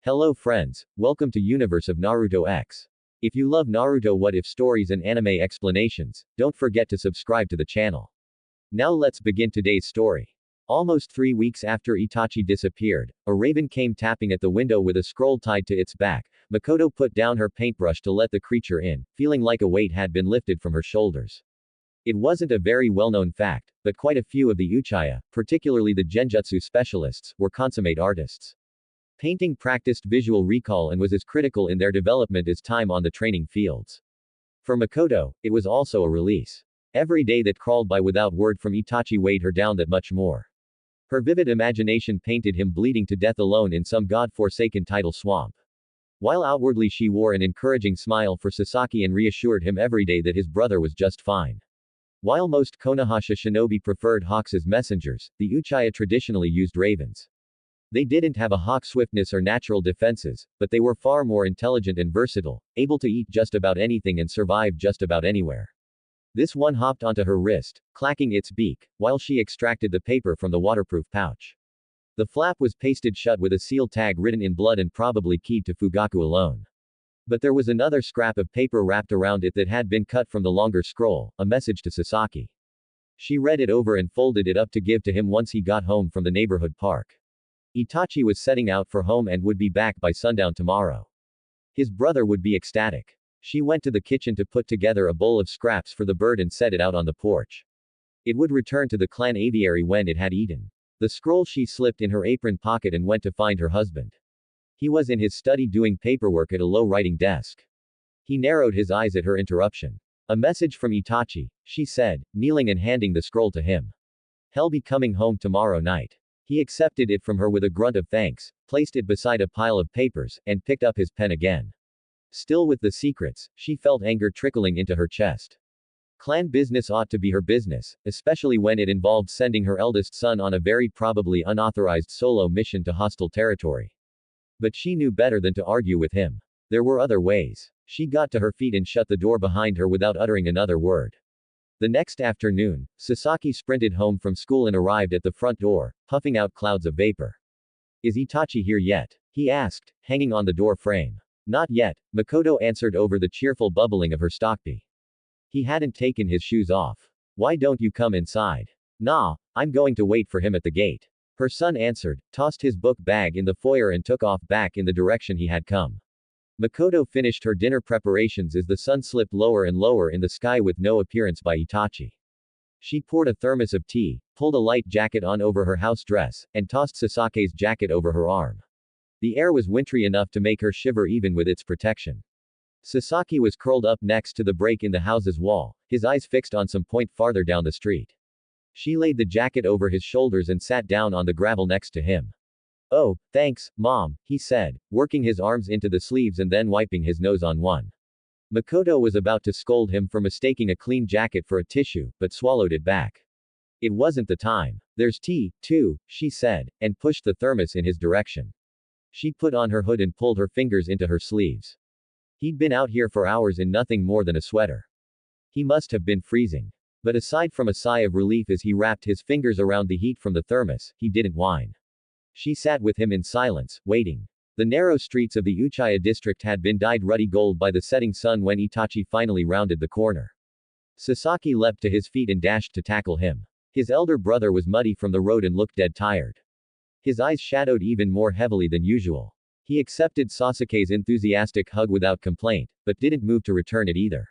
Hello friends, welcome to Universe of Naruto X. If you love Naruto what if stories and anime explanations, don't forget to subscribe to the channel. Now let's begin today's story. Almost 3 weeks after Itachi disappeared, a raven came tapping at the window with a scroll tied to its back. Mikoto put down her paintbrush to let the creature in, feeling like a weight had been lifted from her shoulders. It wasn't a very well-known fact, but quite a few of the Uchiha, particularly the genjutsu specialists, were consummate artists. Painting practiced visual recall and was as critical in their development as time on the training fields. For Mikoto, it was also a release. Every day that crawled by without word from Itachi weighed her down that much more. Her vivid imagination painted him bleeding to death alone in some god-forsaken tidal swamp. While outwardly she wore an encouraging smile for Sasaki and reassured him every day that his brother was just fine. While most Konohasha shinobi preferred hawks as messengers, the Uchiha traditionally used ravens. They didn't have a hawk swiftness or natural defenses, but they were far more intelligent and versatile, able to eat just about anything and survive just about anywhere. This one hopped onto her wrist, clacking its beak, while she extracted the paper from the waterproof pouch. The flap was pasted shut with a seal tag written in blood and probably keyed to Fugaku alone. But there was another scrap of paper wrapped around it that had been cut from the longer scroll, a message to Sasaki. She read it over and folded it up to give to him once he got home from the neighborhood park. Itachi was setting out for home and would be back by sundown tomorrow. His brother would be ecstatic. She went to the kitchen to put together a bowl of scraps for the bird and set it out on the porch. It would return to the clan aviary when it had eaten. The scroll she slipped in her apron pocket and went to find her husband. He was in his study doing paperwork at a low writing desk. He narrowed his eyes at her interruption. A message from Itachi, she said, kneeling and handing the scroll to him. He'll be coming home tomorrow night. He accepted it from her with a grunt of thanks, placed it beside a pile of papers, and picked up his pen again. Still with the secrets, she felt anger trickling into her chest. Clan business ought to be her business, especially when it involved sending her eldest son on a very probably unauthorized solo mission to hostile territory. But she knew better than to argue with him. There were other ways. She got to her feet and shut the door behind her without uttering another word. The next afternoon, Sasaki sprinted home from school and arrived at the front door, puffing out clouds of vapor. Is Itachi here yet? He asked, hanging on the door frame. Not yet, Mikoto answered over the cheerful bubbling of her stockbee. He hadn't taken his shoes off. Why don't you come inside? Nah, I'm going to wait for him at the gate. Her son answered, tossed his book bag in the foyer and took off back in the direction he had come. Mikoto finished her dinner preparations as the sun slipped lower and lower in the sky with no appearance by Itachi. She poured a thermos of tea, pulled a light jacket on over her house dress, and tossed Sasaki's jacket over her arm. The air was wintry enough to make her shiver even with its protection. Sasaki was curled up next to the break in the house's wall, his eyes fixed on some point farther down the street. She laid the jacket over his shoulders and sat down on the gravel next to him. Oh, thanks, Mom, he said, working his arms into the sleeves and then wiping his nose on one. Mikoto was about to scold him for mistaking a clean jacket for a tissue, but swallowed it back. It wasn't the time. There's tea, too, she said, and pushed the thermos in his direction. She put on her hood and pulled her fingers into her sleeves. He'd been out here for hours in nothing more than a sweater. He must have been freezing. But aside from a sigh of relief as he wrapped his fingers around the heat from the thermos, he didn't whine. She sat with him in silence, waiting. The narrow streets of the Uchiha district had been dyed ruddy gold by the setting sun when Itachi finally rounded the corner. Sasaki leapt to his feet and dashed to tackle him. His elder brother was muddy from the road and looked dead tired. His eyes shadowed even more heavily than usual. He accepted Sasuke's enthusiastic hug without complaint, but didn't move to return it either.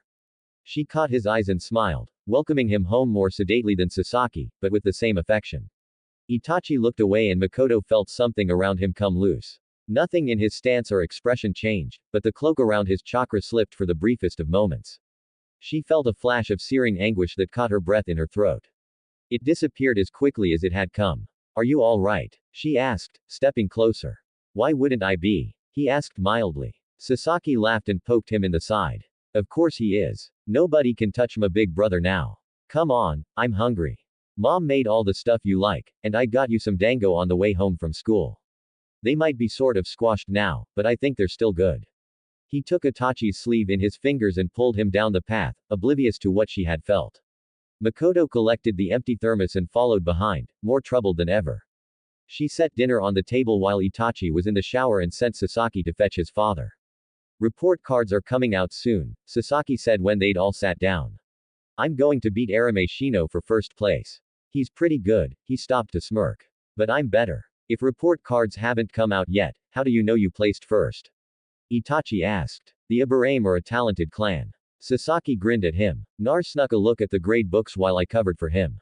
She caught his eyes and smiled, welcoming him home more sedately than Sasaki, but with the same affection. Itachi looked away and Mikoto felt something around him come loose. Nothing in his stance or expression changed, but the cloak around his chakra slipped for the briefest of moments. She felt a flash of searing anguish that caught her breath in her throat. It disappeared as quickly as it had come. Are you all right? She asked, stepping closer. Why wouldn't I be? He asked mildly. Sasaki laughed and poked him in the side. Of course he is. Nobody can touch my big brother now. Come on, I'm hungry. Mom made all the stuff you like, and I got you some dango on the way home from school. They might be sort of squashed now, but I think they're still good. He took Itachi's sleeve in his fingers and pulled him down the path, oblivious to what she had felt. Mikoto collected the empty thermos and followed behind, more troubled than ever. She set dinner on the table while Itachi was in the shower and sent Sasaki to fetch his father. Report cards are coming out soon, Sasaki said when they'd all sat down. I'm going to beat Arame Shino for first place. He's pretty good, he stopped to smirk. But I'm better. If report cards haven't come out yet, how do you know you placed first? Itachi asked. The Ibarame are a talented clan. Sasaki grinned at him. Nar snuck a look at the grade books while I covered for him.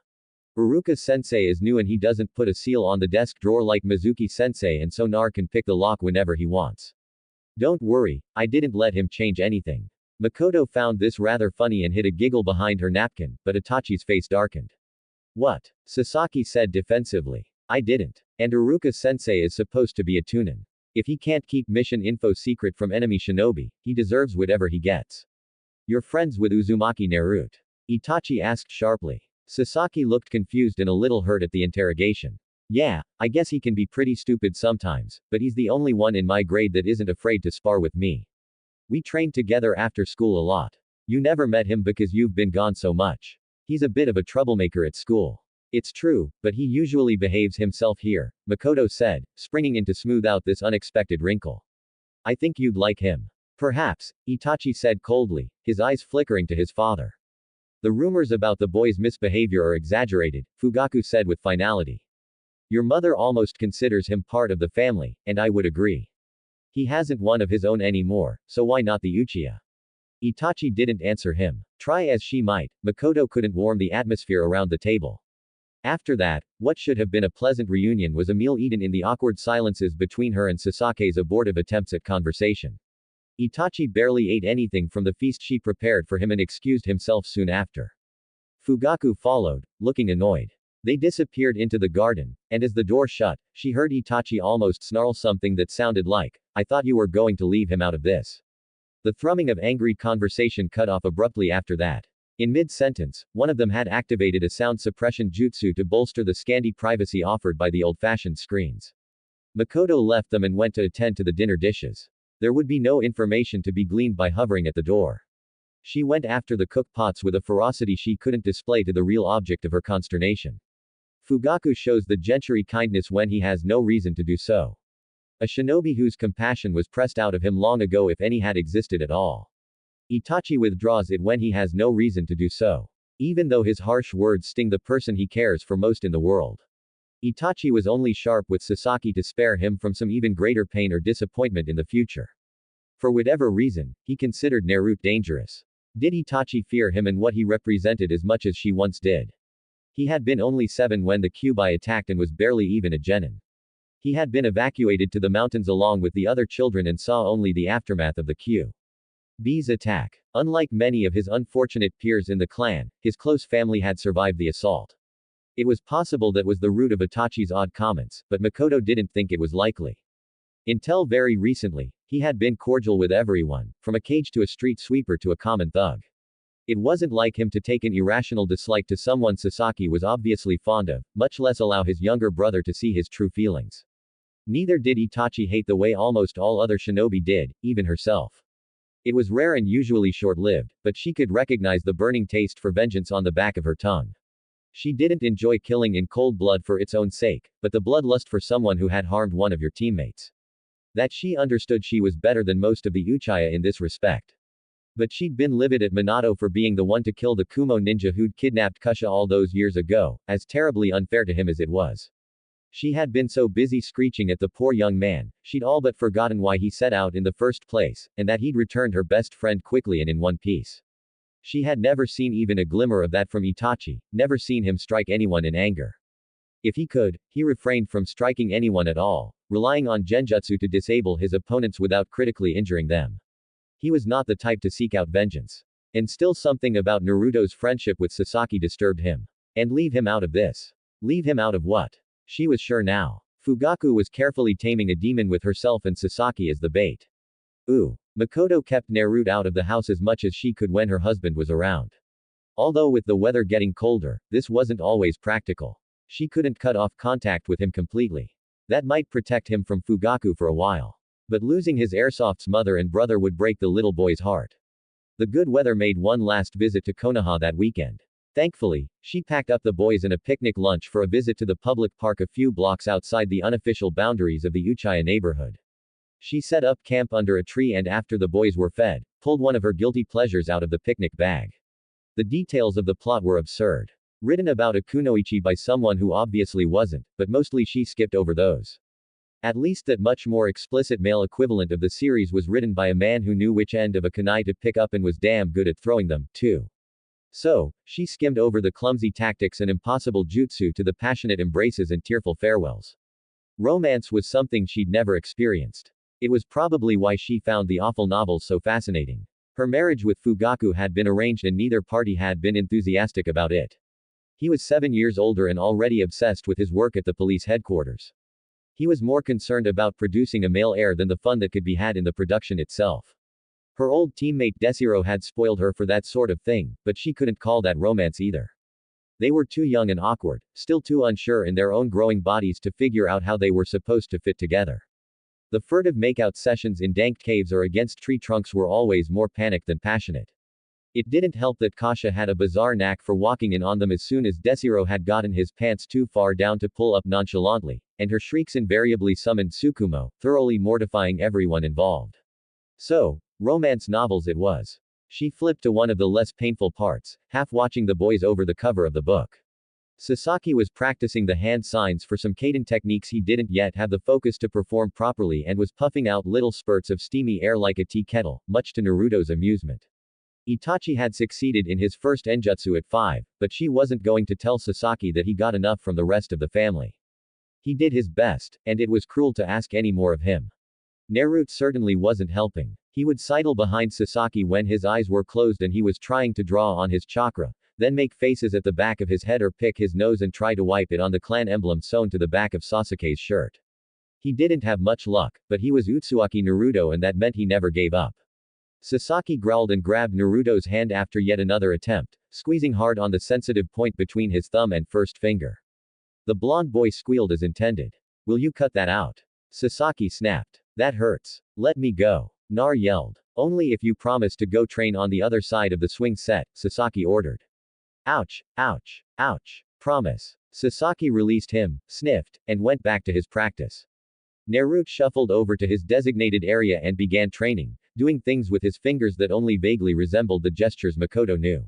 Uruka-sensei is new and he doesn't put a seal on the desk drawer like Mizuki-sensei, and so Nar can pick the lock whenever he wants. Don't worry, I didn't let him change anything. Mikoto found this rather funny and hid a giggle behind her napkin, but Itachi's face darkened. What? Sasaki said defensively. I didn't. And Uruka-sensei is supposed to be a tunin. If he can't keep mission info secret from enemy shinobi, he deserves whatever he gets. You're friends with Uzumaki Naruto? Itachi asked sharply. Sasaki looked confused and a little hurt at the interrogation. Yeah, I guess he can be pretty stupid sometimes, but he's the only one in my grade that isn't afraid to spar with me. We trained together after school a lot. You never met him because you've been gone so much. He's a bit of a troublemaker at school. It's true, but he usually behaves himself here, Mikoto said, springing in to smooth out this unexpected wrinkle. I think you'd like him. Perhaps, Itachi said coldly, his eyes flickering to his father. The rumors about the boy's misbehavior are exaggerated, Fugaku said with finality. Your mother almost considers him part of the family, and I would agree. He hasn't one of his own anymore, so why not the Uchiha? Itachi didn't answer him. Try as she might, Mikoto couldn't warm the atmosphere around the table. After that, what should have been a pleasant reunion was a meal eaten in the awkward silences between her and Sasake's abortive attempts at conversation. Itachi barely ate anything from the feast she prepared for him and excused himself soon after. Fugaku followed, looking annoyed. They disappeared into the garden, and as the door shut, she heard Itachi almost snarl something that sounded like, I thought you were going to leave him out of this. The thrumming of angry conversation cut off abruptly after that. In mid-sentence, one of them had activated a sound suppression jutsu to bolster the scanty privacy offered by the old-fashioned screens. Mikoto left them and went to attend to the dinner dishes. There would be no information to be gleaned by hovering at the door. She went after the cook pots with a ferocity she couldn't display to the real object of her consternation. Fugaku shows the gentry kindness when he has no reason to do so. A shinobi whose compassion was pressed out of him long ago if any had existed at all. Itachi withdraws it when he has no reason to do so. Even though his harsh words sting the person he cares for most in the world. Itachi was only sharp with Sasaki to spare him from some even greater pain or disappointment in the future. For whatever reason, he considered Naruto dangerous. Did Itachi fear him and what he represented as much as she once did? He had been only 7 when the Kyuubi attacked and was barely even a genin. He had been evacuated to the mountains along with the other children and saw only the aftermath of the Kyuubi's attack. Unlike many of his unfortunate peers in the clan, his close family had survived the assault. It was possible that was the root of Itachi's odd comments, but Mikoto didn't think it was likely. Until very recently, he had been cordial with everyone, from a cage to a street sweeper to a common thug. It wasn't like him to take an irrational dislike to someone Sasaki was obviously fond of, much less allow his younger brother to see his true feelings. Neither did Itachi hate the way almost all other shinobi did, even herself. It was rare and usually short-lived, but she could recognize the burning taste for vengeance on the back of her tongue. She didn't enjoy killing in cold blood for its own sake, but the bloodlust for someone who had harmed one of your teammates. That she understood she was better than most of the Uchiha in this respect. But she'd been livid at Minato for being the one to kill the Kumo ninja who'd kidnapped Kusha all those years ago, as terribly unfair to him as it was. She had been so busy screeching at the poor young man, she'd all but forgotten why he set out in the first place, and that he'd returned her best friend quickly and in one piece. She had never seen even a glimmer of that from Itachi, never seen him strike anyone in anger. If he could, he refrained from striking anyone at all, relying on genjutsu to disable his opponents without critically injuring them. He was not the type to seek out vengeance. And still something about Naruto's friendship with Sasaki disturbed him. And leave him out of this. Leave him out of what? She was sure now. Fugaku was carefully taming a demon with herself and Sasaki as the bait. Mikoto kept Naruto out of the house as much as she could when her husband was around. Although with the weather getting colder, this wasn't always practical. She couldn't cut off contact with him completely. That might protect him from Fugaku for a while. But losing his airsoft's mother and brother would break the little boy's heart. The good weather made one last visit to Konoha that weekend. Thankfully, she packed up the boys and a picnic lunch for a visit to the public park a few blocks outside the unofficial boundaries of the Uchiha neighborhood. She set up camp under a tree and after the boys were fed, pulled one of her guilty pleasures out of the picnic bag. The details of the plot were absurd. Written about a kunoichi by someone who obviously wasn't, but mostly she skipped over those. At least that much more explicit male equivalent of the series was written by a man who knew which end of a kunai to pick up and was damn good at throwing them, too. So, she skimmed over the clumsy tactics and impossible jutsu to the passionate embraces and tearful farewells. Romance was something she'd never experienced. It was probably why she found the awful novels so fascinating. Her marriage with Fugaku had been arranged and neither party had been enthusiastic about it. He was 7 years older and already obsessed with his work at the police headquarters. He was more concerned about producing a male heir than the fun that could be had in the production itself. Her old teammate Desiro had spoiled her for that sort of thing, but she couldn't call that romance either. They were too young and awkward, still too unsure in their own growing bodies to figure out how they were supposed to fit together. The furtive makeout sessions in dank caves or against tree trunks were always more panicked than passionate. It didn't help that Kasha had a bizarre knack for walking in on them as soon as Desiro had gotten his pants too far down to pull up nonchalantly, and her shrieks invariably summoned Tsukumo, thoroughly mortifying everyone involved. So, romance novels it was. She flipped to one of the less painful parts, half watching the boys over the cover of the book. Sasaki was practicing the hand signs for some kaiden techniques he didn't yet have the focus to perform properly and was puffing out little spurts of steamy air like a tea kettle, much to Naruto's amusement. Itachi had succeeded in his first enjutsu at 5, but she wasn't going to tell Sasaki that he got enough from the rest of the family. He did his best, and it was cruel to ask any more of him. Naruto certainly wasn't helping. He would sidle behind Sasaki when his eyes were closed and he was trying to draw on his chakra, then make faces at the back of his head or pick his nose and try to wipe it on the clan emblem sewn to the back of Sasuke's shirt. He didn't have much luck, but he was Uzumaki Naruto and that meant he never gave up. Sasaki growled and grabbed Naruto's hand after yet another attempt, squeezing hard on the sensitive point between his thumb and first finger. The blonde boy squealed as intended. "Will you cut that out?" Sasaki snapped. "That hurts. Let me go." Nar yelled. "Only if you promise to go train on the other side of the swing set," Sasaki ordered. "Ouch, ouch, ouch. Promise." Sasaki released him, sniffed, and went back to his practice. Naruto shuffled over to his designated area and began training, doing things with his fingers that only vaguely resembled the gestures Mikoto knew.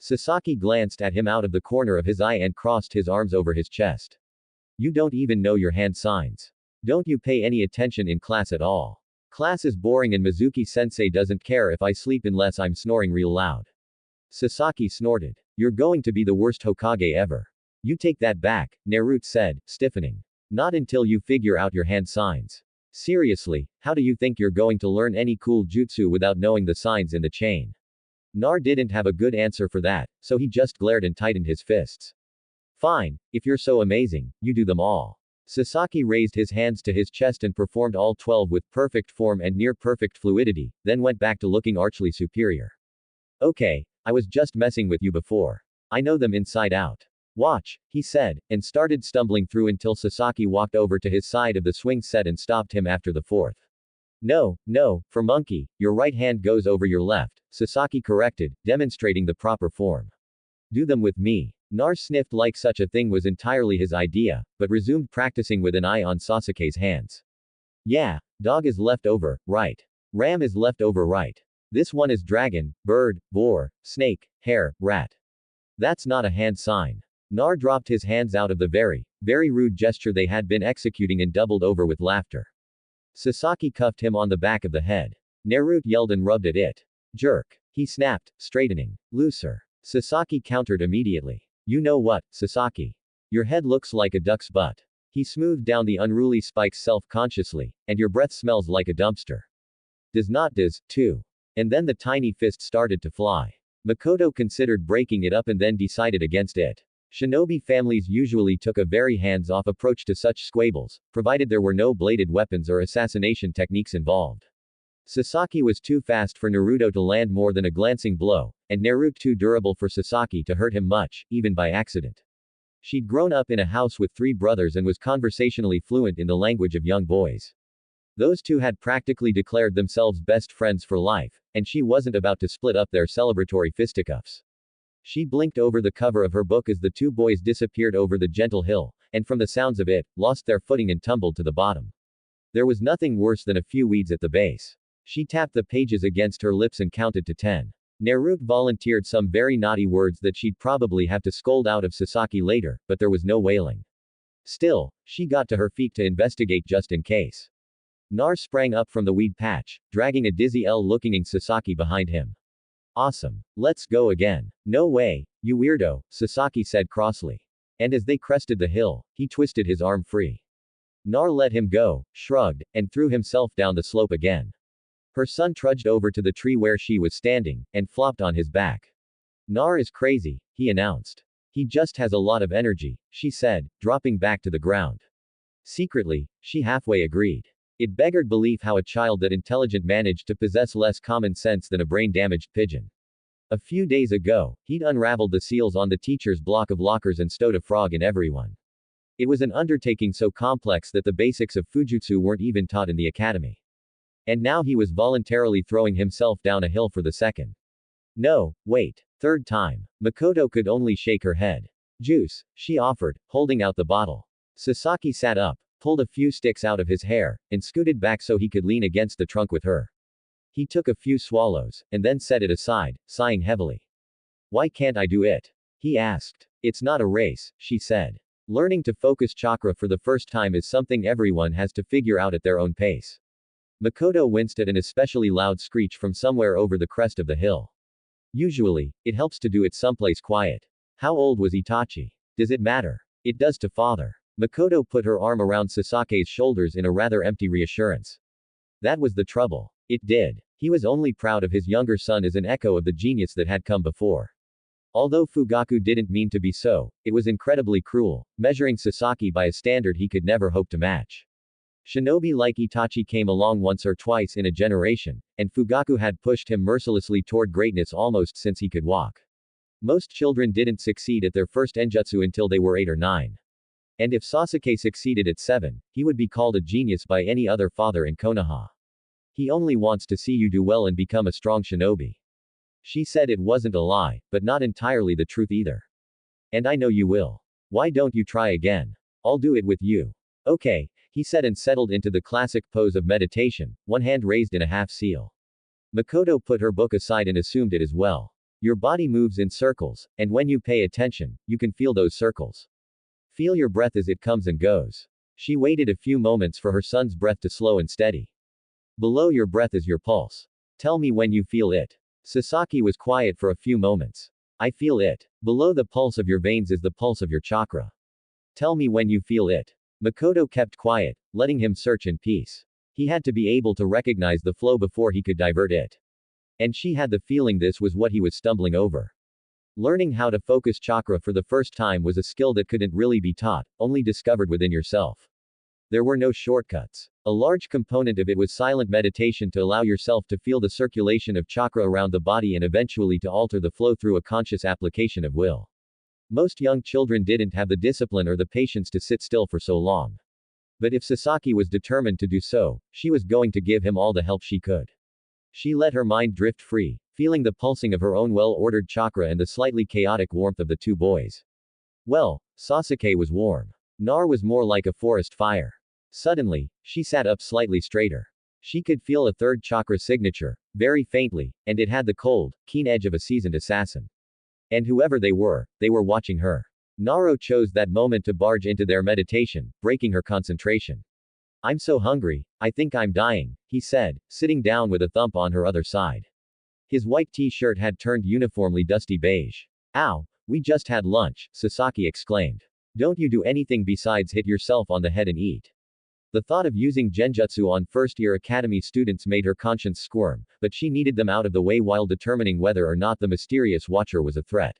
Sasaki glanced at him out of the corner of his eye and crossed his arms over his chest. "You don't even know your hand signs. Don't you pay any attention in class at all? Class is boring and Mizuki-sensei doesn't care if I sleep unless I'm snoring real loud." Sasaki snorted. "You're going to be the worst Hokage ever." "You take that back," Naruto said, stiffening. "Not until you figure out your hand signs. Seriously, how do you think you're going to learn any cool jutsu without knowing the signs in the chain?" Nar didn't have a good answer for that, so he just glared and tightened his fists. "Fine, if you're so amazing, you do them all." Sasaki raised his hands to his chest and performed all 12 with perfect form and near-perfect fluidity, then went back to looking archly superior. "Okay, I was just messing with you before. I know them inside out. Watch," he said, and started stumbling through until Sasaki walked over to his side of the swing set and stopped him after the fourth. "No, no, for monkey, your right hand goes over your left," Sasaki corrected, demonstrating the proper form. "Do them with me." Nar sniffed like such a thing was entirely his idea, but resumed practicing with an eye on Sasuke's hands. "Yeah, dog is left over, right. Ram is left over, right. This one is dragon, bird, boar, snake, hare, rat. That's not a hand sign." Nar dropped his hands out of the very, very rude gesture they had been executing and doubled over with laughter. Sasaki cuffed him on the back of the head. Naruto yelled and rubbed at it. "Jerk," he snapped, straightening. "Looser." Sasaki countered immediately. "You know what, Sasaki? Your head looks like a duck's butt." He smoothed down the unruly spikes self-consciously, "and your breath smells like a dumpster. Does, too." And then the tiny fist started to fly. Mikoto considered breaking it up and then decided against it. Shinobi families usually took a very hands-off approach to such squabbles, provided there were no bladed weapons or assassination techniques involved. Sasaki was too fast for Naruto to land more than a glancing blow, and Naruto too durable for Sasaki to hurt him much, even by accident. She'd grown up in a house with 3 brothers and was conversationally fluent in the language of young boys. Those two had practically declared themselves best friends for life, and she wasn't about to split up their celebratory fisticuffs. She blinked over the cover of her book as the two boys disappeared over the gentle hill, and from the sounds of it, lost their footing and tumbled to the bottom. There was nothing worse than a few weeds at the base. She tapped the pages against her lips and counted to 10. Naruto volunteered some very naughty words that she'd probably have to scold out of Sasaki later, but there was no wailing. Still, she got to her feet to investigate just in case. Nar sprang up from the weed patch, dragging a dizzy looking Sasaki behind him. Awesome. Let's go again. No way, you weirdo, Sasaki said crossly. And as they crested the hill, he twisted his arm free. Nar let him go, shrugged, and threw himself down the slope again. Her son trudged over to the tree where she was standing, and flopped on his back. Nar is crazy, he announced. He just has a lot of energy, she said, dropping back to the ground. Secretly, she halfway agreed. It beggared belief how a child that intelligent managed to possess less common sense than a brain-damaged pigeon. A few days ago, he'd unraveled the seals on the teacher's block of lockers and stowed a frog in everyone. It was an undertaking so complex that the basics of Fujutsu weren't even taught in the academy. And now he was voluntarily throwing himself down a hill for the second. No, wait. Third time. Mikoto could only shake her head. Juice, she offered, holding out the bottle. Sasaki sat up, pulled a few sticks out of his hair, and scooted back so he could lean against the trunk with her. He took a few swallows, and then set it aside, sighing heavily. Why can't I do it? He asked. It's not a race, she said. Learning to focus chakra for the first time is something everyone has to figure out at their own pace. Mikoto winced at an especially loud screech from somewhere over the crest of the hill. Usually, it helps to do it someplace quiet. How old was Itachi? Does it matter? It does to father. Mikoto put her arm around Sasake's shoulders in a rather empty reassurance. That was the trouble. It did. He was only proud of his younger son as an echo of the genius that had come before. Although Fugaku didn't mean to be so, it was incredibly cruel, measuring Sasaki by a standard he could never hope to match. Shinobi like Itachi came along once or twice in a generation, and Fugaku had pushed him mercilessly toward greatness almost since he could walk. Most children didn't succeed at their first enjutsu until they were 8 or 9. And if Sasuke succeeded at 7, he would be called a genius by any other father in Konoha. He only wants to see you do well and become a strong shinobi. She said it wasn't a lie, but not entirely the truth either. And I know you will. Why don't you try again? I'll do it with you. Okay, he said and settled into the classic pose of meditation, one hand raised in a half seal. Mikoto put her book aside and assumed it as well. Your body moves in circles, and when you pay attention, you can feel those circles. Feel your breath as it comes and goes. She waited a few moments for her son's breath to slow and steady. Below your breath is your pulse. Tell me when you feel it. Sasaki was quiet for a few moments. I feel it. Below the pulse of your veins is the pulse of your chakra. Tell me when you feel it. Mikoto kept quiet, letting him search in peace. He had to be able to recognize the flow before he could divert it. And she had the feeling this was what he was stumbling over. Learning how to focus chakra for the first time was a skill that couldn't really be taught, only discovered within yourself. There were no shortcuts. A large component of it was silent meditation to allow yourself to feel the circulation of chakra around the body and eventually to alter the flow through a conscious application of will. Most young children didn't have the discipline or the patience to sit still for so long. But if Sasaki was determined to do so, she was going to give him all the help she could. She let her mind drift free, feeling the pulsing of her own well-ordered chakra and the slightly chaotic warmth of the two boys. Well, Sasuke was warm. Nar was more like a forest fire. Suddenly, she sat up slightly straighter. She could feel a third chakra signature, very faintly, and it had the cold, keen edge of a seasoned assassin. And whoever they were watching her. Naruto chose that moment to barge into their meditation, breaking her concentration. I'm so hungry, I think I'm dying, he said, sitting down with a thump on her other side. His white t-shirt had turned uniformly dusty beige. Ow, we just had lunch, Sasaki exclaimed. Don't you do anything besides hit yourself on the head and eat. The thought of using genjutsu on first-year academy students made her conscience squirm, but she needed them out of the way while determining whether or not the mysterious watcher was a threat.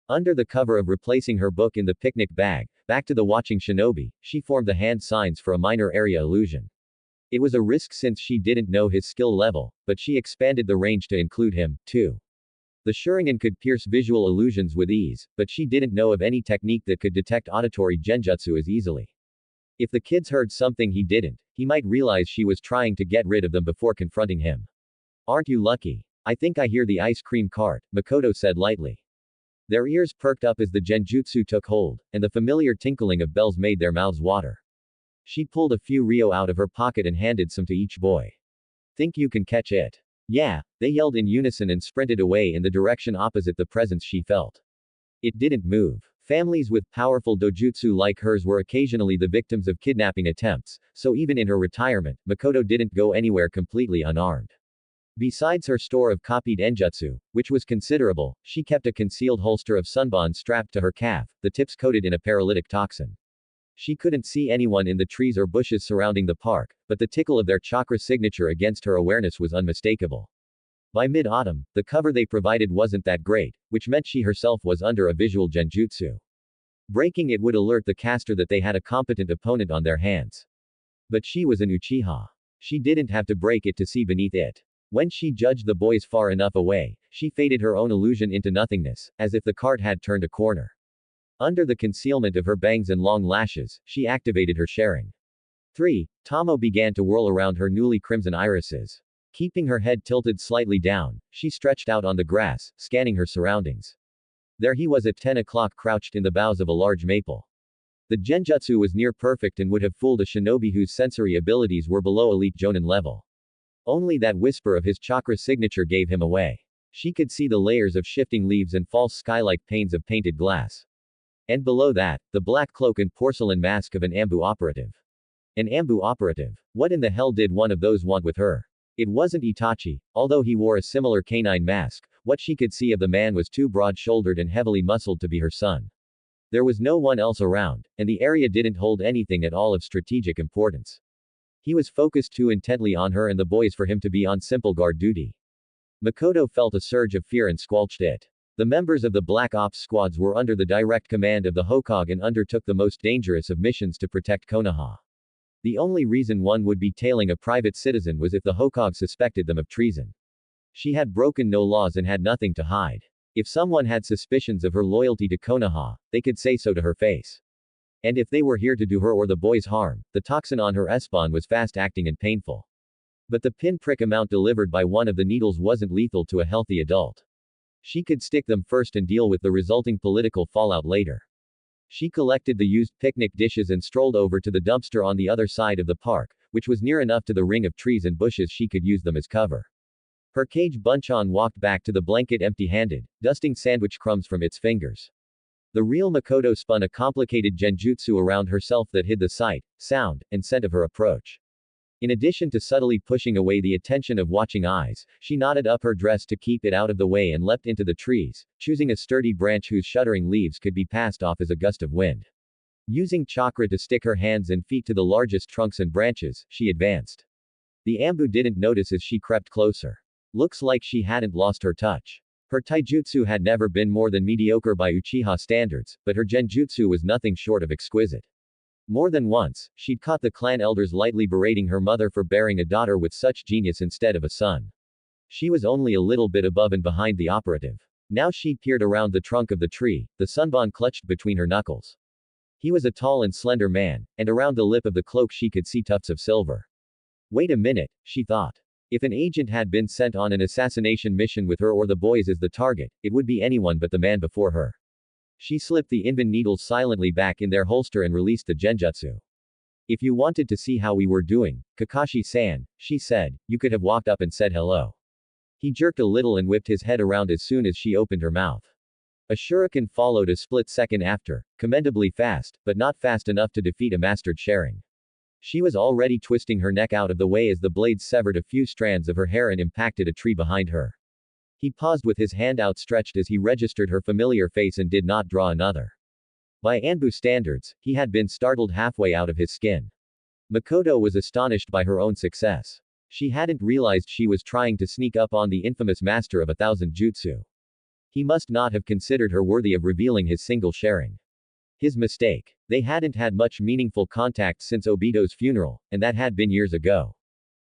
Under the cover of replacing her book in the picnic bag, back to the watching shinobi, she formed the hand signs for a minor area illusion. It was a risk since she didn't know his skill level, but she expanded the range to include him, too. The Sharingan could pierce visual illusions with ease, but she didn't know of any technique that could detect auditory genjutsu as easily. If the kids heard something he didn't, he might realize she was trying to get rid of them before confronting him. Aren't you lucky? I think I hear the ice cream cart, Mikoto said lightly. Their ears perked up as the genjutsu took hold, and the familiar tinkling of bells made their mouths water. She pulled a few ryo out of her pocket and handed some to each boy. Think you can catch it? Yeah, they yelled in unison and sprinted away in the direction opposite the presence she felt. It didn't move. Families with powerful dojutsu like hers were occasionally the victims of kidnapping attempts, so even in her retirement, Mikoto didn't go anywhere completely unarmed. Besides her store of copied enjutsu, which was considerable, she kept a concealed holster of sunbon strapped to her calf, the tips coated in a paralytic toxin. She couldn't see anyone in the trees or bushes surrounding the park, but the tickle of their chakra signature against her awareness was unmistakable. By mid-autumn, the cover they provided wasn't that great, which meant she herself was under a visual genjutsu. Breaking it would alert the caster that they had a competent opponent on their hands. But she was an Uchiha. She didn't have to break it to see beneath it. When she judged the boys far enough away, she faded her own illusion into nothingness, as if the cart had turned a corner. Under the concealment of her bangs and long lashes, she activated her sharing. 3. Tomo began to whirl around her newly crimson irises. Keeping her head tilted slightly down, she stretched out on the grass, scanning her surroundings. There he was at 10 o'clock crouched in the boughs of a large maple. The genjutsu was near perfect and would have fooled a shinobi whose sensory abilities were below elite jonin level. Only that whisper of his chakra signature gave him away. She could see the layers of shifting leaves and false sky-like panes of painted glass. And below that, the black cloak and porcelain mask of an Ambu operative. An Ambu operative. What in the hell did one of those want with her? It wasn't Itachi, although he wore a similar canine mask. What she could see of the man was too broad-shouldered and heavily muscled to be her son. There was no one else around, and the area didn't hold anything at all of strategic importance. He was focused too intently on her and the boys for him to be on simple guard duty. Mikoto felt a surge of fear and squelched it. The members of the Black Ops squads were under the direct command of the Hokage and undertook the most dangerous of missions to protect Konoha. The only reason one would be tailing a private citizen was if the Hokage suspected them of treason. She had broken no laws and had nothing to hide. If someone had suspicions of her loyalty to Konoha, they could say so to her face. And if they were here to do her or the boys harm, the toxin on her S-bond was fast-acting and painful. But the pinprick amount delivered by one of the needles wasn't lethal to a healthy adult. She could stick them first and deal with the resulting political fallout later. She collected the used picnic dishes and strolled over to the dumpster on the other side of the park, which was near enough to the ring of trees and bushes she could use them as cover. Her cage Bunchon walked back to the blanket empty-handed, dusting sandwich crumbs from its fingers. The real Mikoto spun a complicated genjutsu around herself that hid the sight, sound, and scent of her approach. In addition to subtly pushing away the attention of watching eyes, she knotted up her dress to keep it out of the way and leapt into the trees, choosing a sturdy branch whose shuddering leaves could be passed off as a gust of wind. Using chakra to stick her hands and feet to the largest trunks and branches, she advanced. The Ambu didn't notice as she crept closer. Looks like she hadn't lost her touch. Her taijutsu had never been more than mediocre by Uchiha standards, but her genjutsu was nothing short of exquisite. More than once, she'd caught the clan elders lightly berating her mother for bearing a daughter with such genius instead of a son. She was only a little bit above and behind the operative. Now she peered around the trunk of the tree, the sunbon clutched between her knuckles. He was a tall and slender man, and around the lip of the cloak she could see tufts of silver. Wait a minute, she thought. If an agent had been sent on an assassination mission with her or the boys as the target, it would be anyone but the man before her. She slipped the inbon needles silently back in their holster and released the genjutsu. If you wanted to see how we were doing, Kakashi-san, she said, you could have walked up and said hello. He jerked a little and whipped his head around as soon as she opened her mouth. A shuriken followed a split second after, commendably fast, but not fast enough to defeat a mastered sharing. She was already twisting her neck out of the way as the blades severed a few strands of her hair and impacted a tree behind her. He paused with his hand outstretched as he registered her familiar face and did not draw another. By Anbu standards, he had been startled halfway out of his skin. Mikoto was astonished by her own success. She hadn't realized she was trying to sneak up on the infamous master of 1,000 jutsu. He must not have considered her worthy of revealing his single sharing. His mistake. They hadn't had much meaningful contact since Obito's funeral, and that had been years ago.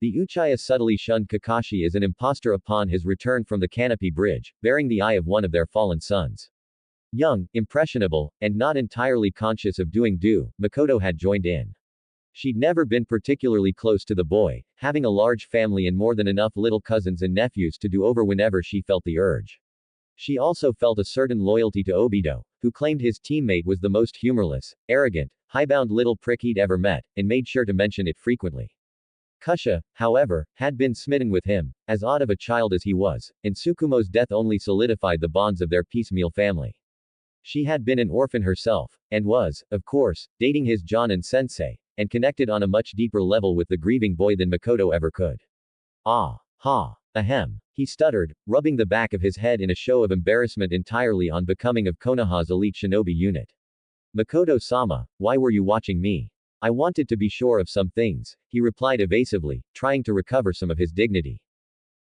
The Uchiha subtly shunned Kakashi as an impostor upon his return from the Canopy Bridge, bearing the eye of one of their fallen sons. Young, impressionable, and not entirely conscious of doing due, Mikoto had joined in. She'd never been particularly close to the boy, having a large family and more than enough little cousins and nephews to do over whenever she felt the urge. She also felt a certain loyalty to Obito, who claimed his teammate was the most humorless, arrogant, highbound little prick he'd ever met, and made sure to mention it frequently. Kusha, however, had been smitten with him, as odd of a child as he was, and Tsukumo's death only solidified the bonds of their piecemeal family. She had been an orphan herself, and was, of course, dating his Jonin sensei, and connected on a much deeper level with the grieving boy than Mikoto ever could. Ah. Ha. Ahem. He stuttered, rubbing the back of his head in a show of embarrassment entirely on becoming of Konoha's elite shinobi unit. Mikoto-sama, why were you watching me? I wanted to be sure of some things, he replied evasively, trying to recover some of his dignity.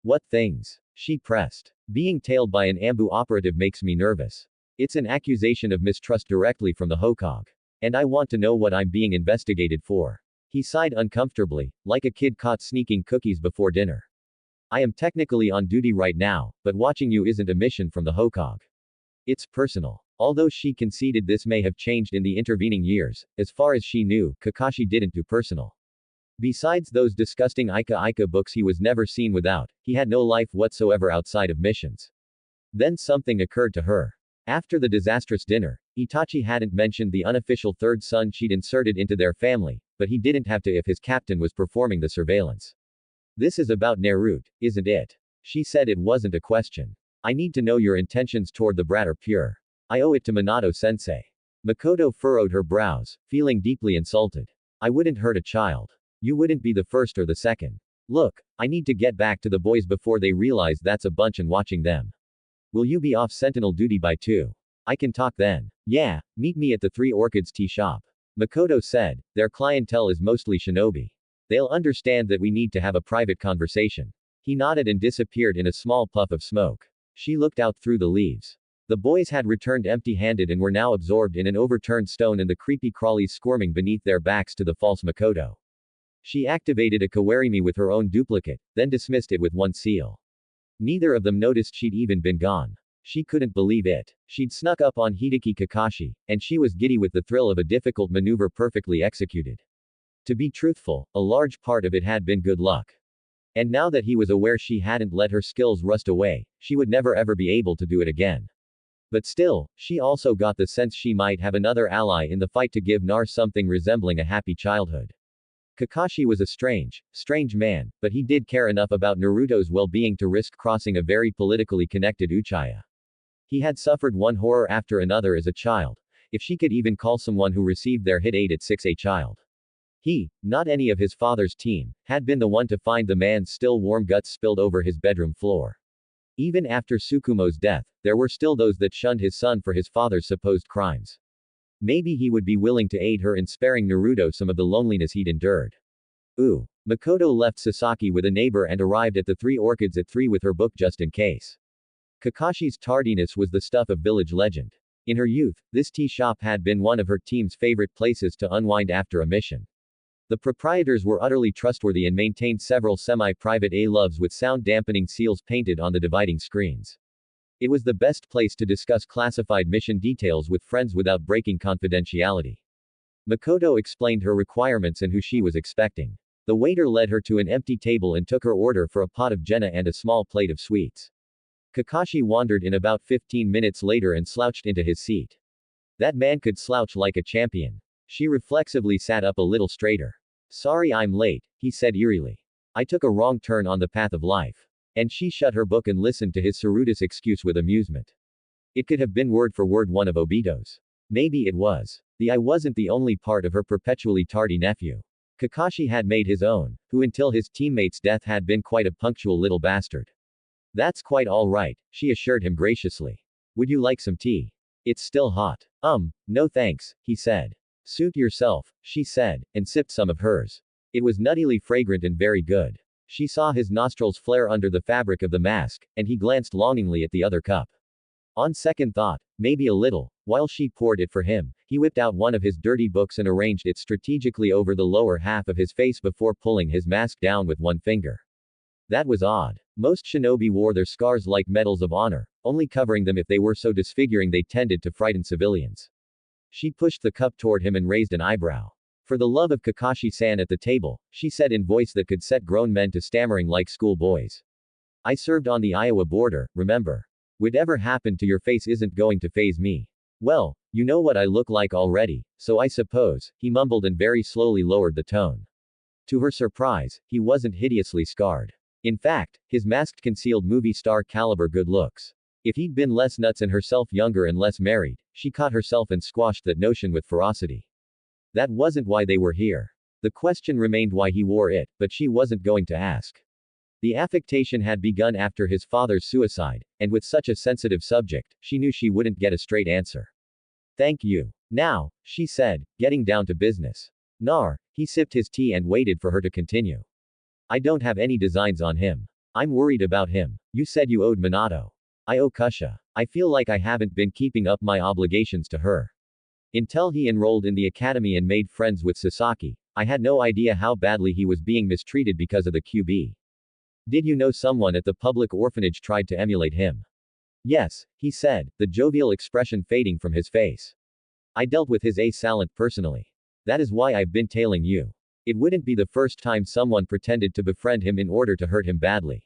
What things? She pressed. Being tailed by an Ambu operative makes me nervous. It's an accusation of mistrust directly from the Hokage. And I want to know what I'm being investigated for. He sighed uncomfortably, like a kid caught sneaking cookies before dinner. I am technically on duty right now, but watching you isn't a mission from the Hokage. It's personal. Although she conceded this may have changed in the intervening years, as far as she knew, Kakashi didn't do personal. Besides those disgusting Ika books he was never seen without, he had no life whatsoever outside of missions. Then something occurred to her. After the disastrous dinner, Itachi hadn't mentioned the unofficial third son she'd inserted into their family, but he didn't have to if his captain was performing the surveillance. This is about Naruto, isn't it? She said it wasn't a question. I need to know your intentions toward the brat are pure. I owe it to Minato-sensei. Mikoto furrowed her brows, feeling deeply insulted. I wouldn't hurt a child. You wouldn't be the first or the second. Look, I need to get back to the boys before they realize that's a bunch and watching them. Will you be off sentinel duty by 2? I can talk then. Yeah, meet me at the Three Orchids tea shop. Mikoto said, their clientele is mostly shinobi. They'll understand that we need to have a private conversation. He nodded and disappeared in a small puff of smoke. She looked out through the leaves. The boys had returned empty-handed and were now absorbed in an overturned stone and the creepy crawlies squirming beneath their backs to the false Mikoto. She activated a kawarimi with her own duplicate, then dismissed it with one seal. Neither of them noticed she'd even been gone. She couldn't believe it. She'd snuck up on Hideki Kakashi, and she was giddy with the thrill of a difficult maneuver perfectly executed. To be truthful, a large part of it had been good luck. And now that he was aware she hadn't let her skills rust away, she would never ever be able to do it again. But still, she also got the sense she might have another ally in the fight to give Nar something resembling a happy childhood. Kakashi was a strange man, but he did care enough about Naruto's well-being to risk crossing a very politically connected Uchiha. He had suffered one horror after another as a child, if she could even call someone who received their hit aid at 6 a child. He, not any of his father's team, had been the one to find the man's still warm guts spilled over his bedroom floor. Even after Tsukumo's death, there were still those that shunned his son for his father's supposed crimes. Maybe he would be willing to aid her in sparing Naruto some of the loneliness he'd endured. Ooh. Mikoto left Sasaki with a neighbor and arrived at the Three Orchids at 3 with her book just in case. Kakashi's tardiness was the stuff of village legend. In her youth, this tea shop had been one of her team's favorite places to unwind after a mission. The proprietors were utterly trustworthy and maintained several semi-private A-loves with sound-dampening seals painted on the dividing screens. It was the best place to discuss classified mission details with friends without breaking confidentiality. Mikoto explained her requirements and who she was expecting. The waiter led her to an empty table and took her order for a pot of jenna and a small plate of sweets. Kakashi wandered in about 15 minutes later and slouched into his seat. That man could slouch like a champion. She reflexively sat up a little straighter. Sorry I'm late, he said eerily. I took a wrong turn on the path of life. And she shut her book and listened to his Sarutas excuse with amusement. It could have been word for word one of Obito's. Maybe it was. The I wasn't the only part of her perpetually tardy nephew. Kakashi had made his own, who until his teammate's death had been quite a punctual little bastard. That's quite all right, she assured him graciously. Would you like some tea? It's still hot. No thanks, he said. Suit yourself, she said, and sipped some of hers. It was nuttily fragrant and very good. She saw his nostrils flare under the fabric of the mask, and he glanced longingly at the other cup. On second thought, maybe a little, while she poured it for him, he whipped out one of his dirty books and arranged it strategically over the lower half of his face before pulling his mask down with one finger. That was odd. Most shinobi wore their scars like medals of honor, only covering them if they were so disfiguring they tended to frighten civilians. She pushed the cup toward him and raised an eyebrow. For the love of Kakashi-san at the table, she said in voice that could set grown men to stammering like school boys. I served on the Iowa border, remember? Whatever happened to your face isn't going to faze me. Well, you know what I look like already, so I suppose, he mumbled and very slowly lowered the tone. To her surprise, he wasn't hideously scarred. In fact, his masked concealed movie star caliber good looks. If he'd been less nuts and herself younger and less married, she caught herself and squashed that notion with ferocity. That wasn't why they were here. The question remained why he wore it, but she wasn't going to ask. The affectation had begun after his father's suicide, and with such a sensitive subject, she knew she wouldn't get a straight answer. Thank you. Now, she said, getting down to business. Nar, he sipped his tea and waited for her to continue. I don't have any designs on him. I'm worried about him. You said you owed Minato. I owe Kusha. I feel like I haven't been keeping up my obligations to her. Until he enrolled in the academy and made friends with Sasaki, I had no idea how badly he was being mistreated because of the QB. Did you know someone at the public orphanage tried to emulate him? Yes, he said, the jovial expression fading from his face. I dealt with his assailant personally. That is why I've been tailing you. It wouldn't be the first time someone pretended to befriend him in order to hurt him badly.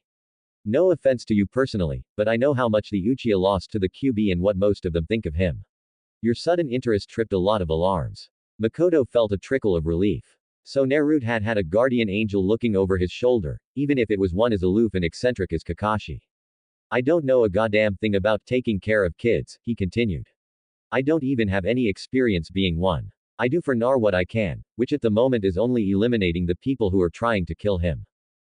No offense to you personally, but I know how much the Uchiha lost to the QB and what most of them think of him. Your sudden interest tripped a lot of alarms. Mikoto felt a trickle of relief. So Naruto had a guardian angel looking over his shoulder, even if it was one as aloof and eccentric as Kakashi. I don't know a goddamn thing about taking care of kids, he continued. I don't even have any experience being one. I do for Nar what I can, which at the moment is only eliminating the people who are trying to kill him.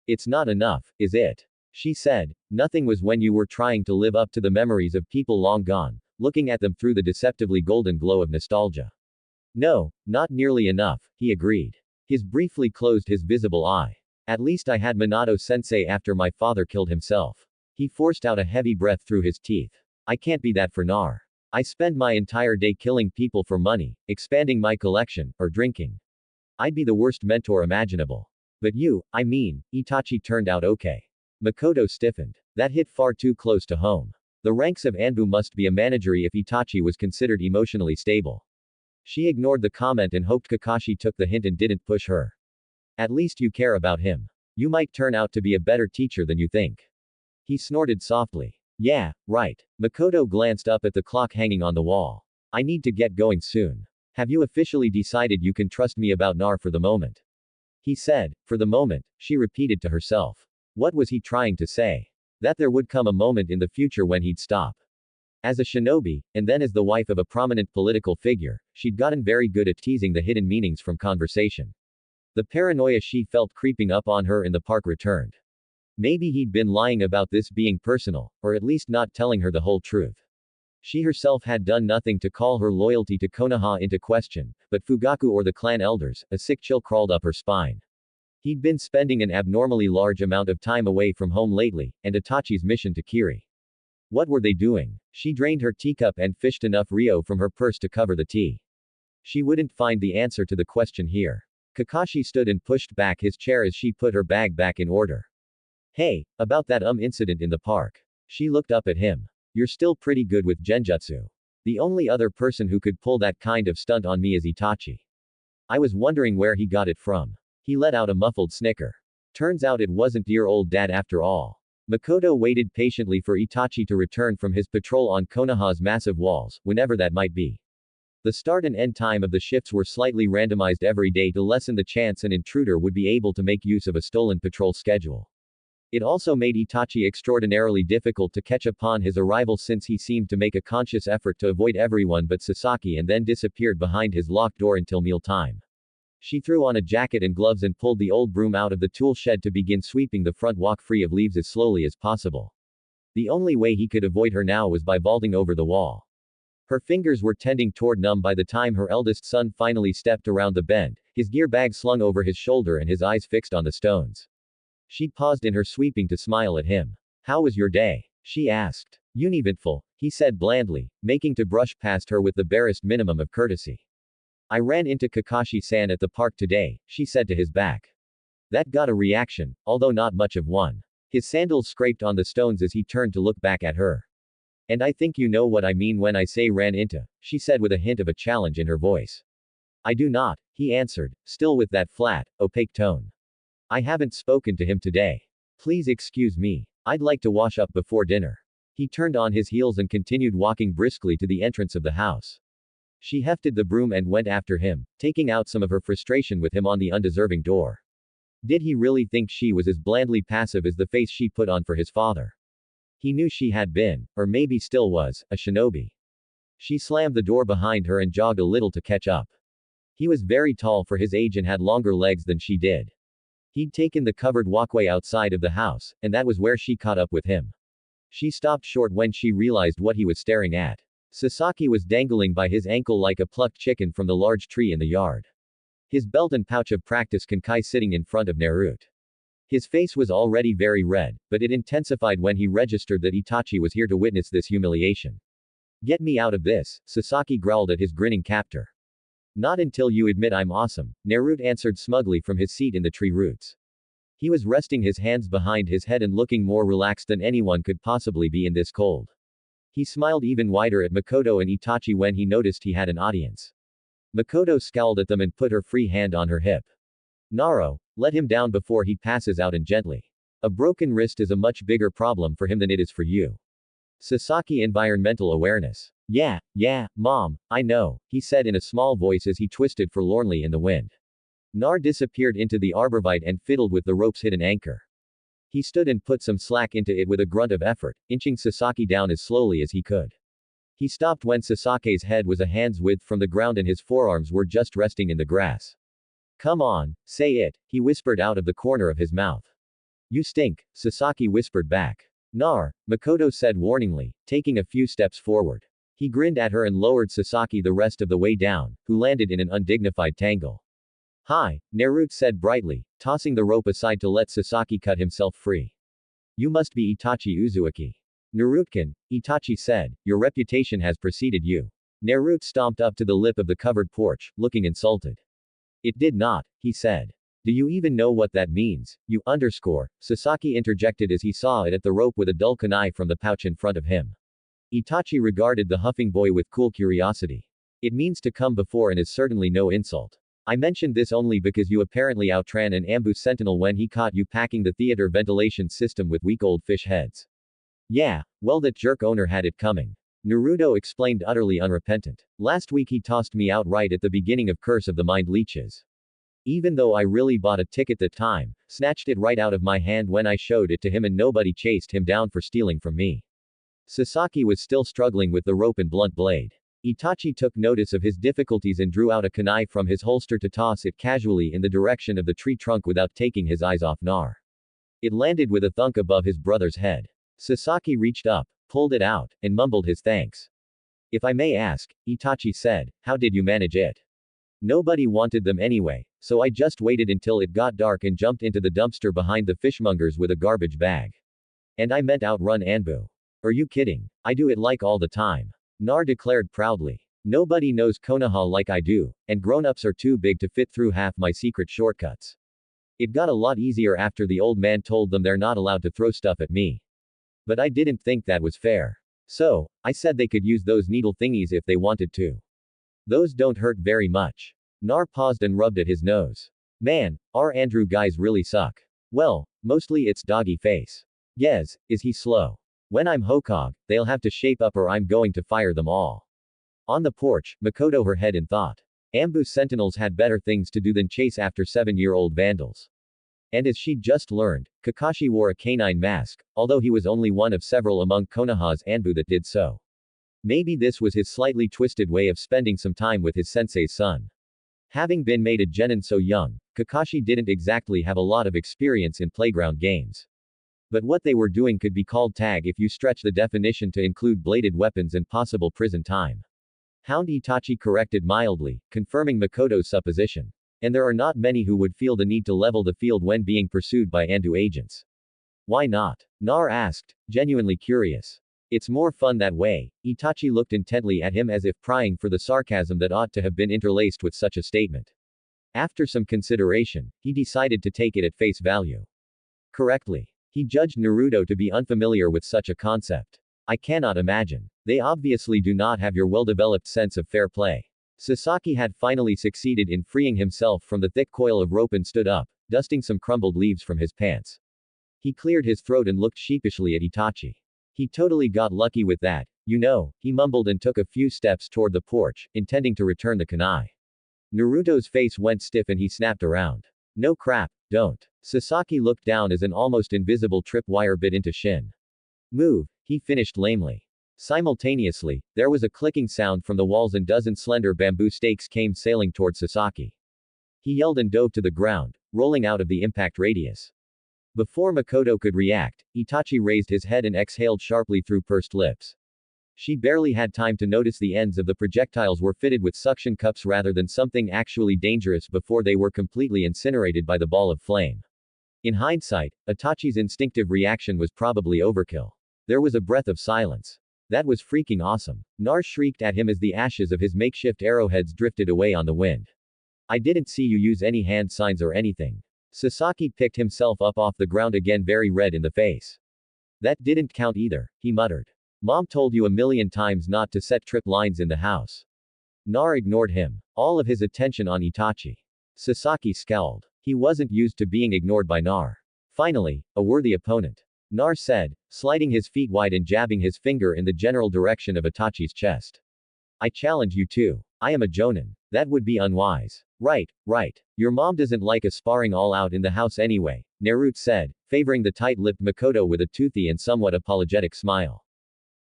It's not enough, is it? She said, nothing was when you were trying to live up to the memories of people long gone, looking at them through the deceptively golden glow of nostalgia. No, not nearly enough, he agreed. His briefly closed his visible eye. At least I had Minato-sensei after my father killed himself. He forced out a heavy breath through his teeth. I can't be that for Nar. I spend my entire day killing people for money, expanding my collection, or drinking. I'd be the worst mentor imaginable. But you, I mean, Itachi turned out okay. Mikoto stiffened. That hit far too close to home. The ranks of Anbu must be a managerie if Itachi was considered emotionally stable. She ignored the comment and hoped Kakashi took the hint and didn't push her. At least you care about him. You might turn out to be a better teacher than you think. He snorted softly. Yeah, right. Mikoto glanced up at the clock hanging on the wall. I need to get going soon. Have you officially decided you can trust me about Nar for the moment? He said, for the moment, she repeated to herself. What was he trying to say? That there would come a moment in the future when he'd stop. As a shinobi, and then as the wife of a prominent political figure, she'd gotten very good at teasing the hidden meanings from conversation. The paranoia she felt creeping up on her in the park returned. Maybe he'd been lying about this being personal, or at least not telling her the whole truth. She herself had done nothing to call her loyalty to Konoha into question, but Fugaku or the clan elders, a sick chill crawled up her spine. He'd been spending an abnormally large amount of time away from home lately, and Itachi's mission to Kiri. What were they doing? She drained her teacup and fished enough Ryo from her purse to cover the tea. She wouldn't find the answer to the question here. Kakashi stood and pushed back his chair as she put her bag back in order. Hey, about that incident in the park. She looked up at him. You're still pretty good with genjutsu. The only other person who could pull that kind of stunt on me is Itachi. I was wondering where he got it from. He let out a muffled snicker. Turns out it wasn't dear old dad after all. Mikoto waited patiently for Itachi to return from his patrol on Konoha's massive walls, whenever that might be. The start and end time of the shifts were slightly randomized every day to lessen the chance an intruder would be able to make use of a stolen patrol schedule. It also made Itachi extraordinarily difficult to catch upon his arrival since he seemed to make a conscious effort to avoid everyone but Sasaki and then disappeared behind his locked door until mealtime. She threw on a jacket and gloves and pulled the old broom out of the tool shed to begin sweeping the front walk free of leaves as slowly as possible. The only way he could avoid her now was by vaulting over the wall. Her fingers were tending toward numb by the time her eldest son finally stepped around the bend, his gear bag slung over his shoulder and his eyes fixed on the stones. She paused in her sweeping to smile at him. How was your day? She asked. Uneventful, he said blandly, making to brush past her with the barest minimum of courtesy. I ran into Kakashi-san at the park today, she said to his back. That got a reaction, although not much of one. His sandals scraped on the stones as he turned to look back at her. And I think you know what I mean when I say ran into, she said with a hint of a challenge in her voice. I do not, he answered, still with that flat, opaque tone. I haven't spoken to him today. Please excuse me. I'd like to wash up before dinner. He turned on his heels and continued walking briskly to the entrance of the house. She hefted the broom and went after him, taking out some of her frustration with him on the undeserving door. Did he really think she was as blandly passive as the face she put on for his father? He knew she had been, or maybe still was, a shinobi. She slammed the door behind her and jogged a little to catch up. He was very tall for his age and had longer legs than she did. He'd taken the covered walkway outside of the house, and that was where she caught up with him. She stopped short when she realized what he was staring at. Sasaki was dangling by his ankle like a plucked chicken from the large tree in the yard. His belt and pouch of practice kunkai sitting in front of Naruto. His face was already very red, but it intensified when he registered that Itachi was here to witness this humiliation. Get me out of this, Sasaki growled at his grinning captor. Not until you admit I'm awesome, Naruto answered smugly from his seat in the tree roots. He was resting his hands behind his head and looking more relaxed than anyone could possibly be in this cold. He smiled even wider at Mikoto and Itachi when he noticed he had an audience. Mikoto scowled at them and put her free hand on her hip. Naro, let him down before he passes out and gently. A broken wrist is a much bigger problem for him than it is for you. Sasaki environmental awareness. Yeah, mom, I know, he said in a small voice as he twisted forlornly in the wind. Nar disappeared into the arborvitae and fiddled with the rope's hidden anchor. He stood and put some slack into it with a grunt of effort, inching Sasaki down as slowly as he could. He stopped when Sasaki's head was a hand's width from the ground and his forearms were just resting in the grass. Come on, say it, he whispered out of the corner of his mouth. You stink, Sasaki whispered back. Nar, Mikoto said warningly, taking a few steps forward. He grinned at her and lowered Sasaki the rest of the way down, who landed in an undignified tangle. Hi, Naruto said brightly, tossing the rope aside to let Sasaki cut himself free. You must be Itachi Uzumaki. Naruto-kun, Itachi said, your reputation has preceded you. Naruto stomped up to the lip of the covered porch, looking insulted. It did not, he said. Do you even know what that means, you underscore, Sasaki interjected as he saw it at the rope with a dull kunai from the pouch in front of him. Itachi regarded the huffing boy with cool curiosity. It means to come before and is certainly no insult. I mentioned this only because you apparently outran an ambush sentinel when he caught you packing the theater ventilation system with weak old fish heads. Yeah, well that jerk owner had it coming. Naruto explained utterly unrepentant. Last week he tossed me out right at the beginning of Curse of the Mind Leeches. Even though I really bought a ticket that time, snatched it right out of my hand when I showed it to him and nobody chased him down for stealing from me. Sasaki was still struggling with the rope and blunt blade. Itachi took notice of his difficulties and drew out a kunai from his holster to toss it casually in the direction of the tree trunk without taking his eyes off Nar. It landed with a thunk above his brother's head. Sasaki reached up, pulled it out, and mumbled his thanks. If I may ask, Itachi said, how did you manage it? Nobody wanted them anyway, so I just waited until it got dark and jumped into the dumpster behind the fishmongers with a garbage bag. And I meant outrun Anbu. Are you kidding? I do it like all the time. Nar declared proudly. Nobody knows Konoha like I do, and grown-ups are too big to fit through half my secret shortcuts. It got a lot easier after the old man told them they're not allowed to throw stuff at me. But I didn't think that was fair. So, I said they could use those needle thingies if they wanted to. Those don't hurt very much. Nar paused and rubbed at his nose. Man, our Andrew guys really suck. Well, mostly it's doggy face. Yes, is he slow? When I'm Hokage, they'll have to shape up or I'm going to fire them all. On the porch, Mikoto her head in thought. Ambush sentinels had better things to do than chase after 7-year-old vandals. And as she'd just learned, Kakashi wore a canine mask, although he was only one of several among Konoha's Anbu that did so. Maybe this was his slightly twisted way of spending some time with his sensei's son. Having been made a genin so young, Kakashi didn't exactly have a lot of experience in playground games. But what they were doing could be called tag if you stretch the definition to include bladed weapons and possible prison time. Hound Itachi corrected mildly, confirming Mikoto's supposition. And there are not many who would feel the need to level the field when being pursued by Andu agents. Why not? Nar asked, genuinely curious. It's more fun that way. Itachi looked intently at him as if prying for the sarcasm that ought to have been interlaced with such a statement. After some consideration, he decided to take it at face value. Correctly. He judged Naruto to be unfamiliar with such a concept. I cannot imagine. They obviously do not have your well-developed sense of fair play. Sasaki had finally succeeded in freeing himself from the thick coil of rope and stood up, dusting some crumbled leaves from his pants. He cleared his throat and looked sheepishly at Itachi. He totally got lucky with that, he mumbled and took a few steps toward the porch, intending to return the kunai. Naruto's face went stiff and he snapped around. No crap, don't. Sasaki looked down as an almost invisible tripwire bit into Shin. Move, he finished lamely. Simultaneously, there was a clicking sound from the walls and dozen slender bamboo stakes came sailing toward Sasaki. He yelled and dove to the ground, rolling out of the impact radius. Before Mikoto could react, Itachi raised his head and exhaled sharply through pursed lips. She barely had time to notice the ends of the projectiles were fitted with suction cups rather than something actually dangerous before they were completely incinerated by the ball of flame. In hindsight, Itachi's instinctive reaction was probably overkill. There was a breath of silence. That was freaking awesome. Nar shrieked at him as the ashes of his makeshift arrowheads drifted away on the wind. I didn't see you use any hand signs or anything. Sasaki picked himself up off the ground again, very red in the face. That didn't count either, he muttered. Mom told you a million times not to set trip lines in the house. Nar ignored him, all of his attention on Itachi. Sasaki scowled. He wasn't used to being ignored by Nar. Finally, a worthy opponent. Nar said, sliding his feet wide and jabbing his finger in the general direction of Itachi's chest. I challenge you too. I am a jonin. That would be unwise. Right. Your mom doesn't like us sparring all out in the house anyway, Naruto said, favoring the tight-lipped Mikoto with a toothy and somewhat apologetic smile.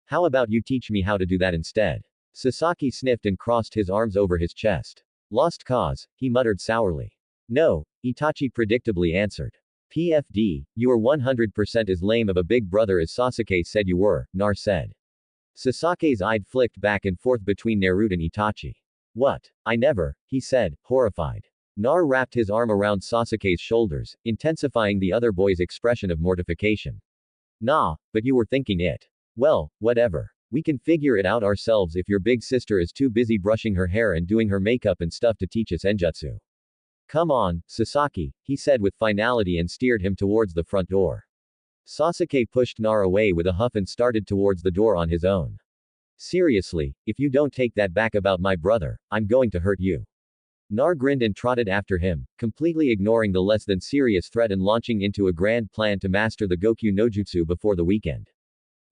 How about you teach me how to do that instead? Sasaki sniffed and crossed his arms over his chest. Lost cause, he muttered sourly. No, Itachi predictably answered. PFD, you are 100% as lame of a big brother as Sasuke said you were, Nar said. Sasake's eye flicked back and forth between Naruto and Itachi. What? I never, he said, horrified. Nar wrapped his arm around Sasuke's shoulders, intensifying the other boy's expression of mortification. Nah, but you were thinking it. Well, whatever. We can figure it out ourselves if your big sister is too busy brushing her hair and doing her makeup and stuff to teach us enjutsu. Come on, Sasaki, he said with finality and steered him towards the front door. Sasuke pushed Nar away with a huff and started towards the door on his own. Seriously, if you don't take that back about my brother, I'm going to hurt you. Nar grinned and trotted after him, completely ignoring the less than serious threat and launching into a grand plan to master the Goku no Jutsu before the weekend.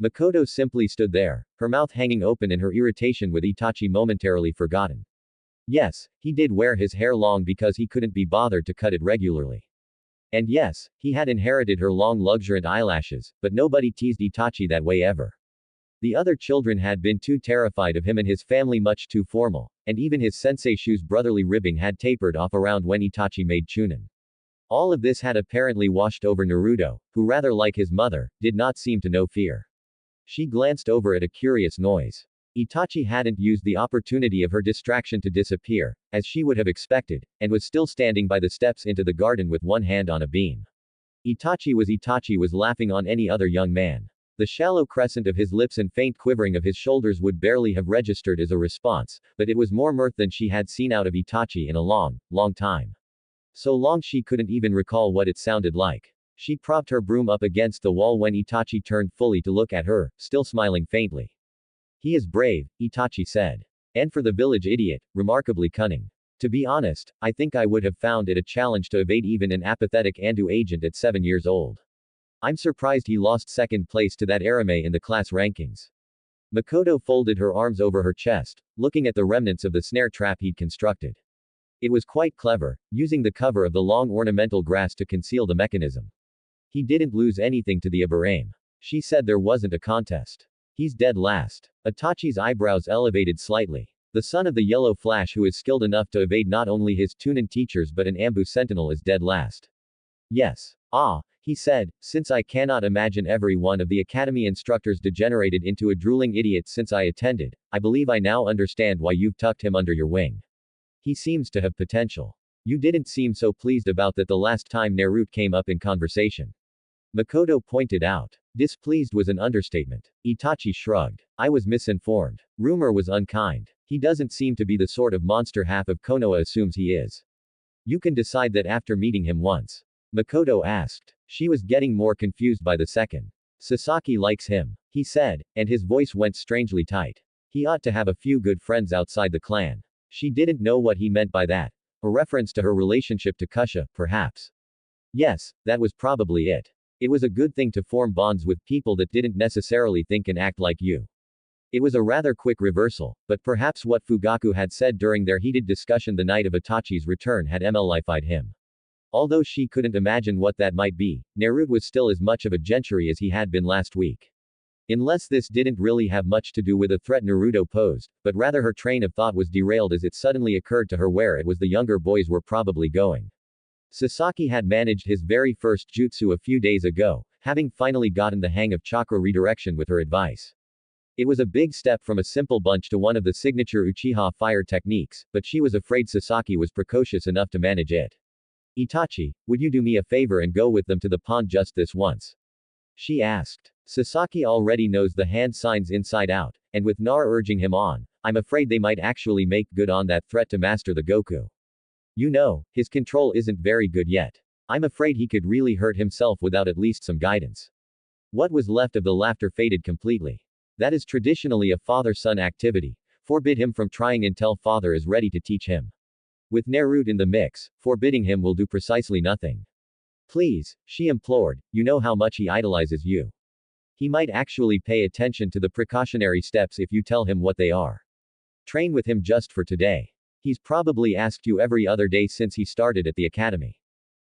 Mikoto simply stood there, her mouth hanging open in her irritation with Itachi momentarily forgotten. Yes, he did wear his hair long because he couldn't be bothered to cut it regularly. And yes, he had inherited her long luxuriant eyelashes, but nobody teased Itachi that way ever. The other children had been too terrified of him and his family, much too formal, and even his sensei Shu's brotherly ribbing had tapered off around when Itachi made chunin. All of this had apparently washed over Naruto, who rather like his mother, did not seem to know fear. She glanced over at a curious noise. Itachi hadn't used the opportunity of her distraction to disappear, as she would have expected, and was still standing by the steps into the garden with one hand on a beam. Itachi was laughing on any other young man. The shallow crescent of his lips and faint quivering of his shoulders would barely have registered as a response, but it was more mirth than she had seen out of Itachi in a long time. So long she couldn't even recall what it sounded like. She propped her broom up against the wall when Itachi turned fully to look at her, still smiling faintly. He is brave, Itachi said. And for the village idiot, remarkably cunning. To be honest, I think I would have found it a challenge to evade even an apathetic Andu agent at 7 years old. I'm surprised he lost second place to that Arame in the class rankings. Mikoto folded her arms over her chest, looking at the remnants of the snare trap he'd constructed. It was quite clever, using the cover of the long ornamental grass to conceal the mechanism. He didn't lose anything to the Aburame. She said there wasn't a contest. He's dead last. Itachi's eyebrows elevated slightly. The son of the yellow flash who is skilled enough to evade not only his Tunin teachers but an Ambu sentinel is dead last. Yes. Ah, he said, since I cannot imagine every one of the academy instructors degenerated into a drooling idiot since I attended, I believe I now understand why you've tucked him under your wing. He seems to have potential. You didn't seem so pleased about that the last time Naruto came up in conversation. Mikoto pointed out. Displeased was an understatement. Itachi shrugged. I was misinformed. Rumor was unkind. He doesn't seem to be the sort of monster half of Konoha assumes he is. You can decide that after meeting him once. Mikoto asked. She was getting more confused by the second. Sasaki likes him, he said, and his voice went strangely tight. He ought to have a few good friends outside the clan. She didn't know what he meant by that. A reference to her relationship to Kusha, perhaps. Yes, that was probably it. It was a good thing to form bonds with people that didn't necessarily think and act like you. It was a rather quick reversal, but perhaps what Fugaku had said during their heated discussion the night of Itachi's return had MLified him. Although she couldn't imagine what that might be, Naruto was still as much of a gentry as he had been last week. Unless this didn't really have much to do with a threat Naruto posed, but rather her train of thought was derailed as it suddenly occurred to her where it was the younger boys were probably going. Sasaki had managed his very first jutsu a few days ago, having finally gotten the hang of chakra redirection with her advice. It was a big step from a simple bunch to one of the signature Uchiha fire techniques, but she was afraid Sasaki was precocious enough to manage it. Itachi, would you do me a favor and go with them to the pond just this once? She asked. Sasaki already knows the hand signs inside out, and with Nar urging him on, I'm afraid they might actually make good on that threat to master the Goku. You know, his control isn't very good yet. I'm afraid he could really hurt himself without at least some guidance. What was left of the laughter faded completely. That is traditionally a father-son activity. Forbid him from trying until father is ready to teach him. With Naruto in the mix, forbidding him will do precisely nothing. Please, she implored, you know how much he idolizes you. He might actually pay attention to the precautionary steps if you tell him what they are. Train with him just for today. He's probably asked you every other day since he started at the academy.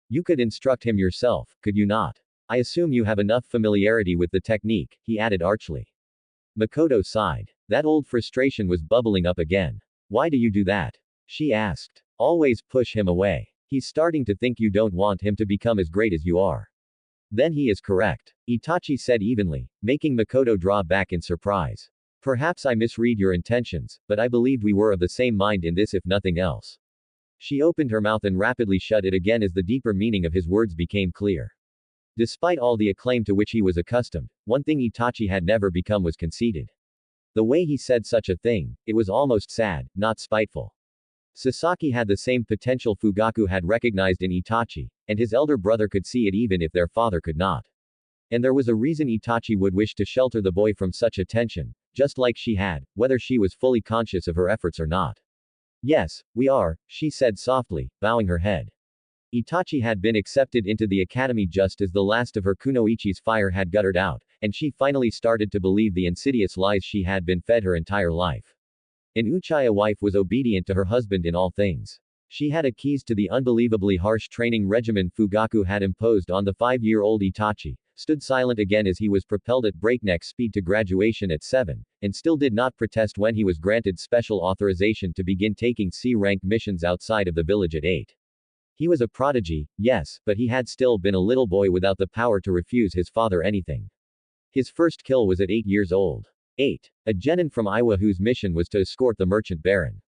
You could instruct him yourself, could you not? I assume you have enough familiarity with the technique, he added archly. Mikoto sighed. That old frustration was bubbling up again. Why do you do that? She asked. Always push him away. He's starting to think you don't want him to become as great as you are. Then he is correct. Itachi said evenly, making Mikoto draw back in surprise. Perhaps I misread your intentions, but I believed we were of the same mind in this if nothing else. She opened her mouth and rapidly shut it again as the deeper meaning of his words became clear. Despite all the acclaim to which he was accustomed, one thing Itachi had never become was conceited. The way he said such a thing, it was almost sad, not spiteful. Sasaki had the same potential Fugaku had recognized in Itachi, and his elder brother could see it even if their father could not. And there was a reason Itachi would wish to shelter the boy from such attention, just like she had, whether she was fully conscious of her efforts or not. Yes, we are, she said softly, bowing her head. Itachi had been accepted into the academy just as the last of her kunoichi's fire had guttered out, and she finally started to believe the insidious lies she had been fed her entire life. An Uchiha wife was obedient to her husband in all things. She had a keys to the unbelievably harsh training regimen Fugaku had imposed on the 5-year-old Itachi, stood silent again as he was propelled at breakneck speed to graduation at 7, and still did not protest when he was granted special authorization to begin taking C-rank missions outside of the village at 8. He was a prodigy, yes, but he had still been a little boy without the power to refuse his father anything. His first kill was at 8 years old. 8. A genin from Iowa whose mission was to escort the merchant baron.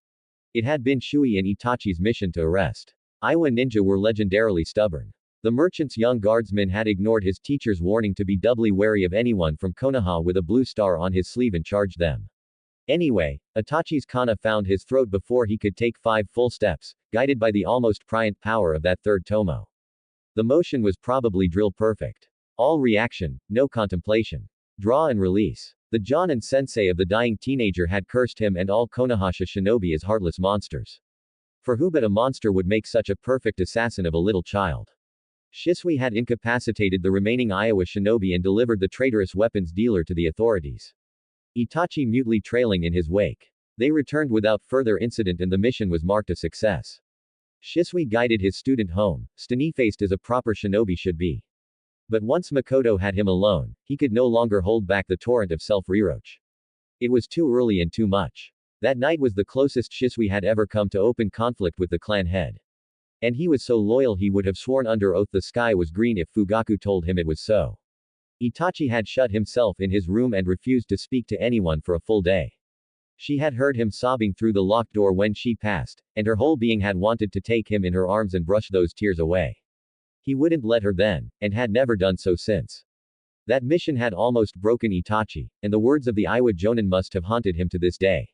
It had been Shui and Itachi's mission to arrest. Iowa ninja were legendarily stubborn. The merchant's young guardsman had ignored his teacher's warning to be doubly wary of anyone from Konoha with a blue star on his sleeve and charged them. Anyway, Itachi's kana found his throat before he could take 5 full steps, guided by the almost priant power of that third tomo. The motion was probably drill perfect. All reaction, no contemplation. Draw and release. The Jonin sensei of the dying teenager had cursed him and all Konohasha shinobi as heartless monsters. For who but a monster would make such a perfect assassin of a little child? Shisui had incapacitated the remaining Iowa shinobi and delivered the traitorous weapons dealer to the authorities. Itachi mutely trailing in his wake. They returned without further incident and the mission was marked a success. Shisui guided his student home, stony-faced as a proper shinobi should be. But once Mikoto had him alone, he could no longer hold back the torrent of self-reproach. It was too early and too much. That night was the closest Shisui had ever come to open conflict with the clan head. And he was so loyal he would have sworn under oath the sky was green if Fugaku told him it was so. Itachi had shut himself in his room and refused to speak to anyone for a full day. She had heard him sobbing through the locked door when she passed, and her whole being had wanted to take him in her arms and brush those tears away. He wouldn't let her then, and had never done so since. That mission had almost broken Itachi, and the words of the Iowa Jonin must have haunted him to this day.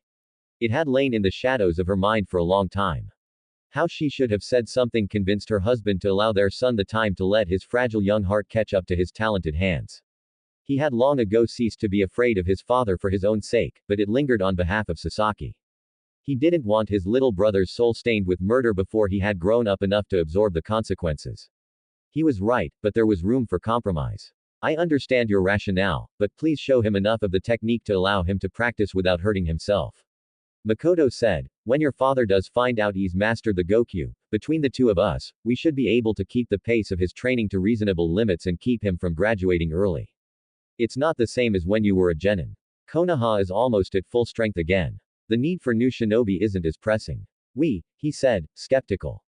It had lain in the shadows of her mind for a long time. How she should have said something convinced her husband to allow their son the time to let his fragile young heart catch up to his talented hands. He had long ago ceased to be afraid of his father for his own sake, but it lingered on behalf of Sasaki. He didn't want his little brother's soul stained with murder before he had grown up enough to absorb the consequences. He was right, but there was room for compromise. I understand your rationale, but please show him enough of the technique to allow him to practice without hurting himself. Mikoto said, when your father does find out he's mastered the Gokyu, between the two of us, we should be able to keep the pace of his training to reasonable limits and keep him from graduating early. It's not the same as when you were a genin. Konoha is almost at full strength again. The need for new shinobi isn't as pressing. He said, skeptical.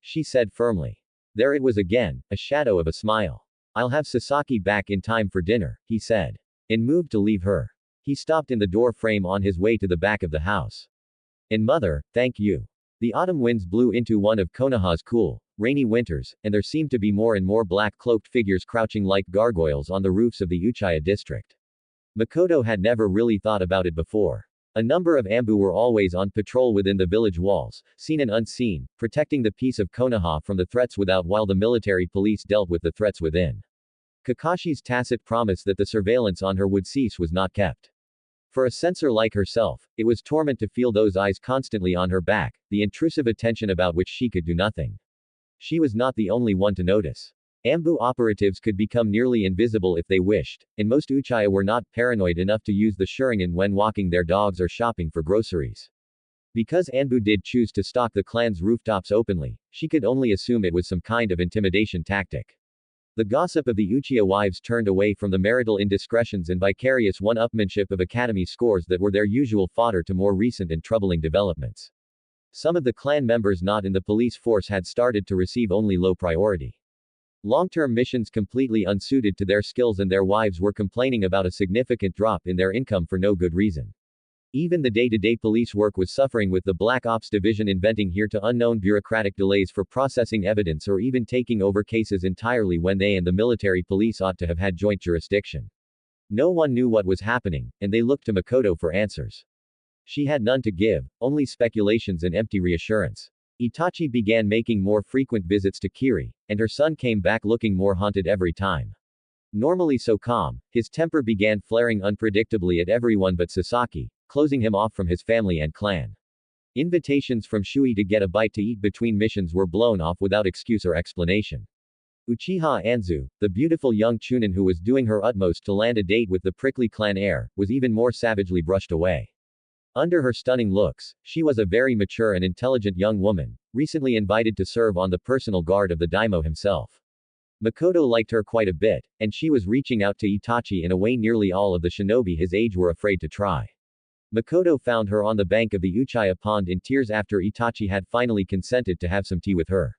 She said firmly. There it was again, a shadow of a smile. I'll have Sasaki back in time for dinner, he said. And moved to leave her. He stopped in the door frame on his way to the back of the house. And mother, thank you. The autumn winds blew into one of Konoha's cool, rainy winters, and there seemed to be more and more black-cloaked figures crouching like gargoyles on the roofs of the Uchiha district. Mikoto had never really thought about it before. A number of Ambu were always on patrol within the village walls, seen and unseen, protecting the peace of Konoha from the threats without while the military police dealt with the threats within. Kakashi's tacit promise that the surveillance on her would cease was not kept. For a censor like herself, it was torment to feel those eyes constantly on her back, the intrusive attention about which she could do nothing. She was not the only one to notice. Ambu operatives could become nearly invisible if they wished, and most Uchiha were not paranoid enough to use the Sharingan when walking their dogs or shopping for groceries. Because Anbu did choose to stalk the clan's rooftops openly, she could only assume it was some kind of intimidation tactic. The gossip of the Uchiha wives turned away from the marital indiscretions and vicarious one-upmanship of academy scores that were their usual fodder to more recent and troubling developments. Some of the clan members not in the police force had started to receive only low priority. Long-term missions completely unsuited to their skills, and their wives were complaining about a significant drop in their income for no good reason. Even the day-to-day police work was suffering, with the Black Ops Division inventing here to unknown bureaucratic delays for processing evidence or even taking over cases entirely when they and the military police ought to have had joint jurisdiction. No one knew what was happening, and they looked to Mikoto for answers. She had none to give, only speculations and empty reassurance. Itachi began making more frequent visits to Kiri, and her son came back looking more haunted every time. Normally so calm, his temper began flaring unpredictably at everyone but Sasaki, closing him off from his family and clan. Invitations from Shui to get a bite to eat between missions were blown off without excuse or explanation. Uchiha Anzu, the beautiful young Chunin who was doing her utmost to land a date with the prickly clan heir, was even more savagely brushed away. Under her stunning looks, she was a very mature and intelligent young woman, recently invited to serve on the personal guard of the daimyo himself. Mikoto liked her quite a bit, and she was reaching out to Itachi in a way nearly all of the shinobi his age were afraid to try. Mikoto found her on the bank of the Uchiha pond in tears after Itachi had finally consented to have some tea with her.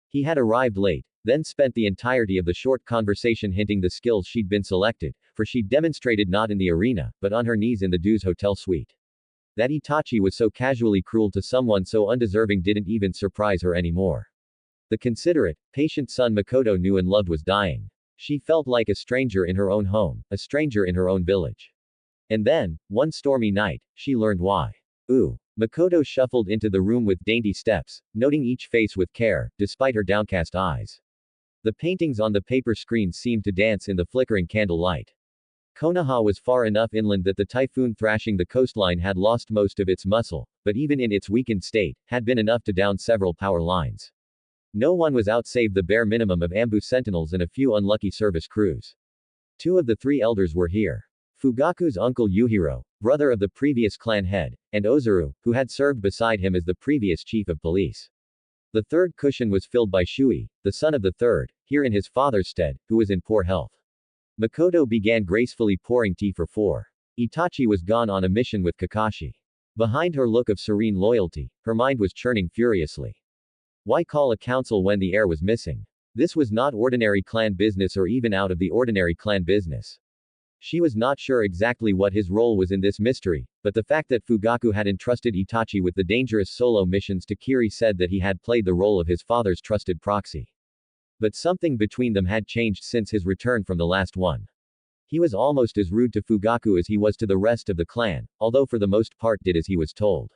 He had arrived late, then spent the entirety of the short conversation hinting the skills she'd been selected, for she'd demonstrated not in the arena, but on her knees in the Du's hotel suite. That Itachi was so casually cruel to someone so undeserving didn't even surprise her anymore. The considerate, patient son Mikoto knew and loved was dying. She felt like a stranger in her own home, a stranger in her own village. And then, one stormy night, she learned why. Mikoto shuffled into the room with dainty steps, noting each face with care, despite her downcast eyes. The paintings on the paper screen seemed to dance in the flickering candle light. Konoha was far enough inland that the typhoon thrashing the coastline had lost most of its muscle, but even in its weakened state, had been enough to down several power lines. No one was out save the bare minimum of Ambu sentinels and a few unlucky service crews. Two of the three elders were here. Fugaku's uncle Yuhiro, brother of the previous clan head, and Ozuru, who had served beside him as the previous chief of police. The third cushion was filled by Shui, the son of the third, here in his father's stead, who was in poor health. Mikoto began gracefully pouring tea for four. Itachi was gone on a mission with Kakashi. Behind her look of serene loyalty, her mind was churning furiously. Why call a council when the heir was missing? This was not ordinary clan business or even out of the ordinary clan business. She was not sure exactly what his role was in this mystery, but the fact that Fugaku had entrusted Itachi with the dangerous solo missions to Kiri said that he had played the role of his father's trusted proxy. But something between them had changed since his return from the last one. He was almost as rude to Fugaku as he was to the rest of the clan, although for the most part did as he was told.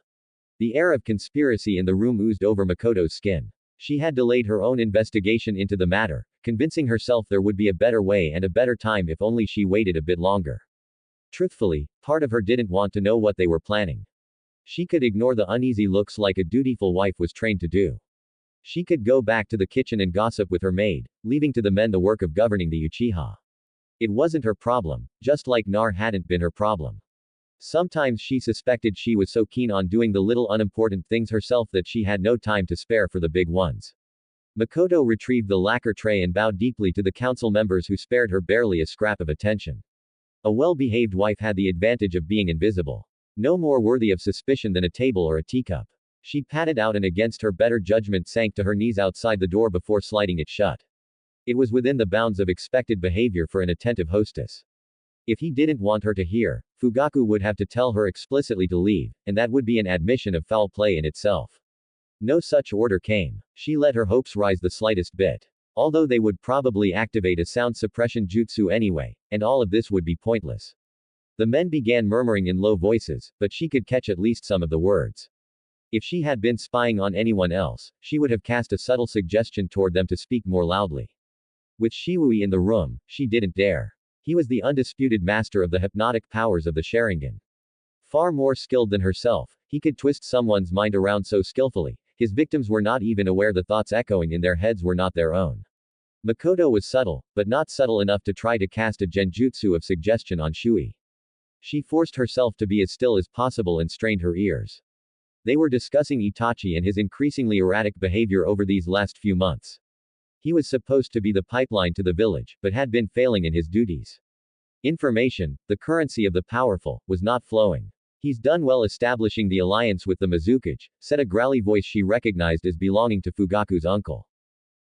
The air of conspiracy in the room oozed over Mikoto's skin. She had delayed her own investigation into the matter, convincing herself there would be a better way and a better time if only she waited a bit longer. Truthfully, part of her didn't want to know what they were planning. She could ignore the uneasy looks like a dutiful wife was trained to do. She could go back to the kitchen and gossip with her maid, leaving to the men the work of governing the Uchiha. It wasn't her problem, just like Nar hadn't been her problem. Sometimes she suspected she was so keen on doing the little unimportant things herself that she had no time to spare for the big ones. Mikoto retrieved the lacquer tray and bowed deeply to the council members who spared her barely a scrap of attention. A well-behaved wife had the advantage of being invisible. No more worthy of suspicion than a table or a teacup. She patted out and against her better judgment sank to her knees outside the door before sliding it shut. It was within the bounds of expected behavior for an attentive hostess. If he didn't want her to hear, Fugaku would have to tell her explicitly to leave, and that would be an admission of foul play in itself. No such order came. She let her hopes rise the slightest bit. Although they would probably activate a sound suppression jutsu anyway, and all of this would be pointless. The men began murmuring in low voices, but she could catch at least some of the words. If she had been spying on anyone else, she would have cast a subtle suggestion toward them to speak more loudly. With Shiwui in the room, she didn't dare. He was the undisputed master of the hypnotic powers of the Sharingan. Far more skilled than herself, he could twist someone's mind around so skillfully, his victims were not even aware the thoughts echoing in their heads were not their own. Mikoto was subtle, but not subtle enough to try to cast a genjutsu of suggestion on Shui. She forced herself to be as still as possible and strained her ears. They were discussing Itachi and his increasingly erratic behavior over these last few months. He was supposed to be the pipeline to the village, but had been failing in his duties. Information, the currency of the powerful, was not flowing. He's done well establishing the alliance with the Mizukage, said a growly voice she recognized as belonging to Fugaku's uncle.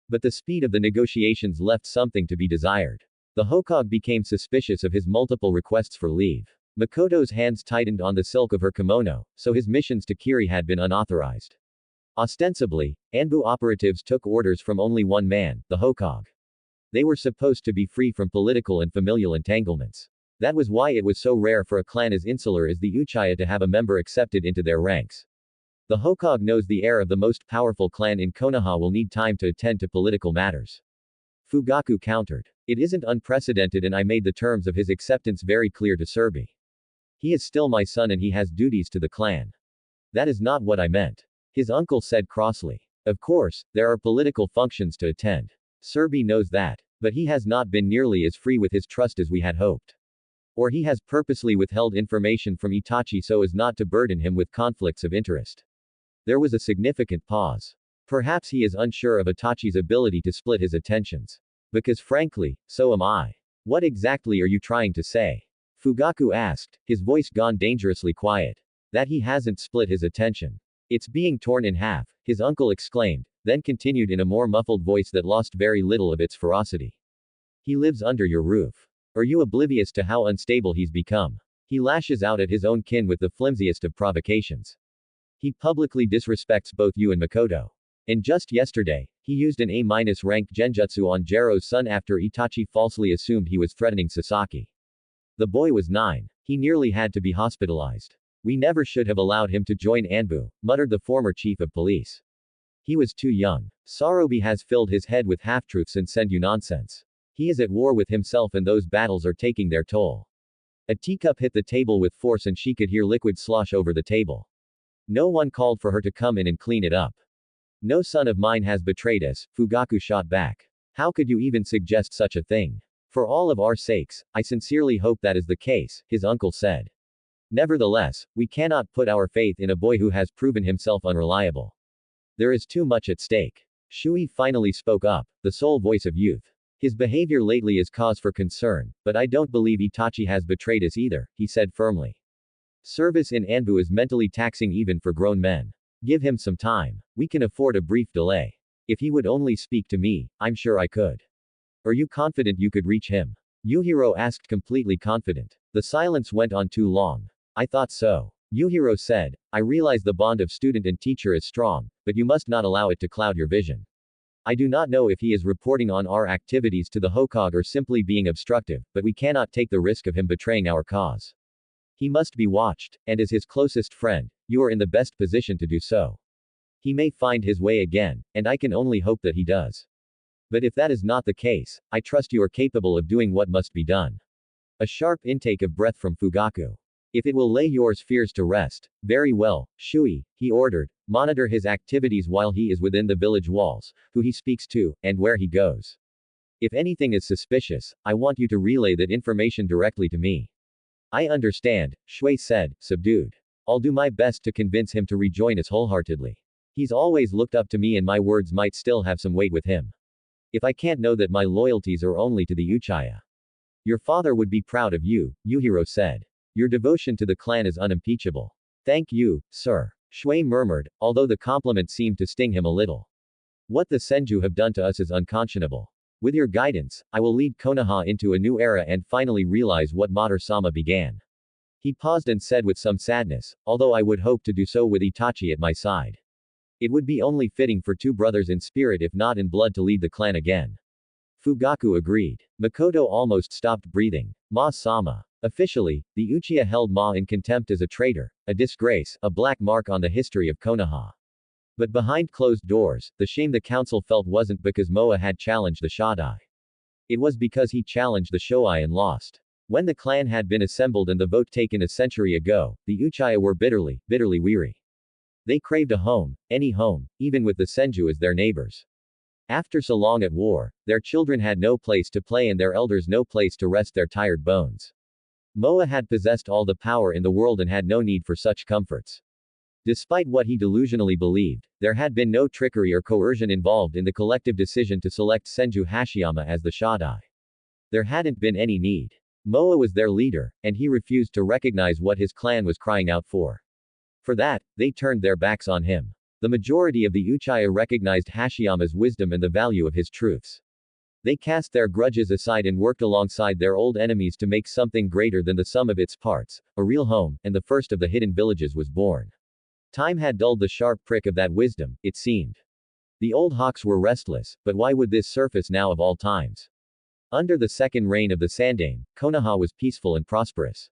But the speed of the negotiations left something to be desired. The Hokage became suspicious of his multiple requests for leave. Mikoto's hands tightened on the silk of her kimono, so his missions to Kiri had been unauthorized. Ostensibly, Anbu operatives took orders from only one man, the Hokage. They were supposed to be free from political and familial entanglements. That was why it was so rare for a clan as insular as the Uchiha to have a member accepted into their ranks. The Hokage knows the heir of the most powerful clan in Konoha will need time to attend to political matters. Fugaku countered. It isn't unprecedented and I made the terms of his acceptance very clear to Serbi. He is still my son and he has duties to the clan. That is not what I meant. His uncle said crossly. Of course, there are political functions to attend. Serbi knows that. But he has not been nearly as free with his trust as we had hoped. Or he has purposely withheld information from Itachi so as not to burden him with conflicts of interest. There was a significant pause. Perhaps he is unsure of Itachi's ability to split his attentions. Because frankly, so am I. What exactly are you trying to say? Fugaku asked, his voice gone dangerously quiet. That he hasn't split his attention. It's being torn in half, his uncle exclaimed, then continued in a more muffled voice that lost very little of its ferocity. He lives under your roof. Are you oblivious to how unstable he's become? He lashes out at his own kin with the flimsiest of provocations. He publicly disrespects both you and Mikoto. And just yesterday, he used an A-ranked genjutsu on Jiro's son after Itachi falsely assumed he was threatening Sasaki. The boy was 9. He nearly had to be hospitalized. We never should have allowed him to join Anbu, muttered the former chief of police. He was too young. Sarobi has filled his head with half-truths and senju nonsense. He is at war with himself and those battles are taking their toll. A teacup hit the table with force and she could hear liquid slosh over the table. No one called for her to come in and clean it up. No son of mine has betrayed us, Fugaku shot back. How could you even suggest such a thing? For all of our sakes, I sincerely hope that is the case, his uncle said. Nevertheless, we cannot put our faith in a boy who has proven himself unreliable. There is too much at stake. Shui finally spoke up, the sole voice of youth. His behavior lately is cause for concern, but I don't believe Itachi has betrayed us either, he said firmly. Service in Anbu is mentally taxing even for grown men. Give him some time. We can afford a brief delay. If he would only speak to me, I'm sure I could. Are you confident you could reach him? Yuhiro asked completely confident. The silence went on too long. I thought so. Yuhiro said, I realize the bond of student and teacher is strong, but you must not allow it to cloud your vision. I do not know if he is reporting on our activities to the Hokage or simply being obstructive, but we cannot take the risk of him betraying our cause. He must be watched, and as his closest friend, you are in the best position to do so. He may find his way again, and I can only hope that he does. But if that is not the case, I trust you are capable of doing what must be done. A sharp intake of breath from Fugaku. If it will lay your fears to rest, very well, Shui, he ordered, monitor his activities while he is within the village walls, who he speaks to, and where he goes. If anything is suspicious, I want you to relay that information directly to me. I understand, Shui said, subdued. I'll do my best to convince him to rejoin us wholeheartedly. He's always looked up to me and my words might still have some weight with him. If I can't know that my loyalties are only to the Uchiha. Your father would be proud of you, Yuhiro said. Your devotion to the clan is unimpeachable. Thank you, sir. Shui murmured, although the compliment seemed to sting him a little. What the Senju have done to us is unconscionable. With your guidance, I will lead Konoha into a new era and finally realize what Mater-sama began. He paused and said with some sadness, although I would hope to do so with Itachi at my side. It would be only fitting for two brothers in spirit if not in blood to lead the clan again. Fugaku agreed. Mikoto almost stopped breathing. Ma-sama. Officially, the Uchiha held Ma in contempt as a traitor, a disgrace, a black mark on the history of Konoha. But behind closed doors, the shame the council felt wasn't because Moa had challenged the Shodai. It was because he challenged the Shoai and lost. When the clan had been assembled and the vote taken a century ago, the Uchiha were bitterly weary. They craved a home, any home, even with the Senju as their neighbors. After so long at war, their children had no place to play and their elders no place to rest their tired bones. Moa had possessed all the power in the world and had no need for such comforts. Despite what he delusionally believed, there had been no trickery or coercion involved in the collective decision to select Senju Hashiyama as the Shodai. There hadn't been any need. Moa was their leader, and he refused to recognize what his clan was crying out for. For that, they turned their backs on him. The majority of the Uchiha recognized Hashiyama's wisdom and the value of his truths. They cast their grudges aside and worked alongside their old enemies to make something greater than the sum of its parts, a real home, and the first of the hidden villages was born. Time had dulled the sharp prick of that wisdom, it seemed. The old hawks were restless, but why would this surface now of all times? Under the second reign of the Sandaime, Konoha was peaceful and prosperous.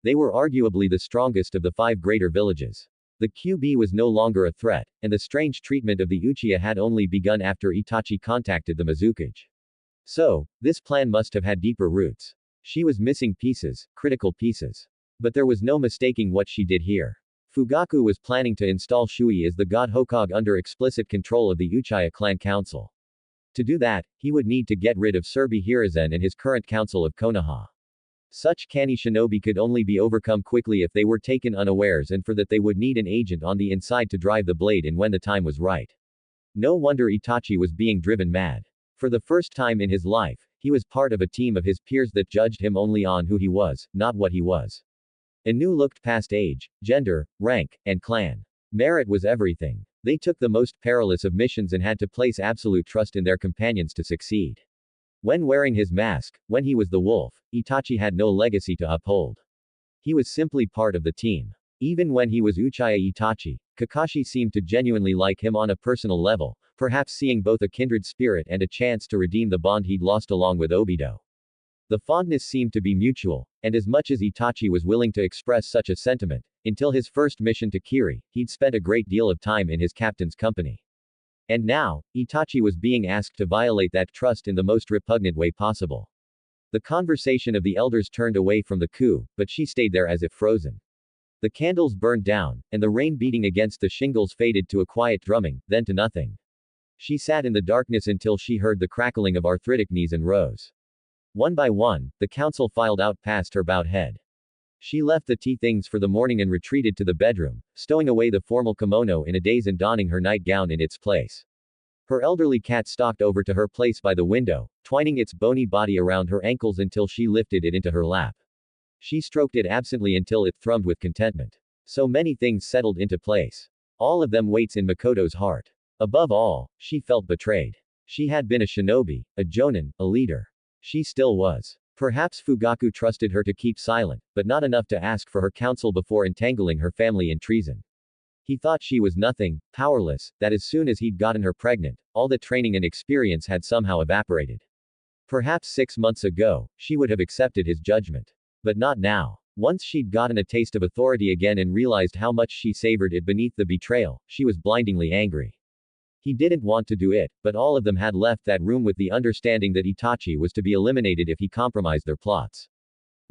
They were arguably the strongest of the 5 greater villages. The QB was no longer a threat, and the strange treatment of the Uchiha had only begun after Itachi contacted the Mizukage. So, this plan must have had deeper roots. She was missing pieces, critical pieces. But there was no mistaking what she did here. Fugaku was planning to install Shui as the god Hokage under explicit control of the Uchiha clan council. To do that, he would need to get rid of Surbi Hiruzen and his current council of Konoha. Such canny shinobi could only be overcome quickly if they were taken unawares, and for that they would need an agent on the inside to drive the blade in when the time was right. No wonder Itachi was being driven mad. For the first time in his life, he was part of a team of his peers that judged him only on who he was, not what he was. Inu looked past age, gender, rank, and clan. Merit was everything. They took the most perilous of missions and had to place absolute trust in their companions to succeed. When wearing his mask, when he was the wolf, Itachi had no legacy to uphold. He was simply part of the team. Even when he was Uchiha Itachi, Kakashi seemed to genuinely like him on a personal level, perhaps seeing both a kindred spirit and a chance to redeem the bond he'd lost along with Obito. The fondness seemed to be mutual, and as much as Itachi was willing to express such a sentiment, until his first mission to Kiri, he'd spent a great deal of time in his captain's company. And now, Itachi was being asked to violate that trust in the most repugnant way possible. The conversation of the elders turned away from the coup, but she stayed there as if frozen. The candles burned down, and the rain beating against the shingles faded to a quiet drumming, then to nothing. She sat in the darkness until she heard the crackling of arthritic knees and rose. One by one, the council filed out past her bowed head. She left the tea things for the morning and retreated to the bedroom, stowing away the formal kimono in a daze and donning her nightgown in its place. Her elderly cat stalked over to her place by the window, twining its bony body around her ankles until she lifted it into her lap. She stroked it absently until it thrummed with contentment. So many things settled into place. All of them weights in Mikoto's heart. Above all, she felt betrayed. She had been a shinobi, a jonin, a leader. She still was. Perhaps Fugaku trusted her to keep silent, but not enough to ask for her counsel before entangling her family in treason. He thought she was nothing, powerless, that as soon as he'd gotten her pregnant, all the training and experience had somehow evaporated. Perhaps 6 months ago, she would have accepted his judgment. But not now. Once she'd gotten a taste of authority again and realized how much she savored it beneath the betrayal, she was blindingly angry. He didn't want to do it, but all of them had left that room with the understanding that Itachi was to be eliminated if he compromised their plots.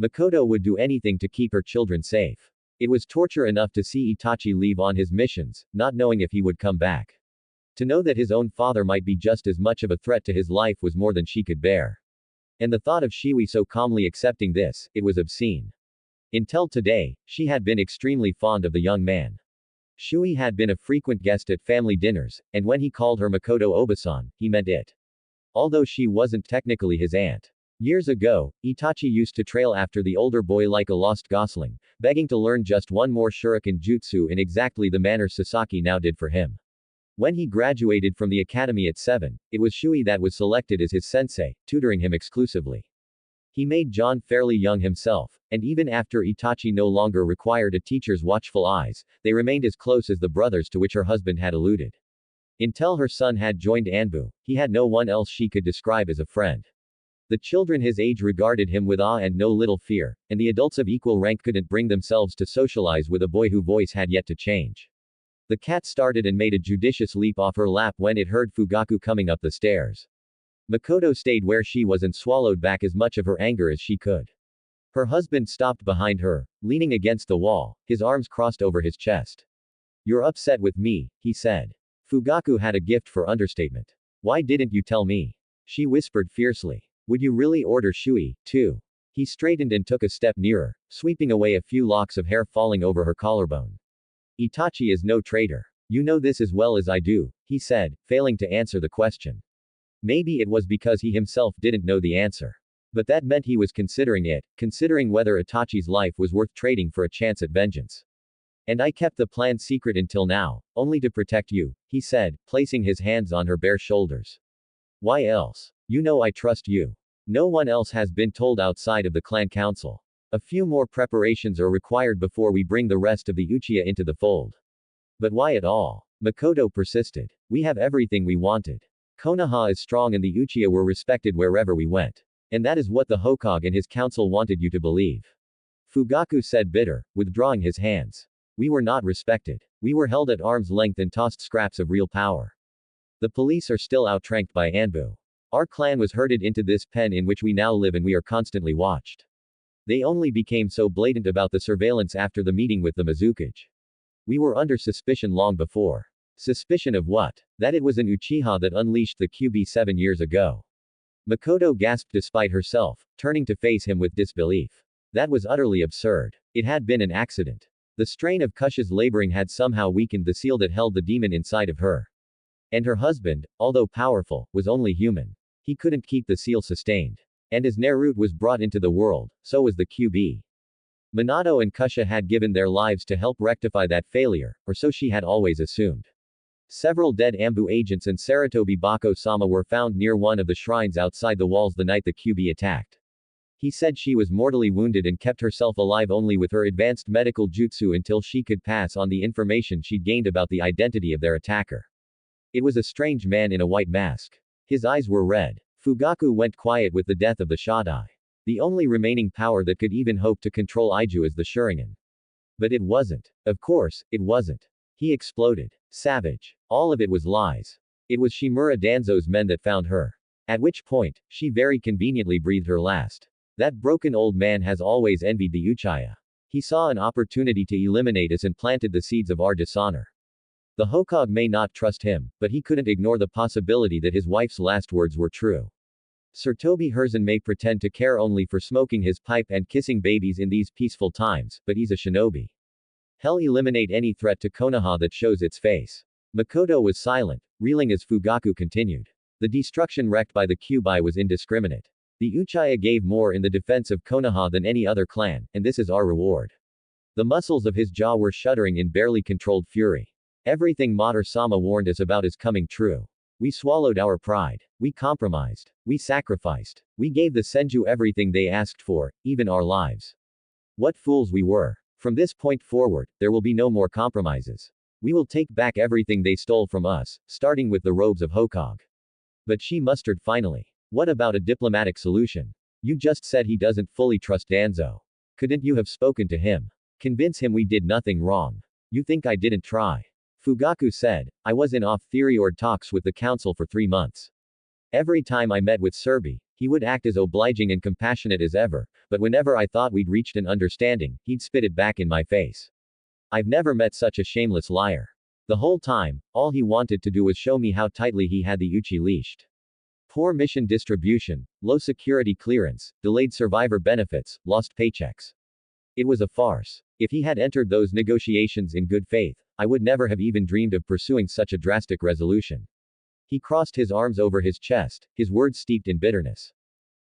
Mikoto would do anything to keep her children safe. It was torture enough to see Itachi leave on his missions, not knowing if he would come back. To know that his own father might be just as much of a threat to his life was more than she could bear. And the thought of Shiwi so calmly accepting this, it was obscene. Until today, she had been extremely fond of the young man. Shui had been a frequent guest at family dinners, and when he called her Mikoto Obasan, he meant it. Although she wasn't technically his aunt. Years ago, Itachi used to trail after the older boy like a lost gosling, begging to learn just one more shuriken jutsu in exactly the manner Sasaki now did for him. When he graduated from the academy at 7, it was Shui that was selected as his sensei, tutoring him exclusively. He made John fairly young himself, and even after Itachi no longer required a teacher's watchful eyes, they remained as close as the brothers to which her husband had alluded. Until her son had joined Anbu, he had no one else she could describe as a friend. The children his age regarded him with awe and no little fear, and the adults of equal rank couldn't bring themselves to socialize with a boy whose voice had yet to change. The cat started and made a judicious leap off her lap when it heard Fugaku coming up the stairs. Mikoto stayed where she was and swallowed back as much of her anger as she could. Her husband stopped behind her, leaning against the wall, his arms crossed over his chest. "You're upset with me," he said. Fugaku had a gift for understatement. "Why didn't you tell me?" she whispered fiercely. "Would you really order Shui, too?" He straightened and took a step nearer, sweeping away a few locks of hair falling over her collarbone. "Itachi is no traitor. You know this as well as I do," he said, failing to answer the question. Maybe it was because he himself didn't know the answer. But that meant he was considering it, considering whether Itachi's life was worth trading for a chance at vengeance. "And I kept the plan secret until now, only to protect you," he said, placing his hands on her bare shoulders. "Why else? You know I trust you. No one else has been told outside of the clan council. A few more preparations are required before we bring the rest of the Uchiha into the fold." "But why at all?" Mikoto persisted. "We have everything we wanted. Konoha is strong and the Uchiha were respected wherever we went. And that is what the Hokage and his council wanted you to believe." Fugaku said bitter, withdrawing his hands. "We were not respected. We were held at arm's length and tossed scraps of real power. The police are still outranked by Anbu. Our clan was herded into this pen in which we now live and we are constantly watched. They only became so blatant about the surveillance after the meeting with the Mizukage. We were under suspicion long before." Suspicion of what? That it was an Uchiha that unleashed the QB 7 years ago. Mikoto gasped despite herself, turning to face him with disbelief. That was utterly absurd. It had been an accident. The strain of Kush's laboring had somehow weakened the seal that held the demon inside of her. And her husband, although powerful, was only human. He couldn't keep the seal sustained. And as Naruto was brought into the world, so was the QB. Minato and Kusha had given their lives to help rectify that failure, or so she had always assumed. Several dead Anbu agents and Saratobi Bako-sama were found near one of the shrines outside the walls the night the QB attacked. He said she was mortally wounded and kept herself alive only with her advanced medical jutsu until she could pass on the information she'd gained about the identity of their attacker. It was a strange man in a white mask. His eyes were red. Fugaku went quiet with the death of the Shodai. The only remaining power that could even hope to control Aiju is the Shuriken. But it wasn't. Of course, it wasn't. He exploded. Savage. All of it was lies. It was Shimura Danzo's men that found her. At which point, she very conveniently breathed her last. That broken old man has always envied the Uchiha. He saw an opportunity to eliminate us and planted the seeds of our dishonor. The Hokage may not trust him, but he couldn't ignore the possibility that his wife's last words were true. Sir Toby Herzan may pretend to care only for smoking his pipe and kissing babies in these peaceful times, but he's a shinobi. Hell, eliminate any threat to Konoha that shows its face. Mikoto was silent, reeling as Fugaku continued. The destruction wreaked by the Kyuubi was indiscriminate. The Uchiha gave more in the defense of Konoha than any other clan, and this is our reward. The muscles of his jaw were shuddering in barely controlled fury. Everything Mater-sama warned us about is coming true. We swallowed our pride. We compromised. We sacrificed. We gave the Senju everything they asked for, even our lives. What fools we were. From this point forward, there will be no more compromises. We will take back everything they stole from us, starting with the robes of Hokage. But she mustered finally. What about a diplomatic solution? You just said he doesn't fully trust Danzo. Couldn't you have spoken to him? Convince him we did nothing wrong. You think I didn't try? Fugaku said, I was in off-theory talks with the council for 3 months. Every time I met with Serbi, He would act as obliging and compassionate as ever, but whenever I thought we'd reached an understanding, he'd spit it back in my face. I've never met such a shameless liar. The whole time, all he wanted to do was show me how tightly he had the Uchi leashed. Poor mission distribution, low security clearance, delayed survivor benefits, lost paychecks. It was a farce. If he had entered those negotiations in good faith, I would never have even dreamed of pursuing such a drastic resolution. He crossed his arms over his chest, his words steeped in bitterness.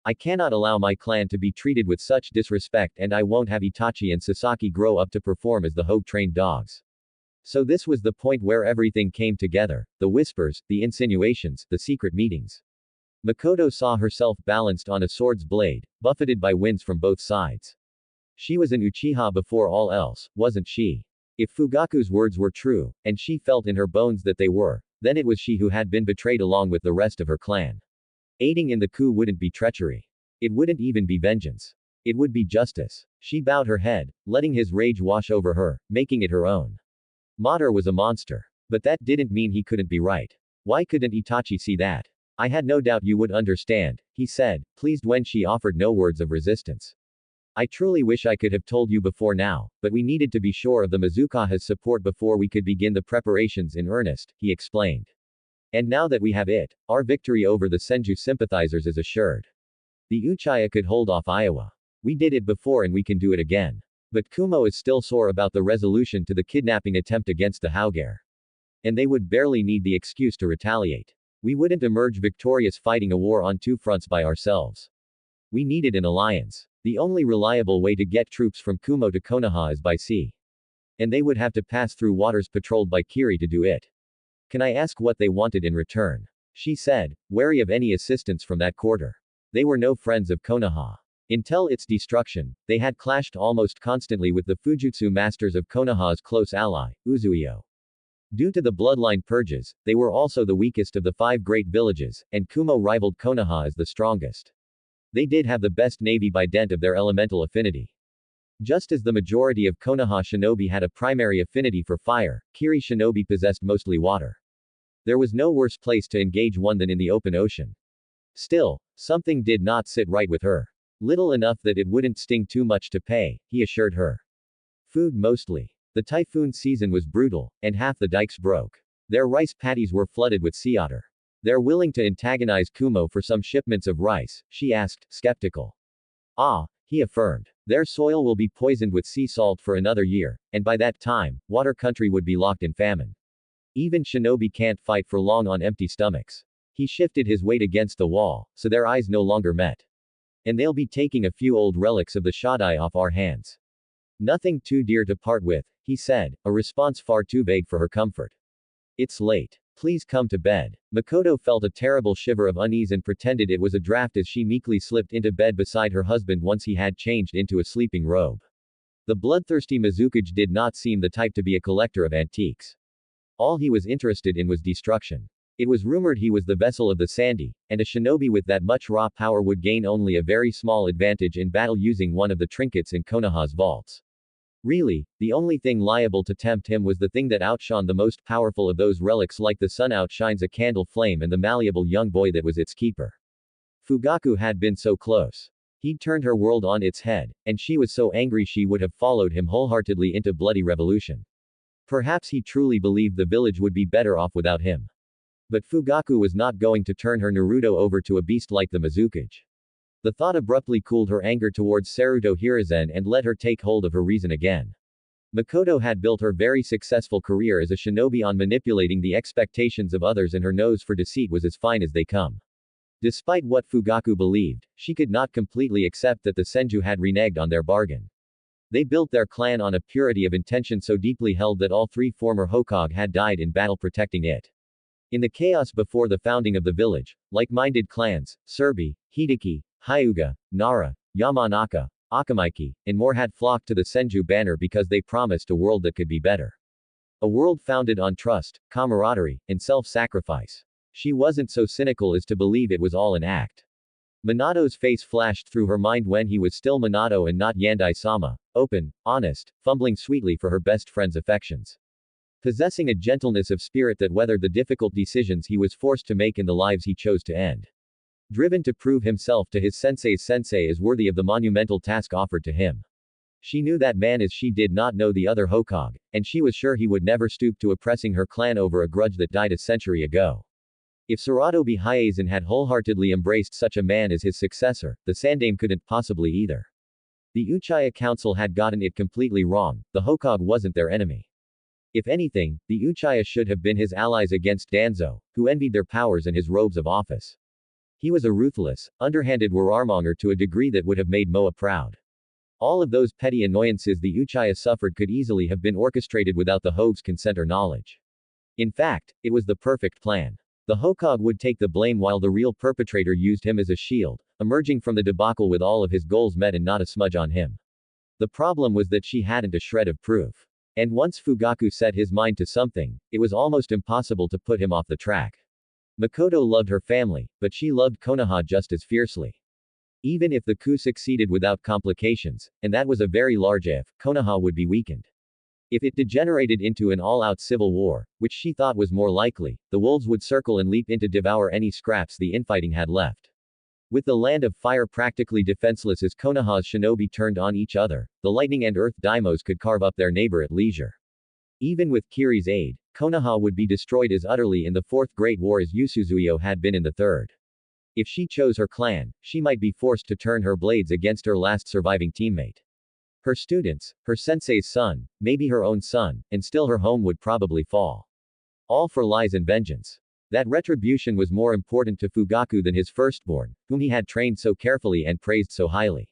I cannot allow my clan to be treated with such disrespect, and I won't have Itachi and Sasaki grow up to perform as the Hogue-trained dogs. So this was the point where everything came together, the whispers, the insinuations, the secret meetings. Mikoto saw herself balanced on a sword's blade, buffeted by winds from both sides. She was an Uchiha before all else, wasn't she? If Fugaku's words were true, and she felt in her bones that they were, then it was she who had been betrayed along with the rest of her clan. Aiding in the coup wouldn't be treachery. It wouldn't even be vengeance. It would be justice. She bowed her head, letting his rage wash over her, making it her own. Mater was a monster. But that didn't mean he couldn't be right. Why couldn't Itachi see that? I had no doubt you would understand, he said, pleased when she offered no words of resistance. I truly wish I could have told you before now, but we needed to be sure of the Mizukaha's support before we could begin the preparations in earnest, he explained. And now that we have it, our victory over the Senju sympathizers is assured. The Uchiha could hold off Iowa. We did it before and we can do it again. But Kumo is still sore about the resolution to the kidnapping attempt against the Hauger. And they would barely need the excuse to retaliate. We wouldn't emerge victorious fighting a war on two fronts by ourselves. We needed an alliance. The only reliable way to get troops from Kumo to Konoha is by sea. And they would have to pass through waters patrolled by Kiri to do it. Can I ask what they wanted in return? She said, wary of any assistance from that quarter. They were no friends of Konoha. Until its destruction, they had clashed almost constantly with the Fujitsu masters of Konoha's close ally, Uzuio. Due to the bloodline purges, they were also the weakest of the 5 great villages, and Kumo rivaled Konoha as the strongest. They did have the best navy by dint of their elemental affinity. Just as the majority of Konoha shinobi had a primary affinity for fire, Kiri shinobi possessed mostly water. There was no worse place to engage one than in the open ocean. Still, something did not sit right with her. Little enough that it wouldn't sting too much to pay, he assured her. Food mostly. The typhoon season was brutal, and half the dikes broke. Their rice paddies were flooded with sea otter. They're willing to antagonize Kumo for some shipments of rice, she asked, skeptical. Ah, he affirmed. Their soil will be poisoned with sea salt for another year, and by that time, water country would be locked in famine. Even shinobi can't fight for long on empty stomachs. He shifted his weight against the wall, so their eyes no longer met. And they'll be taking a few old relics of the Shaddai off our hands. Nothing too dear to part with, he said, a response far too vague for her comfort. It's late. Please come to bed. Mikoto felt a terrible shiver of unease and pretended it was a draft as she meekly slipped into bed beside her husband once he had changed into a sleeping robe. The bloodthirsty Mizukage did not seem the type to be a collector of antiques. All he was interested in was destruction. It was rumored he was the vessel of the Sandy, and a shinobi with that much raw power would gain only a very small advantage in battle using one of the trinkets in Konoha's vaults. Really, the only thing liable to tempt him was the thing that outshone the most powerful of those relics, like the sun outshines a candle flame, and the malleable young boy that was its keeper. Fugaku had been so close. He'd turned her world on its head, and she was so angry she would have followed him wholeheartedly into bloody revolution. Perhaps he truly believed the village would be better off without him. But Fugaku was not going to turn her Naruto over to a beast like the Mizukage. The thought abruptly cooled her anger towards Saruto Hiruzen and let her take hold of her reason again. Mikoto had built her very successful career as a shinobi on manipulating the expectations of others, and her nose for deceit was as fine as they come. Despite what Fugaku believed, she could not completely accept that the Senju had reneged on their bargain. They built their clan on a purity of intention so deeply held that all 3 former Hokage had died in battle protecting it. In the chaos before the founding of the village, like-minded clans, Surbi, Hideki, Hyuga, Nara, Yamanaka, Akamiki, and more had flocked to the Senju banner because they promised a world that could be better. A world founded on trust, camaraderie, and self-sacrifice. She wasn't so cynical as to believe it was all an act. Minato's face flashed through her mind when he was still Minato and not Yandai-sama, open, honest, fumbling sweetly for her best friend's affections. Possessing a gentleness of spirit that weathered the difficult decisions he was forced to make in the lives he chose to end. driven to prove himself to his sensei's sensei is worthy of the monumental task offered to him. She knew that man as she did not know the other Hokage, and she was sure he would never stoop to oppressing her clan over a grudge that died a century ago. If Saradobe Hyazan had wholeheartedly embraced such a man as his successor, the Sandaime couldn't possibly either. The Uchiha Council had gotten it completely wrong, the Hokage wasn't their enemy. If anything, the Uchiha should have been his allies against Danzo, who envied their powers and his robes of office. He was a ruthless, underhanded warmonger to a degree that would have made Moa proud. All of those petty annoyances the Uchiha suffered could easily have been orchestrated without the Hoga's consent or knowledge. In fact, it was the perfect plan. The Hokage would take the blame while the real perpetrator used him as a shield, emerging from the debacle with all of his goals met and not a smudge on him. The problem was that she hadn't a shred of proof. And once Fugaku set his mind to something, it was almost impossible to put him off the track. Mikoto loved her family, but she loved Konoha just as fiercely. Even if the coup succeeded without complications, and that was a very large if, Konoha would be weakened. If it degenerated into an all-out civil war, which she thought was more likely, the wolves would circle and leap in to devour any scraps the infighting had left. With the land of fire practically defenseless as Konoha's shinobi turned on each other, the lightning and earth daimos could carve up their neighbor at leisure. Even with Kiri's aid, Konoha would be destroyed as utterly in the Fourth Great War as Usuzuyo had been in the Third. If she chose her clan, she might be forced to turn her blades against her last surviving teammate. Her students, her sensei's son, maybe her own son, and still her home would probably fall. All for lies and vengeance. That retribution was more important to Fugaku than his firstborn, whom he had trained so carefully and praised so highly.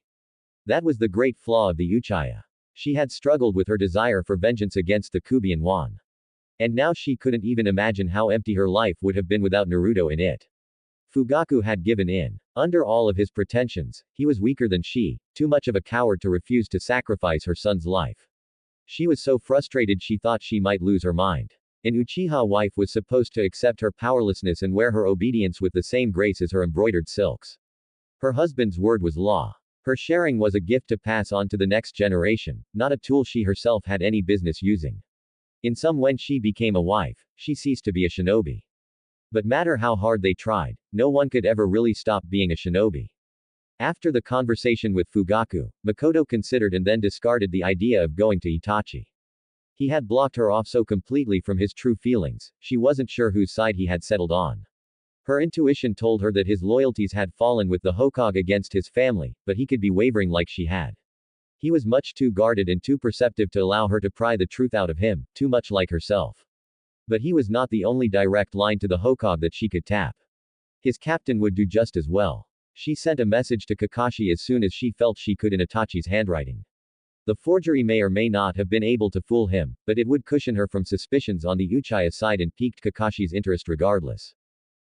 That was the great flaw of the Uchiha. She had struggled with her desire for vengeance against the Kubian Wan. And now she couldn't even imagine how empty her life would have been without Naruto in it. Fugaku had given in. Under all of his pretensions, he was weaker than she, too much of a coward to refuse to sacrifice her son's life. She was so frustrated she thought she might lose her mind. An Uchiha wife was supposed to accept her powerlessness and wear her obedience with the same grace as her embroidered silks. Her husband's word was law. Her sharing was a gift to pass on to the next generation, not a tool she herself had any business using. In sum, when she became a wife, she ceased to be a shinobi. But matter how hard they tried, no one could ever really stop being a shinobi. After the conversation with Fugaku, Mikoto considered and then discarded the idea of going to Itachi. He had blocked her off so completely from his true feelings, she wasn't sure whose side he had settled on. Her intuition told her that his loyalties had fallen with the Hokage against his family, but he could be wavering like she had. He was much too guarded and too perceptive to allow her to pry the truth out of him, too much like herself. But he was not the only direct line to the Hokage that she could tap. His captain would do just as well. She sent a message to Kakashi as soon as she felt she could in Itachi's handwriting. The forgery may or may not have been able to fool him, but it would cushion her from suspicions on the Uchiha side and piqued Kakashi's interest regardless.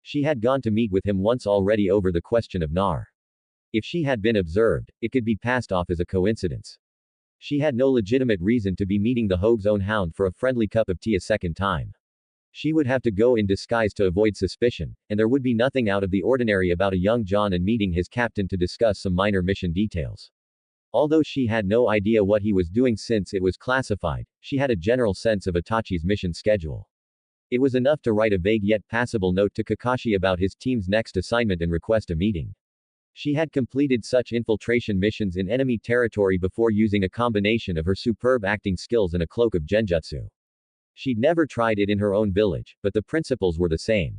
She had gone to meet with him once already over the question of Nar. If she had been observed, it could be passed off as a coincidence. She had no legitimate reason to be meeting the Hoga's own hound for a friendly cup of tea a second time. She would have to go in disguise to avoid suspicion, and there would be nothing out of the ordinary about a young John and meeting his captain to discuss some minor mission details. Although she had no idea what he was doing since it was classified, she had a general sense of Itachi's mission schedule. It was enough to write a vague yet passable note to Kakashi about his team's next assignment and request a meeting. She had completed such infiltration missions in enemy territory before using a combination of her superb acting skills and a cloak of genjutsu. She'd never tried it in her own village, but the principles were the same.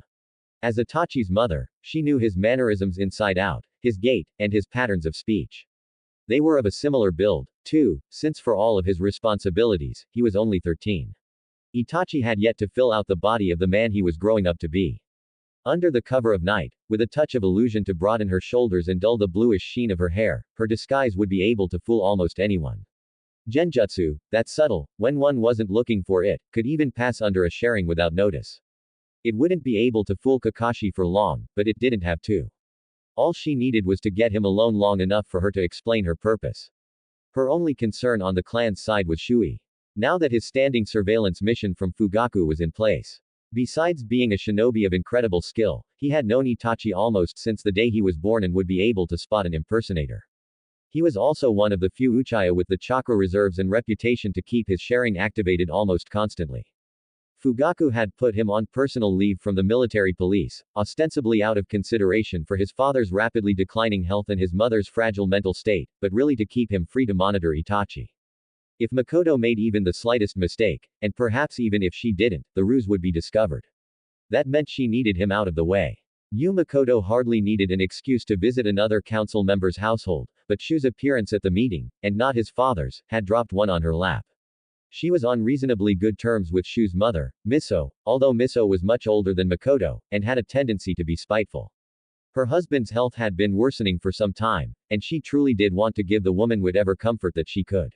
As Itachi's mother, she knew his mannerisms inside out, his gait, and his patterns of speech. They were of a similar build, too, since for all of his responsibilities, he was only 13. Itachi had yet to fill out the body of the man he was growing up to be. Under the cover of night, with a touch of illusion to broaden her shoulders and dull the bluish sheen of her hair, her disguise would be able to fool almost anyone. Genjutsu, that subtle, when one wasn't looking for it, could even pass under a sharing without notice. It wouldn't be able to fool Kakashi for long, but it didn't have to. All she needed was to get him alone long enough for her to explain her purpose. Her only concern on the clan's side was Shui. Now that his standing surveillance mission from Fugaku was in place. Besides being a shinobi of incredible skill, he had known Itachi almost since the day he was born and would be able to spot an impersonator. He was also one of the few Uchiha with the chakra reserves and reputation to keep his sharing activated almost constantly. Fugaku had put him on personal leave from the military police, ostensibly out of consideration for his father's rapidly declining health and his mother's fragile mental state, but really to keep him free to monitor Itachi. If Mikoto made even the slightest mistake, and perhaps even if she didn't, the ruse would be discovered. That meant she needed him out of the way. Mikoto hardly needed an excuse to visit another council member's household, but Shu's appearance at the meeting, and not his father's, had dropped one on her lap. She was on reasonably good terms with Shu's mother, Miso, although Miso was much older than Mikoto, and had a tendency to be spiteful. Her husband's health had been worsening for some time, and she truly did want to give the woman whatever comfort that she could.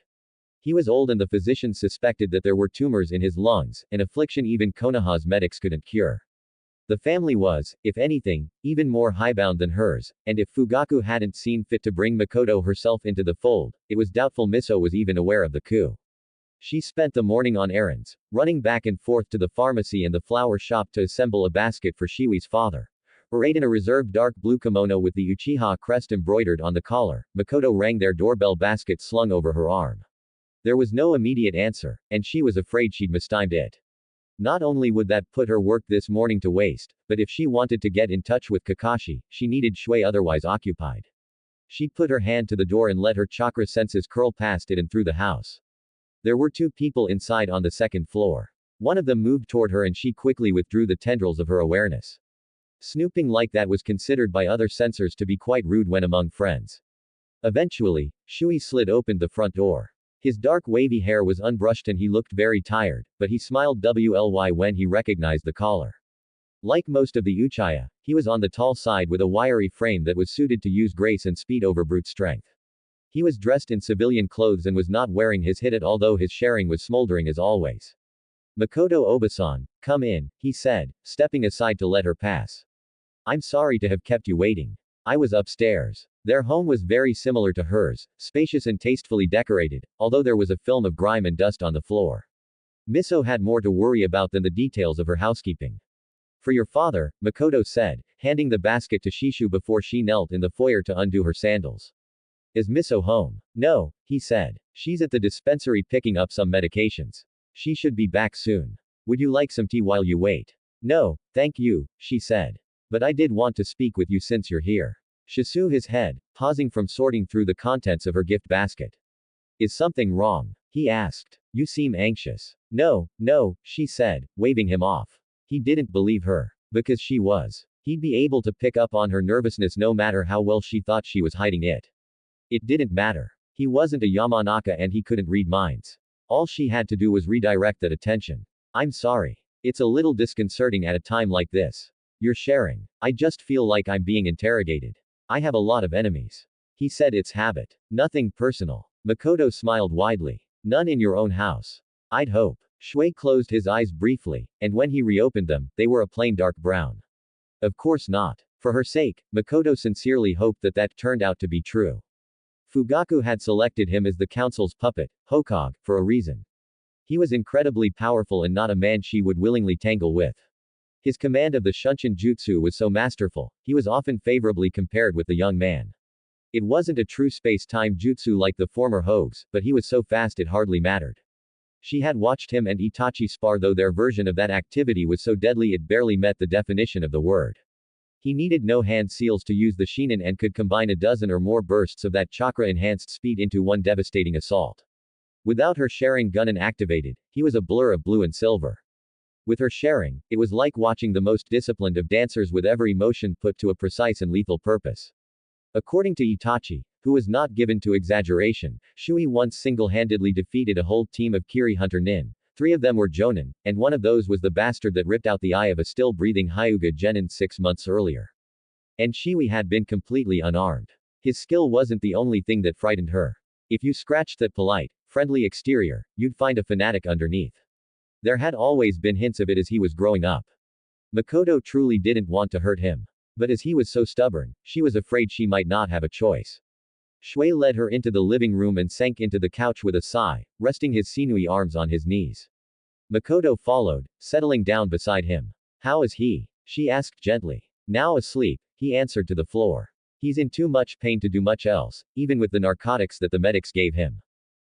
He was old and the physicians suspected that there were tumors in his lungs, an affliction even Konoha's medics couldn't cure. The family was, if anything, even more hidebound than hers, and if Fugaku hadn't seen fit to bring Mikoto herself into the fold, it was doubtful Miso was even aware of the coup. She spent the morning on errands, running back and forth to the pharmacy and the flower shop to assemble a basket for Shiwi's father. Arrayed in a reserved dark blue kimono with the Uchiha crest embroidered on the collar, Mikoto rang their doorbell basket slung over her arm. There was no immediate answer, and she was afraid she'd mistimed it. Not only would that put her work this morning to waste, but if she wanted to get in touch with Kakashi, she needed Shui otherwise occupied. She put her hand to the door and let her chakra senses curl past it and through the house. There were two people inside on the second floor. One of them moved toward her and she quickly withdrew the tendrils of her awareness. Snooping like that was considered by other censors to be quite rude when among friends. Eventually, Shui slid open the front door. His dark wavy hair was unbrushed and he looked very tired, but he smiled wry when he recognized the caller. Like most of the Uchiha, he was on the tall side with a wiry frame that was suited to use grace and speed over brute strength. He was dressed in civilian clothes and was not wearing his hit although his sharing was smoldering as always. Mikoto Obasan, come in, he said, stepping aside to let her pass. I'm sorry to have kept you waiting. I was upstairs. Their home was very similar to hers, spacious and tastefully decorated, although there was a film of grime and dust on the floor. Miso had more to worry about than the details of her housekeeping. For your father, Mikoto said, handing the basket to Shishu before she knelt in the foyer to undo her sandals. Is Miso home? No, he said. She's at the dispensary picking up some medications. She should be back soon. Would you like some tea while you wait? No, thank you, she said. But I did want to speak with you since you're here. She shook his head, pausing from sorting through the contents of her gift basket. Is something wrong? He asked. You seem anxious. No, she said, waving him off. He didn't believe her. Because she was. He'd be able to pick up on her nervousness no matter how well she thought she was hiding it. It didn't matter. He wasn't a Yamanaka and he couldn't read minds. All she had to do was redirect that attention. I'm sorry. It's a little disconcerting at a time like this. You're sharing. I just feel like I'm being interrogated. I have a lot of enemies. He said it's habit. Nothing personal. Mikoto smiled widely. None in your own house. I'd hope. Shui closed his eyes briefly, and when he reopened them, they were a plain dark brown. Of course not. For her sake, Mikoto sincerely hoped that that turned out to be true. Fugaku had selected him as the council's puppet, Hokage, for a reason. He was incredibly powerful and not a man she would willingly tangle with. His command of the Shunshin Jutsu was so masterful, he was often favorably compared with the young man. It wasn't a true space-time jutsu like the former Hogues, but he was so fast it hardly mattered. She had watched him and Itachi spar though their version of that activity was so deadly it barely met the definition of the word. He needed no hand seals to use the shinin and could combine a dozen or more bursts of that chakra-enhanced speed into one devastating assault. Without her sharing gun activated, he was a blur of blue and silver. With her sharing, it was like watching the most disciplined of dancers with every motion put to a precise and lethal purpose. According to Itachi, who was not given to exaggeration, Shui once single-handedly defeated a whole team of Kiri Hunter Nin. 3 of them were Jonin, and one of those was the bastard that ripped out the eye of a still-breathing Hyuga Genin 6 months earlier. And Shui had been completely unarmed. His skill wasn't the only thing that frightened her. If you scratched that polite, friendly exterior, you'd find a fanatic underneath. There had always been hints of it as he was growing up. Mikoto truly didn't want to hurt him. But as he was so stubborn, she was afraid she might not have a choice. Shui led her into the living room and sank into the couch with a sigh, resting his sinewy arms on his knees. Mikoto followed, settling down beside him. How is he? She asked gently. Now asleep, he answered to the floor. He's in too much pain to do much else, even with the narcotics that the medics gave him.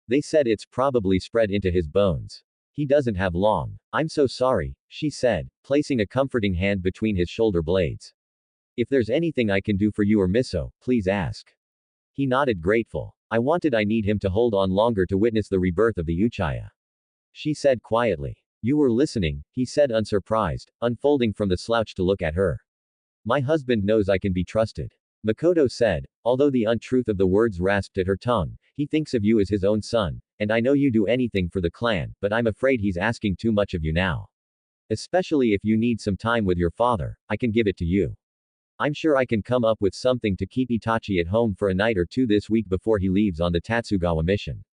They said it's probably spread into his bones. He doesn't have long. I'm so sorry, she said, placing a comforting hand between his shoulder blades. If there's anything I can do for you or Miso, please ask. He nodded grateful. I need him to hold on longer to witness the rebirth of the Uchiha. She said quietly. You were listening, he said unsurprised, unfolding from the slouch to look at her. My husband knows I can be trusted. Mikoto said, although the untruth of the words rasped at her tongue, he thinks of you as his own son, and I know you do anything for the clan, but I'm afraid he's asking too much of you now. Especially if you need some time with your father, I can give it to you. I'm sure I can come up with something to keep Itachi at home for a night or two this week before he leaves on the Tatsugawa mission.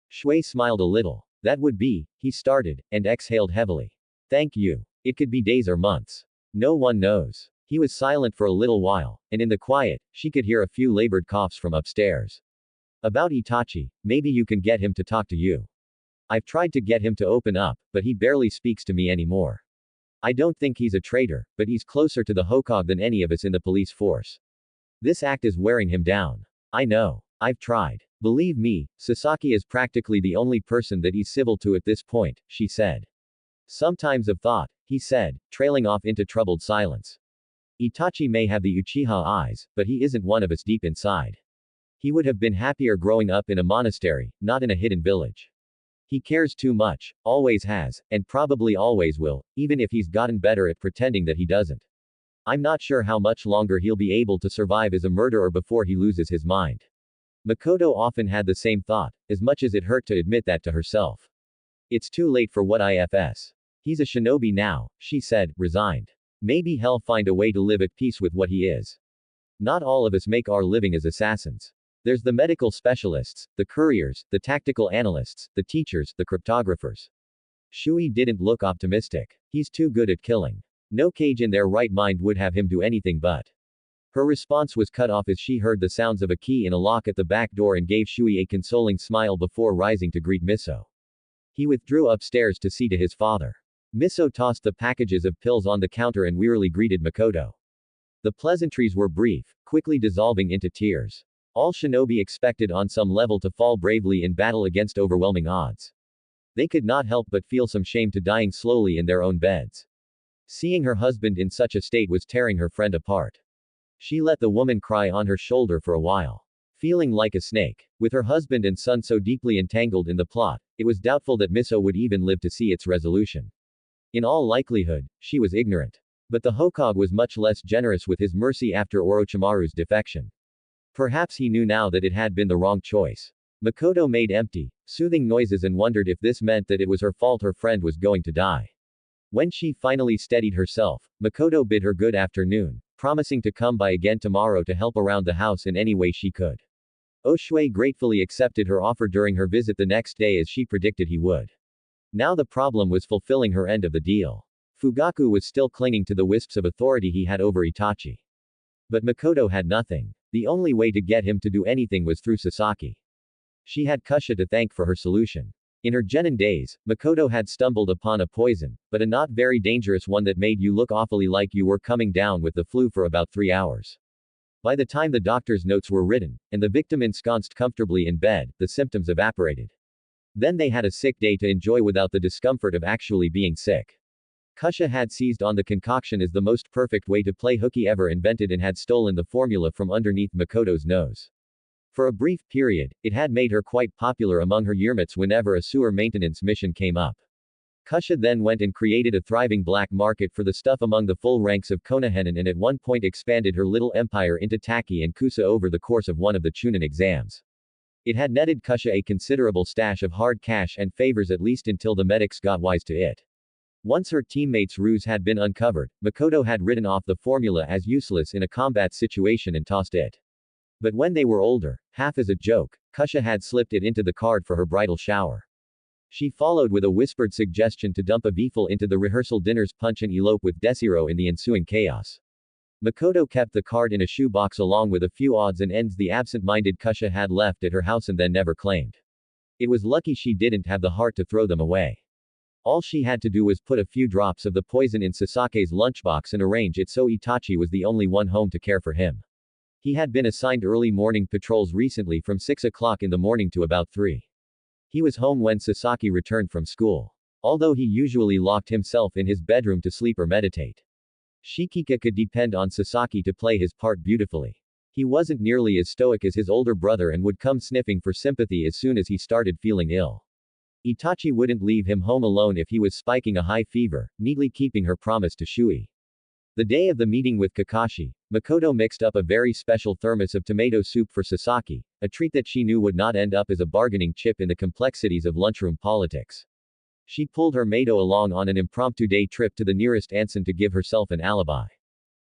Shui smiled a little. That would be, he started, and exhaled heavily. Thank you. It could be days or months. No one knows. He was silent for a little while, and in the quiet, she could hear a few labored coughs from upstairs. About Itachi, maybe you can get him to talk to you. I've tried to get him to open up, but he barely speaks to me anymore. I don't think he's a traitor, but he's closer to the Hokage than any of us in the police force. This act is wearing him down. I know. I've tried. Believe me, Sasaki is practically the only person that he's civil to at this point, she said. Sometimes I've thought, he said, trailing off into troubled silence. Itachi may have the Uchiha eyes, but he isn't one of us deep inside. He would have been happier growing up in a monastery, not in a hidden village. He cares too much, always has, and probably always will, even if he's gotten better at pretending that he doesn't. I'm not sure how much longer he'll be able to survive as a murderer before he loses his mind. Mikoto often had the same thought, as much as it hurt to admit that to herself. It's too late for what ifs. He's a shinobi now, she said, resigned. Maybe he'll find a way to live at peace with what he is. Not all of us make our living as assassins. There's the medical specialists, the couriers, the tactical analysts, the teachers, the cryptographers. Shui didn't look optimistic. He's too good at killing. No cage in their right mind would have him do anything but. Her response was cut off as she heard the sounds of a key in a lock at the back door and gave Shui a consoling smile before rising to greet Miso. He withdrew upstairs to see to his father. Miso tossed the packages of pills on the counter and wearily greeted Mikoto. The pleasantries were brief, quickly dissolving into tears. All shinobi expected on some level to fall bravely in battle against overwhelming odds. They could not help but feel some shame to dying slowly in their own beds. Seeing her husband in such a state was tearing her friend apart. She let the woman cry on her shoulder for a while. Feeling like a snake. With her husband and son so deeply entangled in the plot, it was doubtful that Miso would even live to see its resolution. In all likelihood, she was ignorant. But the Hokage was much less generous with his mercy after Orochimaru's defection. Perhaps he knew now that it had been the wrong choice. Mikoto made empty, soothing noises and wondered if this meant that it was her fault her friend was going to die. When she finally steadied herself, Mikoto bid her good afternoon, promising to come by again tomorrow to help around the house in any way she could. Oshui gratefully accepted her offer during her visit the next day as she predicted he would. Now the problem was fulfilling her end of the deal. Fugaku was still clinging to the wisps of authority he had over Itachi. But Mikoto had nothing. The only way to get him to do anything was through Sasaki. She had Kusha to thank for her solution. In her genin days, Mikoto had stumbled upon a poison, but a not very dangerous one that made you look awfully like you were coming down with the flu for about 3 hours. By the time the doctor's notes were written, and the victim ensconced comfortably in bed, the symptoms evaporated. Then they had a sick day to enjoy without the discomfort of actually being sick. Kusha had seized on the concoction as the most perfect way to play hooky ever invented and had stolen the formula from underneath Mikoto's nose. For a brief period, it had made her quite popular among her yearmates whenever a sewer maintenance mission came up. Kusha then went and created a thriving black market for the stuff among the full ranks of Konohenen and at one point expanded her little empire into Taki and Kusa over the course of one of the Chunin exams. It had netted Kusha a considerable stash of hard cash and favors at least until the medics got wise to it. Once her teammates' ruse had been uncovered, Mikoto had written off the formula as useless in a combat situation and tossed it. But when they were older, half as a joke, Kusha had slipped it into the card for her bridal shower. She followed with a whispered suggestion to dump a veeful into the rehearsal dinner's punch and elope with Desiro in the ensuing chaos. Mikoto kept the card in a shoebox along with a few odds and ends the absent-minded Kusha had left at her house and then never claimed. It was lucky she didn't have the heart to throw them away. All she had to do was put a few drops of the poison in Sasake's lunchbox and arrange it so Itachi was the only one home to care for him. He had been assigned early morning patrols recently from 6 o'clock in the morning to about 3. He was home when Sasaki returned from school. although he usually locked himself in his bedroom to sleep or meditate. Shikika could depend on Sasaki to play his part beautifully. He wasn't nearly as stoic as his older brother and would come sniffing for sympathy as soon as he started feeling ill. Itachi wouldn't leave him home alone if he was spiking a high fever, neatly keeping her promise to Shui. The day of the meeting with Kakashi, Mikoto mixed up a very special thermos of tomato soup for Sasaki, a treat that she knew would not end up as a bargaining chip in the complexities of lunchroom politics. She pulled her Mato along on an impromptu day trip to the nearest onsen to give herself an alibi.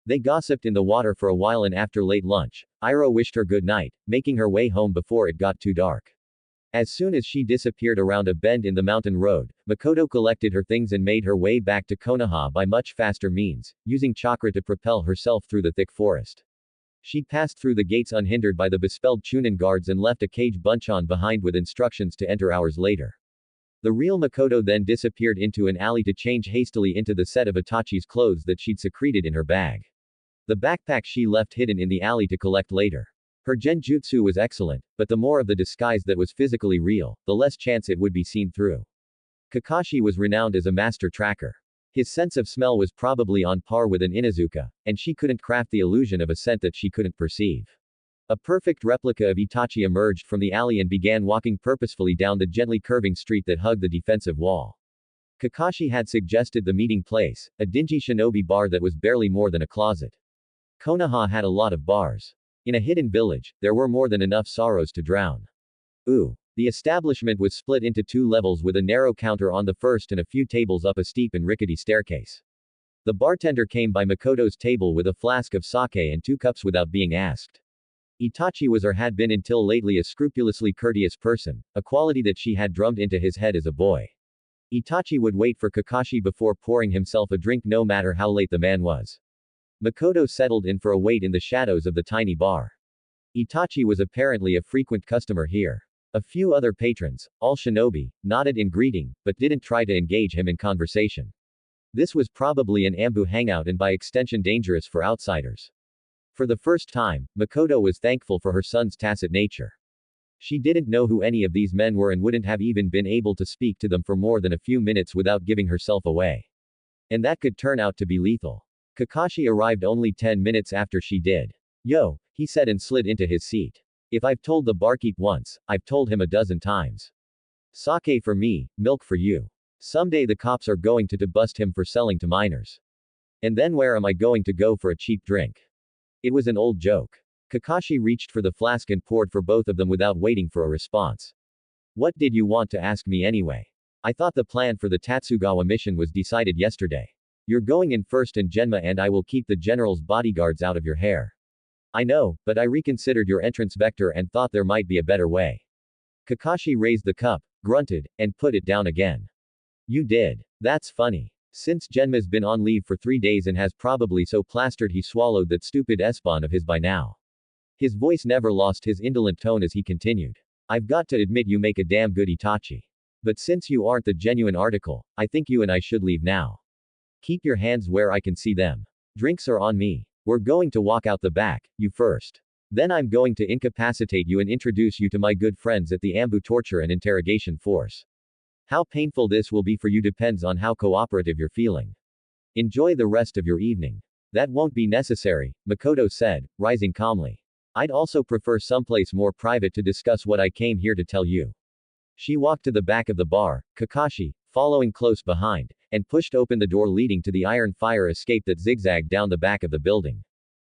They gossiped in the water for a while and after late lunch, Iroh wished her good night, making her way home before it got too dark. As soon as she disappeared around a bend in the mountain road, Mikoto collected her things and made her way back to Konoha by much faster means, using chakra to propel herself through the thick forest. She passed through the gates unhindered by the bespelled Chunin guards and left a cage bunchon behind with instructions to enter hours later. The real Mikoto then disappeared into an alley to change hastily into the set of Itachi's clothes that she'd secreted in her bag. The backpack she left hidden in the alley to collect later. Her genjutsu was excellent, but the more of the disguise that was physically real, the less chance it would be seen through. Kakashi was renowned as a master tracker. His sense of smell was probably on par with an Inuzuka, and she couldn't craft the illusion of a scent that she couldn't perceive. A perfect replica of Itachi emerged from the alley and began walking purposefully down the gently curving street that hugged the defensive wall. Kakashi had suggested the meeting place, a dingy shinobi bar that was barely more than a closet. Konoha had a lot of bars. In a hidden village, there were more than enough sorrows to drown. Ooh. The establishment was split into 2 levels with a narrow counter on the first and a few tables up a steep and rickety staircase. The bartender came by Mikoto's table with a flask of sake and 2 cups without being asked. Itachi was or had been until lately a scrupulously courteous person, a quality that she had drummed into his head as a boy. Itachi would wait for Kakashi before pouring himself a drink no matter how late the man was. Mikoto settled in for a wait in the shadows of the tiny bar. Itachi was apparently a frequent customer here. A few other patrons, all shinobi, nodded in greeting, but didn't try to engage him in conversation. This was probably an ambu hangout and by extension dangerous for outsiders. For the first time, Mikoto was thankful for her son's tacit nature. She didn't know who any of these men were and wouldn't have even been able to speak to them for more than a few minutes without giving herself away. And that could turn out to be lethal. Kakashi arrived only 10 minutes after she did. Yo, he said and slid into his seat. If I've told the barkeep once, I've told him a dozen times. Sake for me, milk for you. Someday the cops are going to bust him for selling to minors. And then where am I going to go for a cheap drink? It was an old joke. Kakashi reached for the flask and poured for both of them without waiting for a response. What did you want to ask me anyway? I thought the plan for the Tatsugawa mission was decided yesterday. You're going in first and Genma and I will keep the general's bodyguards out of your hair. I know, but I reconsidered your entrance vector and thought there might be a better way. Kakashi raised the cup, grunted, and put it down again. You did. That's funny. Since Genma's been on leave for 3 days and has probably so plastered he swallowed that stupid Espan of his by now. His voice never lost his indolent tone as he continued. I've got to admit you make a damn good Itachi. But since you aren't the genuine article, I think you and I should leave now. Keep your hands where I can see them. Drinks are on me. We're going to walk out the back, you first. Then I'm going to incapacitate you and introduce you to my good friends at the Ambu Torture and Interrogation Force. How painful this will be for you depends on how cooperative you're feeling. Enjoy the rest of your evening. That won't be necessary, Mikoto said, rising calmly. I'd also prefer someplace more private to discuss what I came here to tell you. She walked to the back of the bar, Kakashi, following close behind, and pushed open the door leading to the iron fire escape that zigzagged down the back of the building.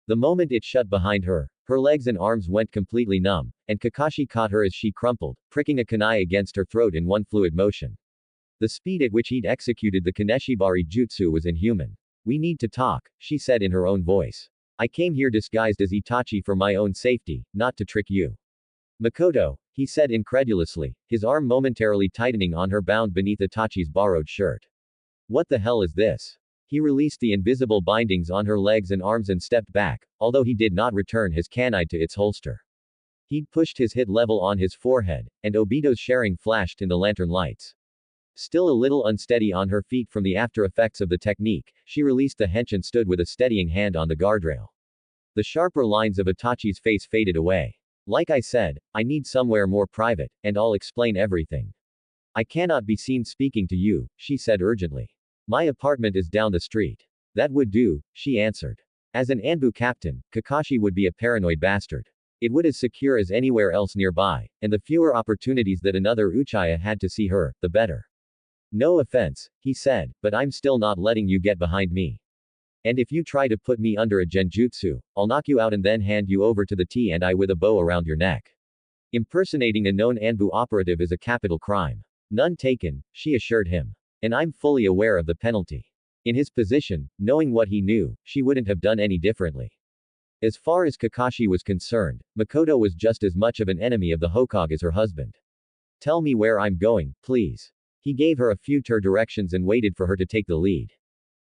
The moment it shut behind her, her legs and arms went completely numb, and Kakashi caught her as she crumpled, pricking a kunai against her throat in one fluid motion. The speed at which he'd executed the Kaneshibari jutsu was inhuman. We need to talk, she said in her own voice. I came here disguised as Itachi for my own safety, not to trick you. Mikoto, he said incredulously, his arm momentarily tightening on her bound beneath Itachi's borrowed shirt. What the hell is this? He released the invisible bindings on her legs and arms and stepped back, although he did not return his kunai to its holster. He'd pushed his hit level on his forehead, and Obito's sharing flashed in the lantern lights. Still a little unsteady on her feet from the after effects of the technique, she released the hench and stood with a steadying hand on the guardrail. The sharper lines of Itachi's face faded away. Like I said, I need somewhere more private, and I'll explain everything. I cannot be seen speaking to you, she said urgently. My apartment is down the street. That would do, she answered. As an Anbu captain, Kakashi would be a paranoid bastard. It would as secure as anywhere else nearby, and the fewer opportunities that another Uchiha had to see her, the better. No offense, he said, but I'm still not letting you get behind me. And if you try to put me under a genjutsu, I'll knock you out and then hand you over to the T&I with a bow around your neck. Impersonating a known Anbu operative is a capital crime. None taken, she assured him. And I'm fully aware of the penalty. In his position, knowing what he knew, she wouldn't have done any differently. As far as Kakashi was concerned, Mikoto was just as much of an enemy of the Hokage as her husband. Tell me where I'm going, please. He gave her a few directions and waited for her to take the lead.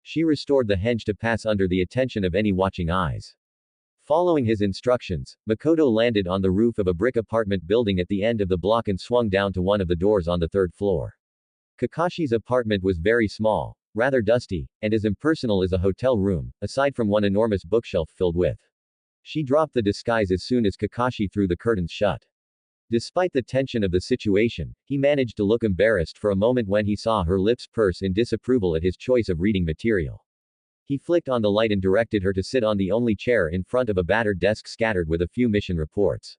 She restored the henge to pass under the attention of any watching eyes. Following his instructions, Mikoto landed on the roof of a brick apartment building at the end of the block and swung down to one of the doors on the third floor. Kakashi's apartment was very small, rather dusty, and as impersonal as a hotel room, aside from one enormous bookshelf filled with. She dropped the disguise as soon as Kakashi threw the curtains shut. Despite the tension of the situation, he managed to look embarrassed for a moment when he saw her lips purse in disapproval at his choice of reading material. He flicked on the light and directed her to sit on the only chair in front of a battered desk scattered with a few mission reports.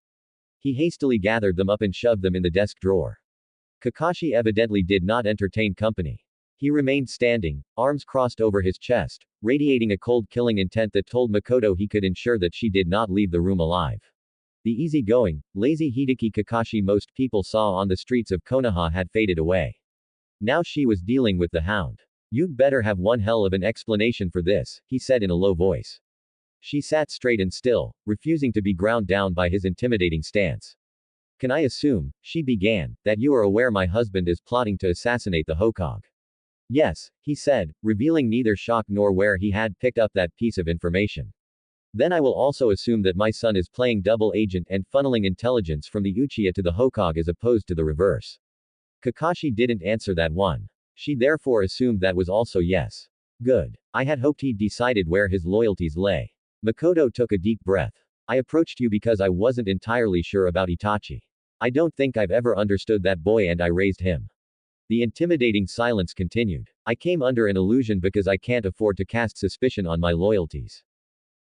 He hastily gathered them up and shoved them in the desk drawer. Kakashi evidently did not entertain company. He remained standing, arms crossed over his chest, radiating a cold killing intent that told Mikoto he could ensure that she did not leave the room alive. The easygoing, lazy Hideki Kakashi most people saw on the streets of Konoha had faded away. Now she was dealing with the hound. You'd better have one hell of an explanation for this, he said in a low voice. She sat straight and still, refusing to be ground down by his intimidating stance. Can I assume, she began, that you are aware my husband is plotting to assassinate the Hokage? Yes, he said, revealing neither shock nor where he had picked up that piece of information. Then I will also assume that my son is playing double agent and funneling intelligence from the Uchiha to the Hokage as opposed to the reverse. Kakashi didn't answer that one. She therefore assumed that was also yes. Good. I had hoped he'd decided where his loyalties lay. Mikoto took a deep breath. I approached you because I wasn't entirely sure about Itachi. I don't think I've ever understood that boy and I raised him. The intimidating silence continued. I came under an illusion because I can't afford to cast suspicion on my loyalties.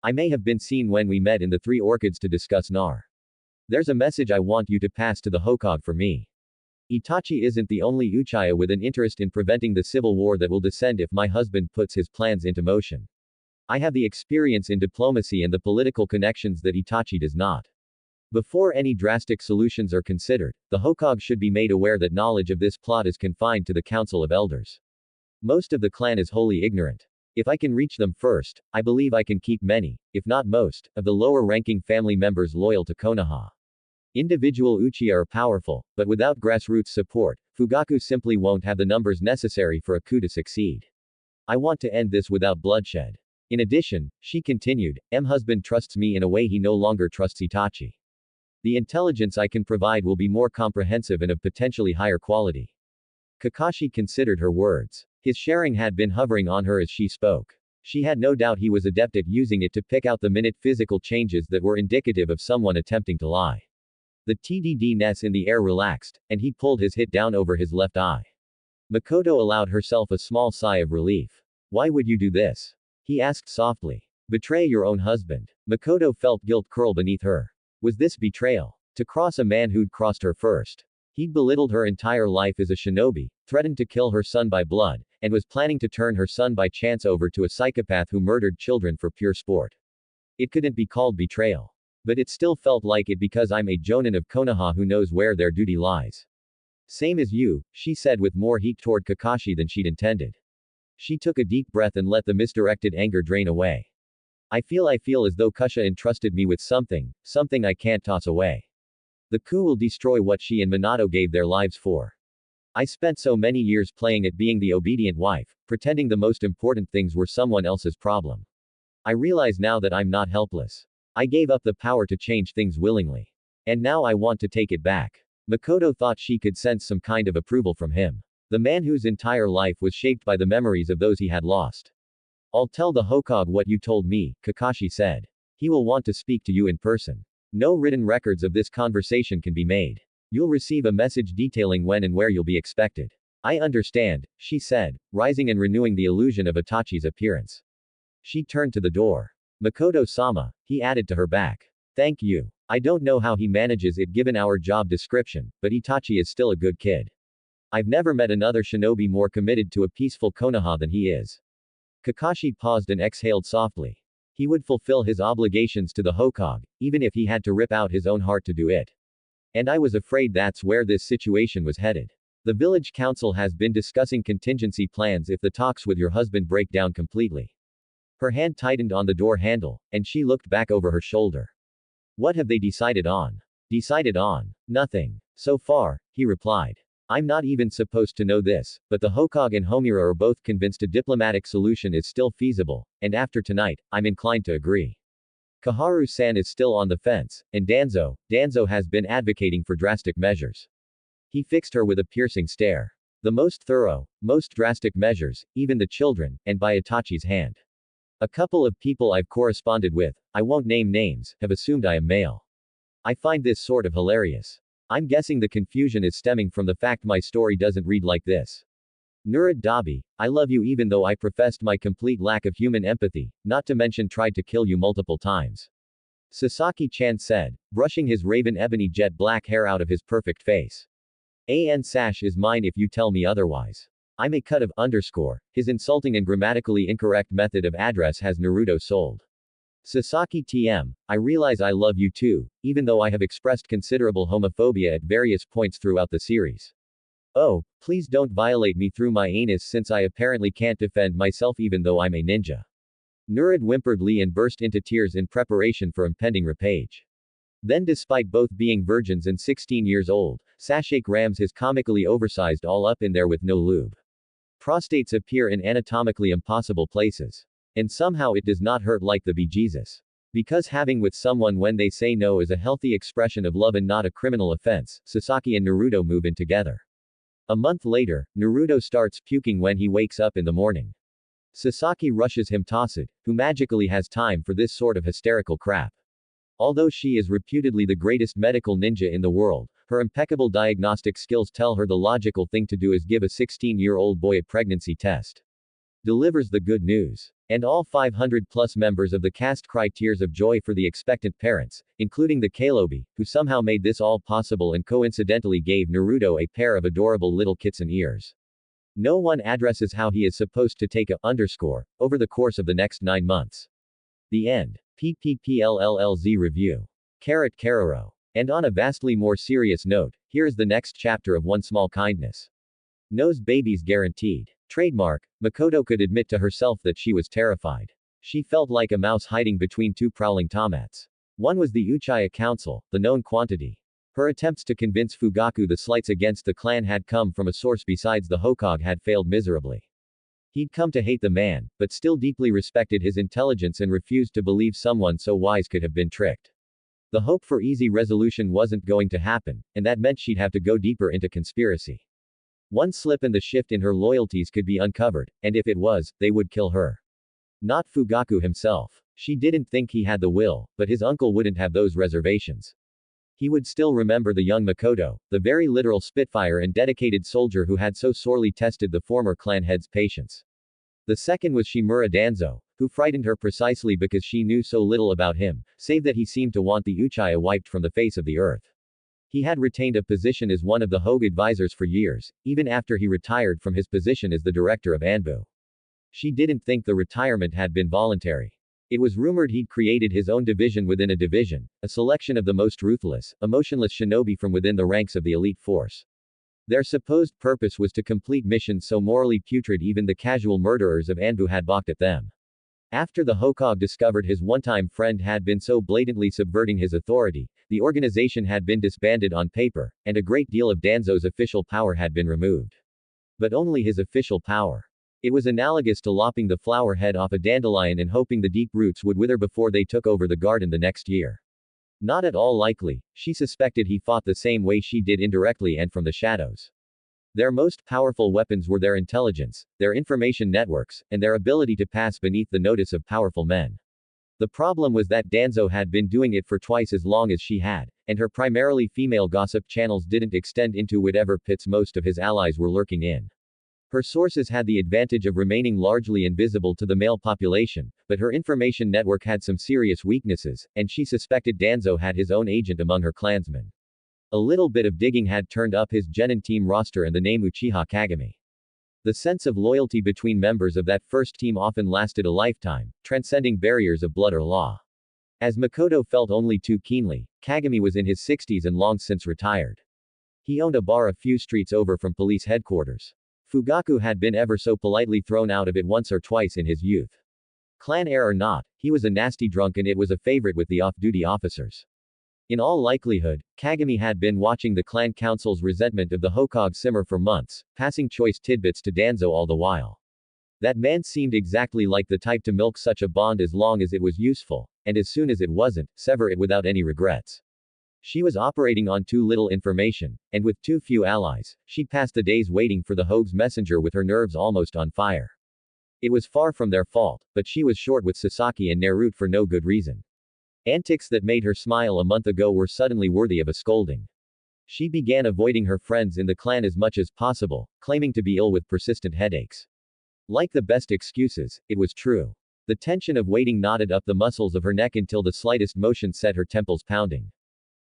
I may have been seen when we met in the Three Orchids to discuss Nar. There's a message I want you to pass to the Hokage for me. Itachi isn't the only Uchiha with an interest in preventing the civil war that will descend if my husband puts his plans into motion. I have the experience in diplomacy and the political connections that Itachi does not. Before any drastic solutions are considered, the Hokage should be made aware that knowledge of this plot is confined to the Council of Elders. Most of the clan is wholly ignorant. If I can reach them first, I believe I can keep many, if not most, of the lower-ranking family members loyal to Konoha. Individual Uchiha are powerful, but without grassroots support, Fugaku simply won't have the numbers necessary for a coup to succeed. I want to end this without bloodshed. In addition, she continued, husband trusts me in a way he no longer trusts Itachi. The intelligence I can provide will be more comprehensive and of potentially higher quality. Kakashi considered her words. His sharing had been hovering on her as she spoke. She had no doubt he was adept at using it to pick out the minute physical changes that were indicative of someone attempting to lie. The TDD-ness in the air relaxed, and he pulled his hit down over his left eye. Mikoto allowed herself a small sigh of relief. Why would you do this? He asked softly. Betray your own husband. Mikoto felt guilt curl beneath her. Was this betrayal? To cross a man who'd crossed her first. He'd belittled her entire life as a shinobi, threatened to kill her son by blood, and was planning to turn her son by chance over to a psychopath who murdered children for pure sport. It couldn't be called betrayal. But it still felt like it because I'm a jonin of Konoha who knows where their duty lies. Same as you, she said with more heat toward Kakashi than she'd intended. She took a deep breath and let the misdirected anger drain away. I feel as though Kusha entrusted me with something I can't toss away. The coup will destroy what she and Minato gave their lives for. I spent so many years playing at being the obedient wife, pretending the most important things were someone else's problem. I realize now that I'm not helpless. I gave up the power to change things willingly. And now I want to take it back. Mikoto thought she could sense some kind of approval from him. The man whose entire life was shaped by the memories of those he had lost. I'll tell the Hokage what you told me, Kakashi said. He will want to speak to you in person. No written records of this conversation can be made. You'll receive a message detailing when and where you'll be expected. I understand, she said, rising and renewing the illusion of Itachi's appearance. She turned to the door. Mikoto-sama, he added to her back. Thank you. I don't know how he manages it given our job description, but Itachi is still a good kid. I've never met another shinobi more committed to a peaceful Konoha than he is. Kakashi paused and exhaled softly. He would fulfill his obligations to the Hokage, even if he had to rip out his own heart to do it. And I was afraid that's where this situation was headed. The village council has been discussing contingency plans if the talks with your husband break down completely. Her hand tightened on the door handle, and she looked back over her shoulder. What have they decided on? Decided on nothing. So far, he replied. I'm not even supposed to know this, but the Hokage and Homura are both convinced a diplomatic solution is still feasible, and after tonight, I'm inclined to agree. Kaharu-san is still on the fence, and Danzo has been advocating for drastic measures. He fixed her with a piercing stare. The most thorough, most drastic measures, even the children, and by Itachi's hand. A couple of people I've corresponded with, I won't name names, have assumed I am male. I find this sort of hilarious. I'm guessing the confusion is stemming from the fact my story doesn't read like this. Nurad Dabi, I love you even though I professed my complete lack of human empathy, not to mention tried to kill you multiple times. Sasaki-chan said, brushing his raven ebony jet black hair out of his perfect face. An sash is mine if you tell me otherwise. I'm a cut of underscore, his insulting and grammatically incorrect method of address has Naruto sold. Sasaki TM, I realize I love you too, even though I have expressed considerable homophobia at various points throughout the series. Oh, please don't violate me through my anus since I apparently can't defend myself even though I'm a ninja. Nurad whimpered Lee and burst into tears in preparation for impending rapage. Then despite both being virgins and 16 years old, Sashake rams his comically oversized all up in there with no lube. Prostates appear in anatomically impossible places. And somehow it does not hurt like the bejesus. Because having with someone when they say no is a healthy expression of love and not a criminal offense, Sasaki and Naruto move in together. A month later, Naruto starts puking when he wakes up in the morning. Sasaki rushes him Tsunade, who magically has time for this sort of hysterical crap. Although she is reputedly the greatest medical ninja in the world, her impeccable diagnostic skills tell her the logical thing to do is give a 16-year-old boy a pregnancy test. Delivers the good news. And all 500-plus members of the cast cry tears of joy for the expectant parents, including the Kalobi, who somehow made this all possible and coincidentally gave Naruto a pair of adorable little kitten ears. No one addresses how he is supposed to take a underscore over the course of the next 9 months. The end. PPPLLLZ Review. Carrot. And on a vastly more serious note, here is the next chapter of One Small Kindness. Nose babies guaranteed. Trademark. Mikoto could admit to herself that she was terrified. She felt like a mouse hiding between two prowling tomats. One was the Uchiha Council, the known quantity. Her attempts to convince Fugaku the slights against the clan had come from a source besides the Hokage had failed miserably. He'd come to hate the man, but still deeply respected his intelligence and refused to believe someone so wise could have been tricked. The hope for easy resolution wasn't going to happen, and that meant she'd have to go deeper into conspiracy. One slip and the shift in her loyalties could be uncovered, and if it was, they would kill her. Not Fugaku himself. She didn't think he had the will, but his uncle wouldn't have those reservations. He would still remember the young Mikoto, the very literal spitfire and dedicated soldier who had so sorely tested the former clan head's patience. The second was Shimura Danzo, who frightened her precisely because she knew so little about him, save that he seemed to want the Uchiha wiped from the face of the earth. He had retained a position as one of the Hogue advisors for years, even after he retired from his position as the director of Anbu. She didn't think the retirement had been voluntary. It was rumored he'd created his own division within a division, a selection of the most ruthless, emotionless shinobi from within the ranks of the elite force. Their supposed purpose was to complete missions so morally putrid even the casual murderers of Anbu had balked at them. After the Hokage discovered his one-time friend had been so blatantly subverting his authority, the organization had been disbanded on paper, and a great deal of Danzo's official power had been removed. But only his official power. It was analogous to lopping the flower head off a dandelion and hoping the deep roots would wither before they took over the garden the next year. Not at all likely, she suspected he fought the same way she did indirectly and from the shadows. Their most powerful weapons were their intelligence, their information networks, and their ability to pass beneath the notice of powerful men. The problem was that Danzo had been doing it for twice as long as she had, and her primarily female gossip channels didn't extend into whatever pits most of his allies were lurking in. Her sources had the advantage of remaining largely invisible to the male population, but her information network had some serious weaknesses, and she suspected Danzo had his own agent among her clansmen. A little bit of digging had turned up his Genin team roster and the name Uchiha Kagami. The sense of loyalty between members of that first team often lasted a lifetime, transcending barriers of blood or law. As Mikoto felt only too keenly, Kagami was in his 60s and long since retired. He owned a bar a few streets over from police headquarters. Fugaku had been ever so politely thrown out of it once or twice in his youth. Clan heir or not, he was a nasty drunk and it was a favorite with the off-duty officers. In all likelihood, Kagami had been watching the clan council's resentment of the Hokage simmer for months, passing choice tidbits to Danzo all the while. That man seemed exactly like the type to milk such a bond as long as it was useful, and as soon as it wasn't, sever it without any regrets. She was operating on too little information, and with too few allies, she passed the days waiting for the Hogue's messenger with her nerves almost on fire. It was far from their fault, but she was short with Sasaki and Naruto for no good reason. Antics that made her smile a month ago were suddenly worthy of a scolding. She began avoiding her friends in the clan as much as possible, claiming to be ill with persistent headaches. Like the best excuses, it was true. The tension of waiting knotted up the muscles of her neck until the slightest motion set her temples pounding.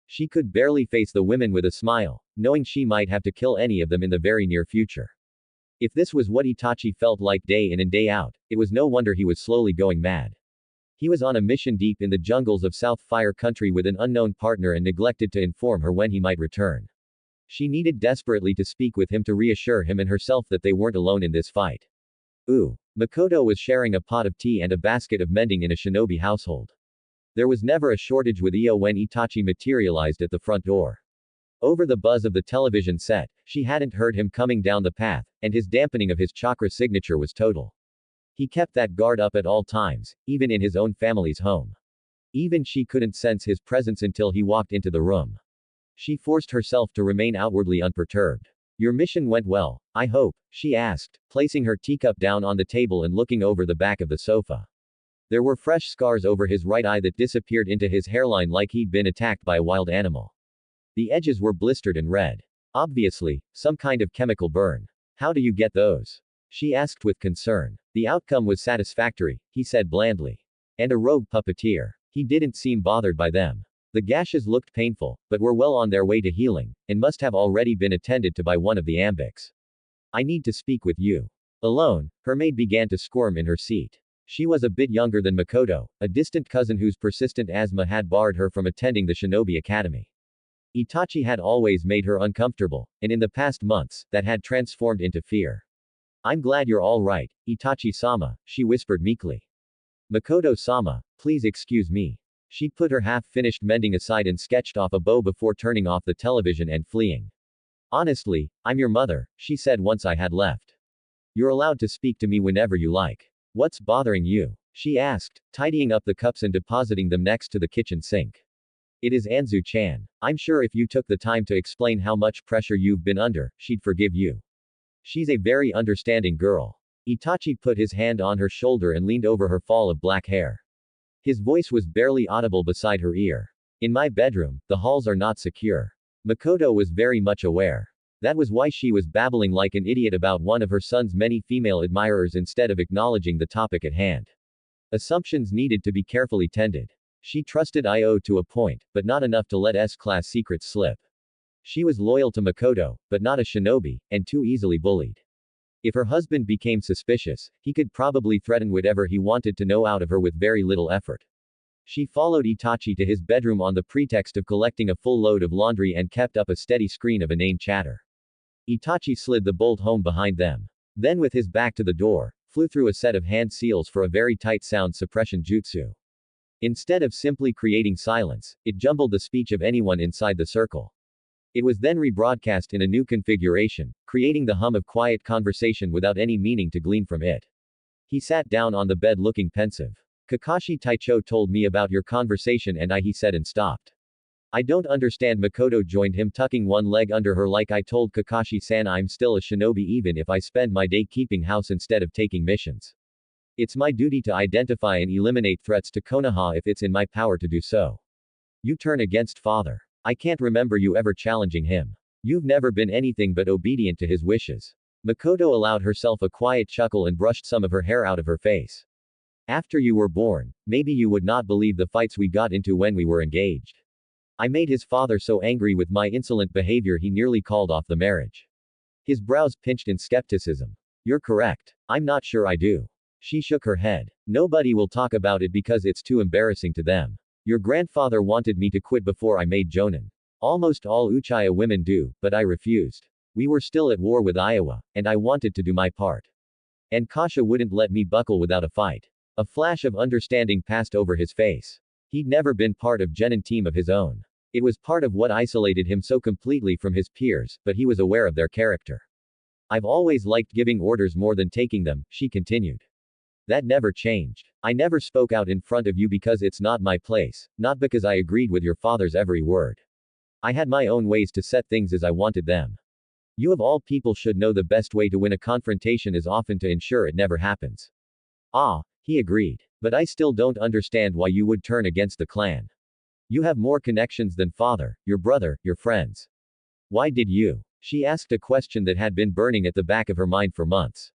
She could barely face the women with a smile, knowing she might have to kill any of them in the very near future. If this was what Itachi felt like day in and day out, it was no wonder he was slowly going mad. He was on a mission deep in the jungles of South Fire Country with an unknown partner and neglected to inform her when he might return. She needed desperately to speak with him to reassure him and herself that they weren't alone in this fight. Ooh. Mikoto was sharing a pot of tea and a basket of mending in a shinobi household. There was never a shortage with Io when Itachi materialized at the front door. Over the buzz of the television set, she hadn't heard him coming down the path, and his dampening of his chakra signature was total. He kept that guard up at all times, even in his own family's home. Even she couldn't sense his presence until he walked into the room. She forced herself to remain outwardly unperturbed. Your mission went well, I hope, she asked, placing her teacup down on the table and looking over the back of the sofa. There were fresh scars over his right eye that disappeared into his hairline like he'd been attacked by a wild animal. The edges were blistered and red. Obviously, some kind of chemical burn. How do you get those? She asked with concern. The outcome was satisfactory, he said blandly. And a rogue puppeteer. He didn't seem bothered by them. The gashes looked painful, but were well on their way to healing, and must have already been attended to by one of the ambics. I need to speak with you. Alone, her maid began to squirm in her seat. She was a bit younger than Mikoto, a distant cousin whose persistent asthma had barred her from attending the Shinobi Academy. Itachi had always made her uncomfortable, and in the past months, that had transformed into fear. I'm glad you're all right, Itachi-sama, she whispered meekly. Mikoto-sama, please excuse me. She put her half-finished mending aside and sketched off a bow before turning off the television and fleeing. Honestly, I'm your mother, she said once I had left. You're allowed to speak to me whenever you like. What's bothering you? She asked, tidying up the cups and depositing them next to the kitchen sink. It is Anzu-chan. I'm sure if you took the time to explain how much pressure you've been under, she'd forgive you. She's a very understanding girl. Itachi put his hand on her shoulder and leaned over her fall of black hair. His voice was barely audible beside her ear. In my bedroom, the halls are not secure. Mikoto was very much aware. That was why she was babbling like an idiot about one of her son's many female admirers instead of acknowledging the topic at hand. Assumptions needed to be carefully tended. She trusted Io to a point, but not enough to let S-class secrets slip. She was loyal to Mikoto, but not a shinobi, and too easily bullied. If her husband became suspicious, he could probably threaten whatever he wanted to know out of her with very little effort. She followed Itachi to his bedroom on the pretext of collecting a full load of laundry and kept up a steady screen of inane chatter. Itachi slid the bolt home behind them. Then with his back to the door, flew through a set of hand seals for a very tight sound suppression jutsu. Instead of simply creating silence, it jumbled the speech of anyone inside the circle. It was then rebroadcast in a new configuration, creating the hum of quiet conversation without any meaning to glean from it. He sat down on the bed looking pensive. Kakashi Taicho told me about your conversation and he said and stopped. I don't understand. Mikoto joined him, tucking one leg under her like I told Kakashi-san I'm still a shinobi even if I spend my day keeping house instead of taking missions. It's my duty to identify and eliminate threats to Konoha if it's in my power to do so. You turn against father. I can't remember you ever challenging him. You've never been anything but obedient to his wishes. Mikoto allowed herself a quiet chuckle and brushed some of her hair out of her face. After you were born, maybe you would not believe the fights we got into when we were engaged. I made his father so angry with my insolent behavior he nearly called off the marriage. His brows pinched in skepticism. You're correct. I'm not sure I do. She shook her head. Nobody will talk about it because it's too embarrassing to them. Your grandfather wanted me to quit before I made Jonin. Almost all Uchiha women do, but I refused. We were still at war with Iowa, and I wanted to do my part. And Kasha wouldn't let me buckle without a fight. A flash of understanding passed over his face. He'd never been part of Genin team of his own. It was part of what isolated him so completely from his peers, but he was aware of their character. I've always liked giving orders more than taking them, she continued. That never changed. I never spoke out in front of you because it's not my place, not because I agreed with your father's every word. I had my own ways to set things as I wanted them. You of all people should know the best way to win a confrontation is often to ensure it never happens. Ah, he agreed. But I still don't understand why you would turn against the clan. You have more connections than father, your brother, your friends. Why did you? She asked a question that had been burning at the back of her mind for months.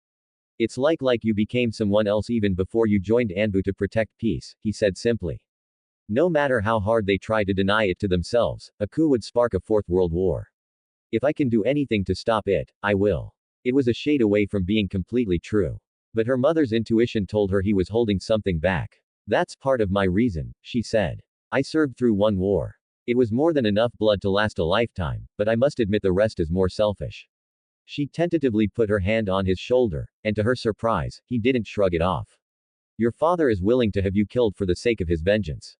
It's like you became someone else even before you joined Anbu to protect peace, he said simply. No matter how hard they try to deny it to themselves, a coup would spark a fourth world war. If I can do anything to stop it, I will. It was a shade away from being completely true. But her mother's intuition told her he was holding something back. That's part of my reason, she said. I served through one war. It was more than enough blood to last a lifetime, but I must admit the rest is more selfish. She tentatively put her hand on his shoulder, and to her surprise, he didn't shrug it off. Your father is willing to have you killed for the sake of his vengeance.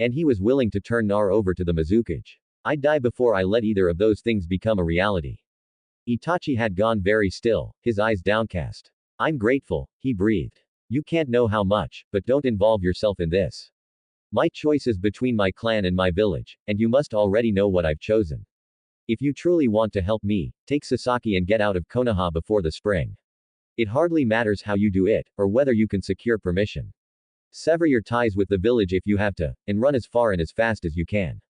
And he was willing to turn Nar over to the Mizukage. I'd die before I let either of those things become a reality. Itachi had gone very still, his eyes downcast. I'm grateful, he breathed. You can't know how much, but don't involve yourself in this. My choice is between my clan and my village, and you must already know what I've chosen. If you truly want to help me, take Sasaki and get out of Konoha before the spring. It hardly matters how you do it, or whether you can secure permission. Sever your ties with the village if you have to, and run as far and as fast as you can.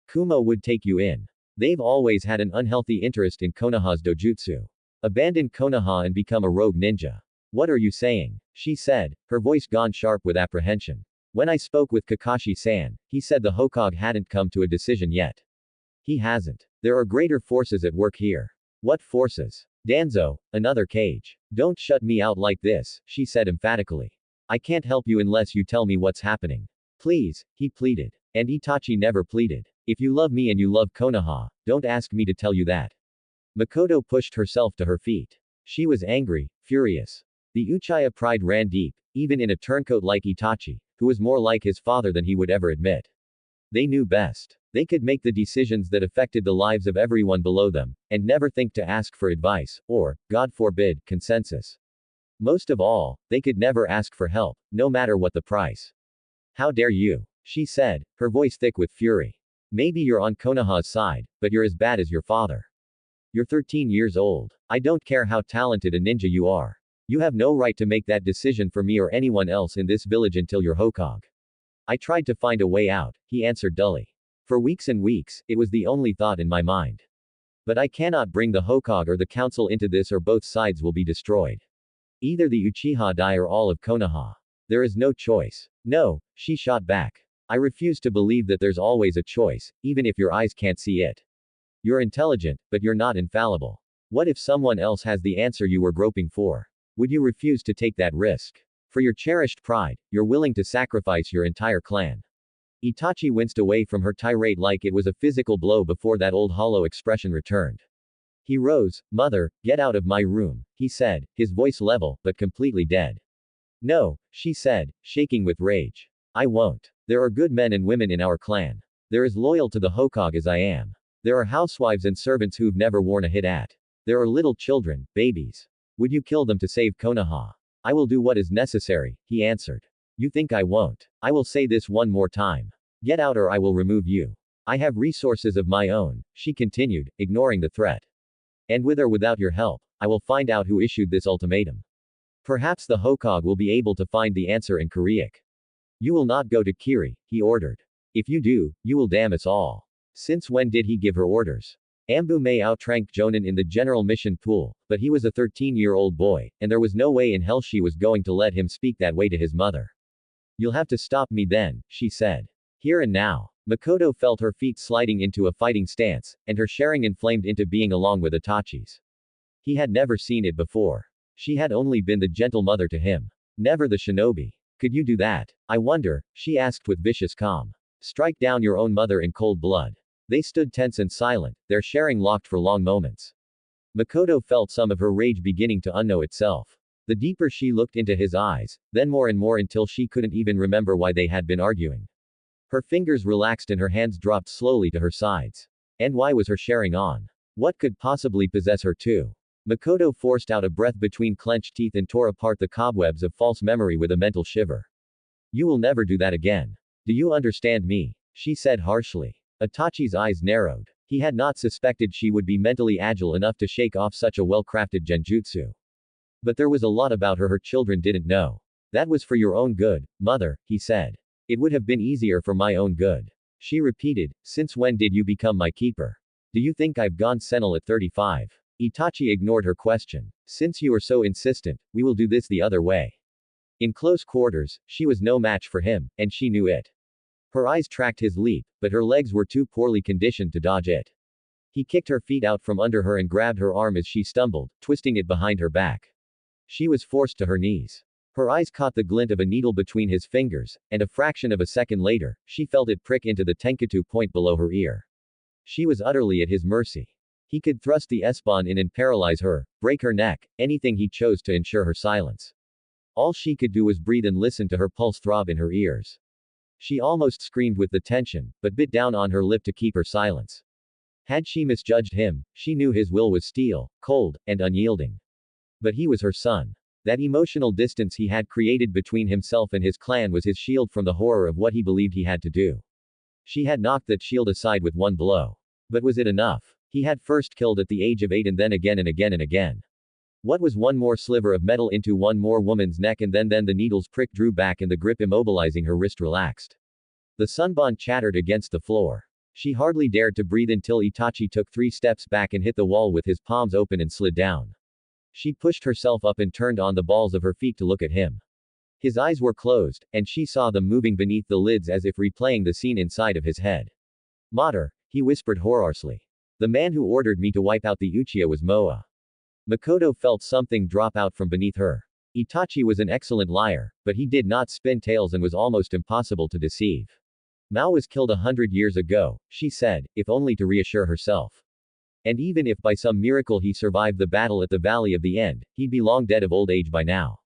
Kumo would take you in. They've always had an unhealthy interest in Konoha's dojutsu. Abandon Konoha and become a rogue ninja. What are you saying? She said, her voice gone sharp with apprehension. When I spoke with Kakashi-san, he said the Hokage hadn't come to a decision yet. He hasn't. There are greater forces at work here. What forces? Danzo, another cage. Don't shut me out like this, she said emphatically. I can't help you unless you tell me what's happening. Please, he pleaded. And Itachi never pleaded. If you love me and you love Konoha, don't ask me to tell you that. Mikoto pushed herself to her feet. She was angry, furious. The Uchiha pride ran deep, even in a turncoat like Itachi, who was more like his father than he would ever admit. They knew best. They could make the decisions that affected the lives of everyone below them, and never think to ask for advice, or, God forbid, consensus. Most of all, they could never ask for help, no matter what the price. How dare you? She said, her voice thick with fury. Maybe you're on Konoha's side, but you're as bad as your father. You're 13 years old. I don't care how talented a ninja you are. You have no right to make that decision for me or anyone else in this village until you're Hokage. I tried to find a way out, he answered dully. For weeks and weeks, it was the only thought in my mind. But I cannot bring the Hokage or the council into this or both sides will be destroyed. Either the Uchiha die or all of Konoha. There is no choice. No, she shot back. I refuse to believe that there's always a choice, even if your eyes can't see it. You're intelligent, but you're not infallible. What if someone else has the answer you were groping for? Would you refuse to take that risk? For your cherished pride, you're willing to sacrifice your entire clan. Itachi winced away from her tirade like it was a physical blow before that old hollow expression returned. He rose. Mother, get out of my room, he said, his voice level, but completely dead. No, she said, shaking with rage. I won't. There are good men and women in our clan. They're as loyal to the Hokage as I am. There are housewives and servants who've never worn a hat. There are little children, babies. Would you kill them to save Konoha? I will do what is necessary, he answered. You think I won't? I will say this one more time. Get out or I will remove you. I have resources of my own, she continued, ignoring the threat. And with or without your help, I will find out who issued this ultimatum. Perhaps the Hokage will be able to find the answer in Koreac. You will not go to Kiri, he ordered. If you do, you will damn us all. Since when did he give her orders? Ambu May outranked Jonan in the general mission pool, but he was a 13-year-old boy, and there was no way in hell she was going to let him speak that way to his mother. You'll have to stop me then, she said. Here and now. Mikoto felt her feet sliding into a fighting stance, and her sharing inflamed into being along with Itachi's. He had never seen it before. She had only been the gentle mother to him. Never the shinobi. Could you do that? I wonder, she asked with vicious calm. Strike down your own mother in cold blood. They stood tense and silent, their sharing locked for long moments. Mikoto felt some of her rage beginning to unknow itself. The deeper she looked into his eyes, then more and more until she couldn't even remember why they had been arguing. Her fingers relaxed and her hands dropped slowly to her sides. And why was her sharing on? What could possibly possess her too? Mikoto forced out a breath between clenched teeth and tore apart the cobwebs of false memory with a mental shiver. You will never do that again. Do you understand me? She said harshly. Itachi's eyes narrowed. He had not suspected she would be mentally agile enough to shake off such a well-crafted genjutsu. But there was a lot about her children didn't know. That was for your own good, mother, he said. It would have been easier for my own good. She repeated, since when did you become my keeper? Do you think I've gone senile at 35? Itachi ignored her question. Since you are so insistent, we will do this the other way. In close quarters, she was no match for him, and she knew it. Her eyes tracked his leap, but her legs were too poorly conditioned to dodge it. He kicked her feet out from under her and grabbed her arm as she stumbled, twisting it behind her back. She was forced to her knees. Her eyes caught the glint of a needle between his fingers, and a fraction of a second later, she felt it prick into the tenkatu point below her ear. She was utterly at his mercy. He could thrust the S-Bon in and paralyze her, break her neck, anything he chose to ensure her silence. All she could do was breathe and listen to her pulse throb in her ears. She almost screamed with the tension, but bit down on her lip to keep her silence. Had she misjudged him, she knew his will was steel, cold, and unyielding. But he was her son. That emotional distance he had created between himself and his clan was his shield from the horror of what he believed he had to do. She had knocked that shield aside with one blow. But was it enough? He had first killed at the age of 8 and then again and again and again. What was one more sliver of metal into one more woman's neck and then the needle's prick drew back and the grip immobilizing her wrist relaxed. The sunbon chattered against the floor. She hardly dared to breathe until Itachi took 3 steps back and hit the wall with his palms open and slid down. She pushed herself up and turned on the balls of her feet to look at him. His eyes were closed, and she saw them moving beneath the lids as if replaying the scene inside of his head. Mater, he whispered hoarsely. The man who ordered me to wipe out the Uchiha was Moa. Mikoto felt something drop out from beneath her. Itachi was an excellent liar, but he did not spin tales and was almost impossible to deceive. Mao was killed 100 years ago, she said, if only to reassure herself. And even if by some miracle he survived the battle at the Valley of the End, he'd be long dead of old age by now.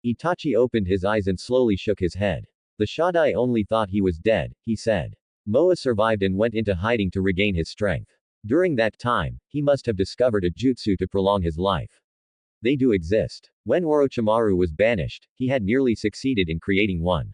Itachi opened his eyes and slowly shook his head. The Shaddai only thought he was dead, he said. Moa survived and went into hiding to regain his strength. During that time, he must have discovered a jutsu to prolong his life. They do exist. When Orochimaru was banished, he had nearly succeeded in creating one.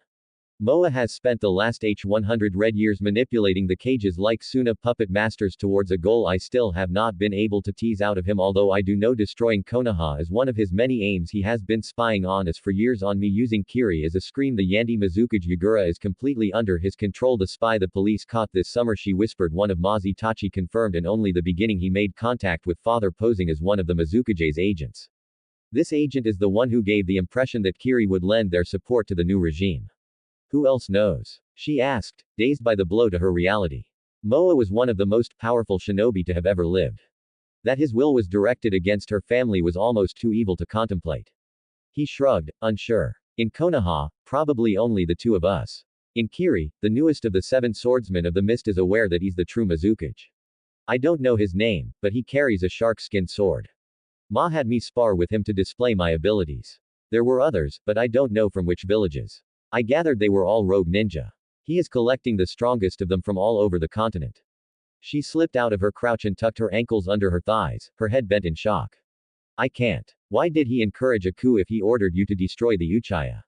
Moa has spent the last 100 red years manipulating the cages like Suna puppet masters towards a goal I still have not been able to tease out of him, although I do know destroying Konoha is one of his many aims. He has been spying on us for years on me using Kiri as a scream. The Yandi Mizukage Yugura is completely under his control. The spy the police caught this summer, she whispered. One of Itachi confirmed, and only the beginning. He made contact with father posing as one of the Mizukage's agents. This agent is the one who gave the impression that Kiri would lend their support to the new regime. Who else knows? She asked, dazed by the blow to her reality. Moa was one of the most powerful shinobi to have ever lived. That his will was directed against her family was almost too evil to contemplate. He shrugged, unsure. In Konoha, probably only the 2 of us. In Kiri, the newest of the 7 swordsmen of the mist is aware that he's the true Mizukage. I don't know his name, but he carries a shark-skin sword. Ma had me spar with him to display my abilities. There were others, but I don't know from which villages. I gathered they were all rogue ninja. He is collecting the strongest of them from all over the continent. She slipped out of her crouch and tucked her ankles under her thighs, her head bent in shock. I can't. Why did he encourage a coup if he ordered you to destroy the Uchiha?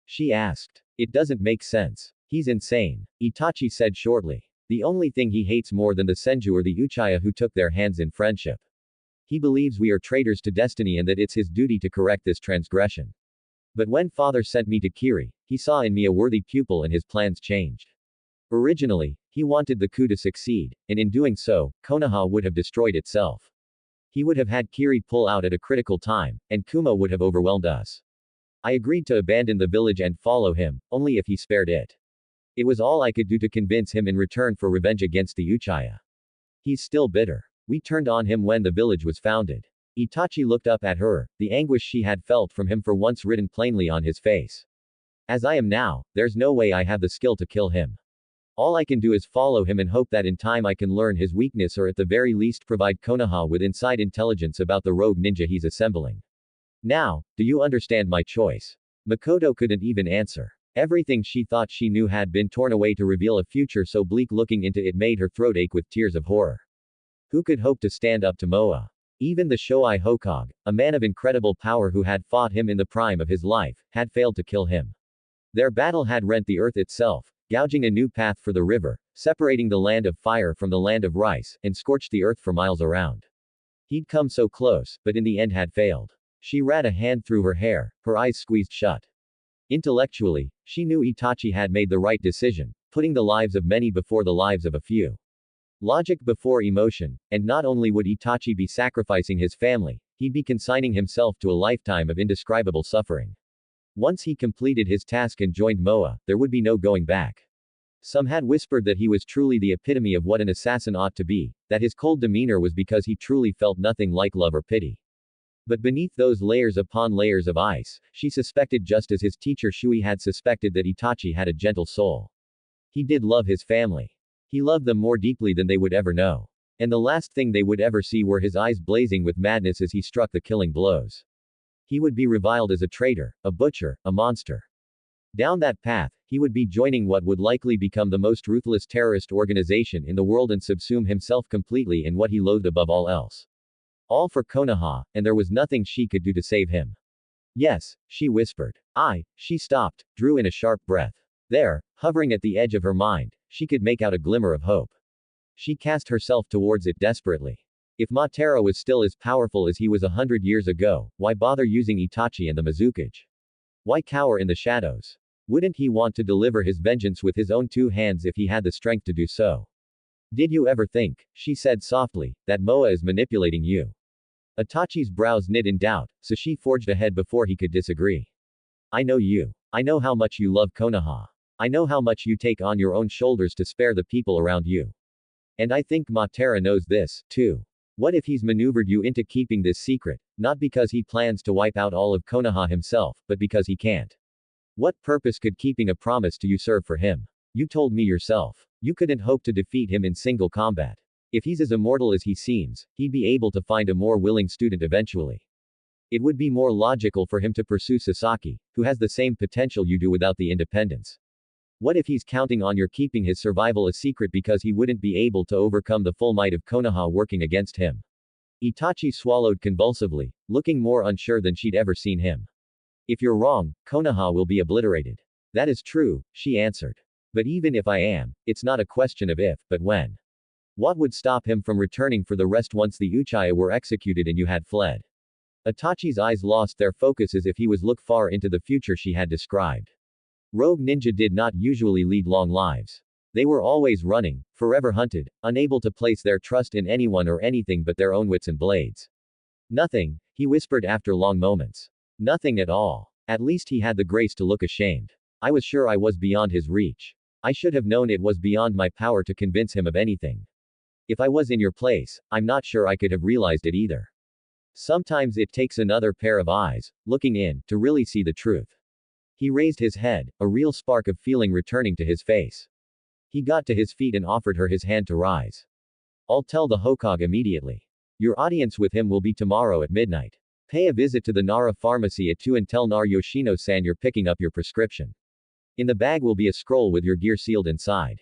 She asked. It doesn't make sense. He's insane, Itachi said shortly. The only thing he hates more than the Senju are the Uchiha who took their hands in friendship. He believes we are traitors to destiny and that it's his duty to correct this transgression. But when father sent me to Kiri, he saw in me a worthy pupil and his plans changed. Originally, he wanted the coup to succeed, and in doing so, Konoha would have destroyed itself. He would have had Kiri pull out at a critical time, and Kuma would have overwhelmed us. I agreed to abandon the village and follow him, only if he spared it. It was all I could do to convince him in return for revenge against the Uchiha. He's still bitter. We turned on him when the village was founded. Itachi looked up at her, the anguish she had felt from him for once written plainly on his face. As I am now, there's no way I have the skill to kill him. All I can do is follow him and hope that in time I can learn his weakness or at the very least provide Konoha with inside intelligence about the rogue ninja he's assembling. Now, do you understand my choice? Mikoto couldn't even answer. Everything she thought she knew had been torn away to reveal a future so bleak. Looking into it made her throat ache with tears of horror. Who could hope to stand up to Moa? Even the Shoei Hokage, a man of incredible power who had fought him in the prime of his life, had failed to kill him. Their battle had rent the earth itself, gouging a new path for the river, separating the land of fire from the land of rice, and scorched the earth for miles around. He'd come so close, but in the end had failed. She ran a hand through her hair, her eyes squeezed shut. Intellectually, she knew Itachi had made the right decision, putting the lives of many before the lives of a few. Logic before emotion, and not only would Itachi be sacrificing his family, he'd be consigning himself to a lifetime of indescribable suffering. Once he completed his task and joined Moa, there would be no going back. Some had whispered that he was truly the epitome of what an assassin ought to be, that his cold demeanor was because he truly felt nothing like love or pity. But beneath those layers upon layers of ice, she suspected just as his teacher Shui had suspected that Itachi had a gentle soul. He did love his family. He loved them more deeply than they would ever know. And the last thing they would ever see were his eyes blazing with madness as he struck the killing blows. He would be reviled as a traitor, a butcher, a monster. Down that path, he would be joining what would likely become the most ruthless terrorist organization in the world and subsume himself completely in what he loathed above all else. All for Konoha, and there was nothing she could do to save him. Yes, she whispered. She stopped, drew in a sharp breath. There, hovering at the edge of her mind, she could make out a glimmer of hope. She cast herself towards it desperately. If Matera was still as powerful as he was 100 years ago, why bother using Itachi and the Mizukage? Why cower in the shadows? Wouldn't he want to deliver his vengeance with his own two hands if he had the strength to do so? Did you ever think, she said softly, that Moa is manipulating you? Itachi's brows knit in doubt, so she forged ahead before he could disagree. I know you. I know how much you love Konoha. I know how much you take on your own shoulders to spare the people around you. And I think Matera knows this, too. What if he's maneuvered you into keeping this secret, not because he plans to wipe out all of Konoha himself, but because he can't? What purpose could keeping a promise to you serve for him? You told me yourself. You couldn't hope to defeat him in single combat. If he's as immortal as he seems, he'd be able to find a more willing student eventually. It would be more logical for him to pursue Sasaki, who has the same potential you do without the independence. What if he's counting on your keeping his survival a secret because he wouldn't be able to overcome the full might of Konoha working against him? Itachi swallowed convulsively, looking more unsure than she'd ever seen him. If you're wrong, Konoha will be obliterated. That is true, she answered. But even if I am, it's not a question of if, but when. What would stop him from returning for the rest once the Uchiha were executed and you had fled? Itachi's eyes lost their focus as if he was looking far into the future she had described. Rogue ninja did not usually lead long lives. They were always running, forever hunted, unable to place their trust in anyone or anything but their own wits and blades. Nothing, he whispered after long moments. Nothing at all. At least he had the grace to look ashamed. I was sure I was beyond his reach. I should have known it was beyond my power to convince him of anything. If I was in your place, I'm not sure I could have realized it either. Sometimes it takes another pair of eyes, looking in, to really see the truth. He raised his head, a real spark of feeling returning to his face. He got to his feet and offered her his hand to rise. I'll tell the Hokage immediately. Your audience with him will be tomorrow at midnight. Pay a visit to the Nara pharmacy at 2 and tell Nar Yoshino-san you're picking up your prescription. In the bag will be a scroll with your gear sealed inside.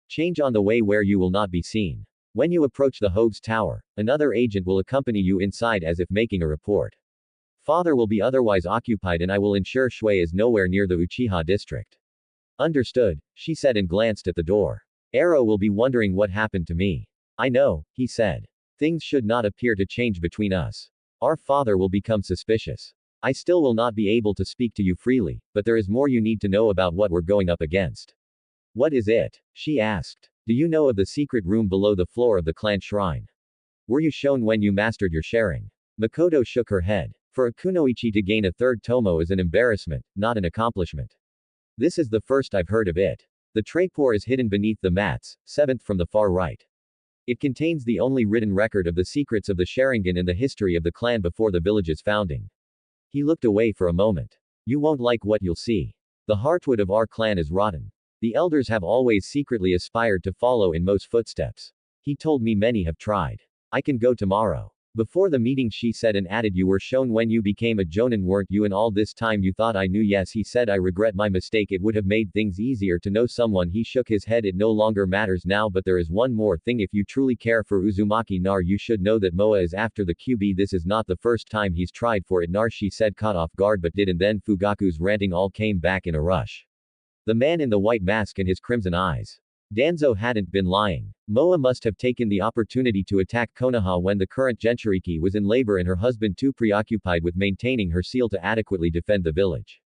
Change on the way where you will not be seen. When you approach the Hogue's tower, another agent will accompany you inside as if making a report. Father will be otherwise occupied and I will ensure Shui is nowhere near the Uchiha district. Understood, she said and glanced at the door. Arrow will be wondering what happened to me. I know, he said. Things should not appear to change between us. Our father will become suspicious. I still will not be able to speak to you freely, but there is more you need to know about what we're going up against. What is it? She asked. Do you know of the secret room below the floor of the clan shrine? Were you shown when you mastered your sharing? Mikoto shook her head. For a kunoichi to gain a third tomo is an embarrassment, not an accomplishment. This is the first I've heard of it. The trapor is hidden beneath the mats, seventh from the far right. It contains the only written record of the secrets of the Sharingan in the history of the clan before the village's founding. He looked away for a moment. You won't like what you'll see. The heartwood of our clan is rotten. The elders have always secretly aspired to follow in Mo's footsteps. He told me many have tried. I can go tomorrow. Before the meeting she said and added, you were shown when you became a jonin, weren't you, and all this time you thought I knew? Yes, he said, I regret my mistake, it would have made things easier to know someone. He shook his head. It no longer matters now, but there is one more thing. If you truly care for Uzumaki Nar, you should know that Moa is after the QB. This is not the first time he's tried for it. Nar, she said, caught off guard but did, and then Fugaku's ranting all came back in a rush. The man in the white mask and his crimson eyes. Danzo hadn't been lying. Moa must have taken the opportunity to attack Konoha when the current Jinchuriki was in labor and her husband too preoccupied with maintaining her seal to adequately defend the village.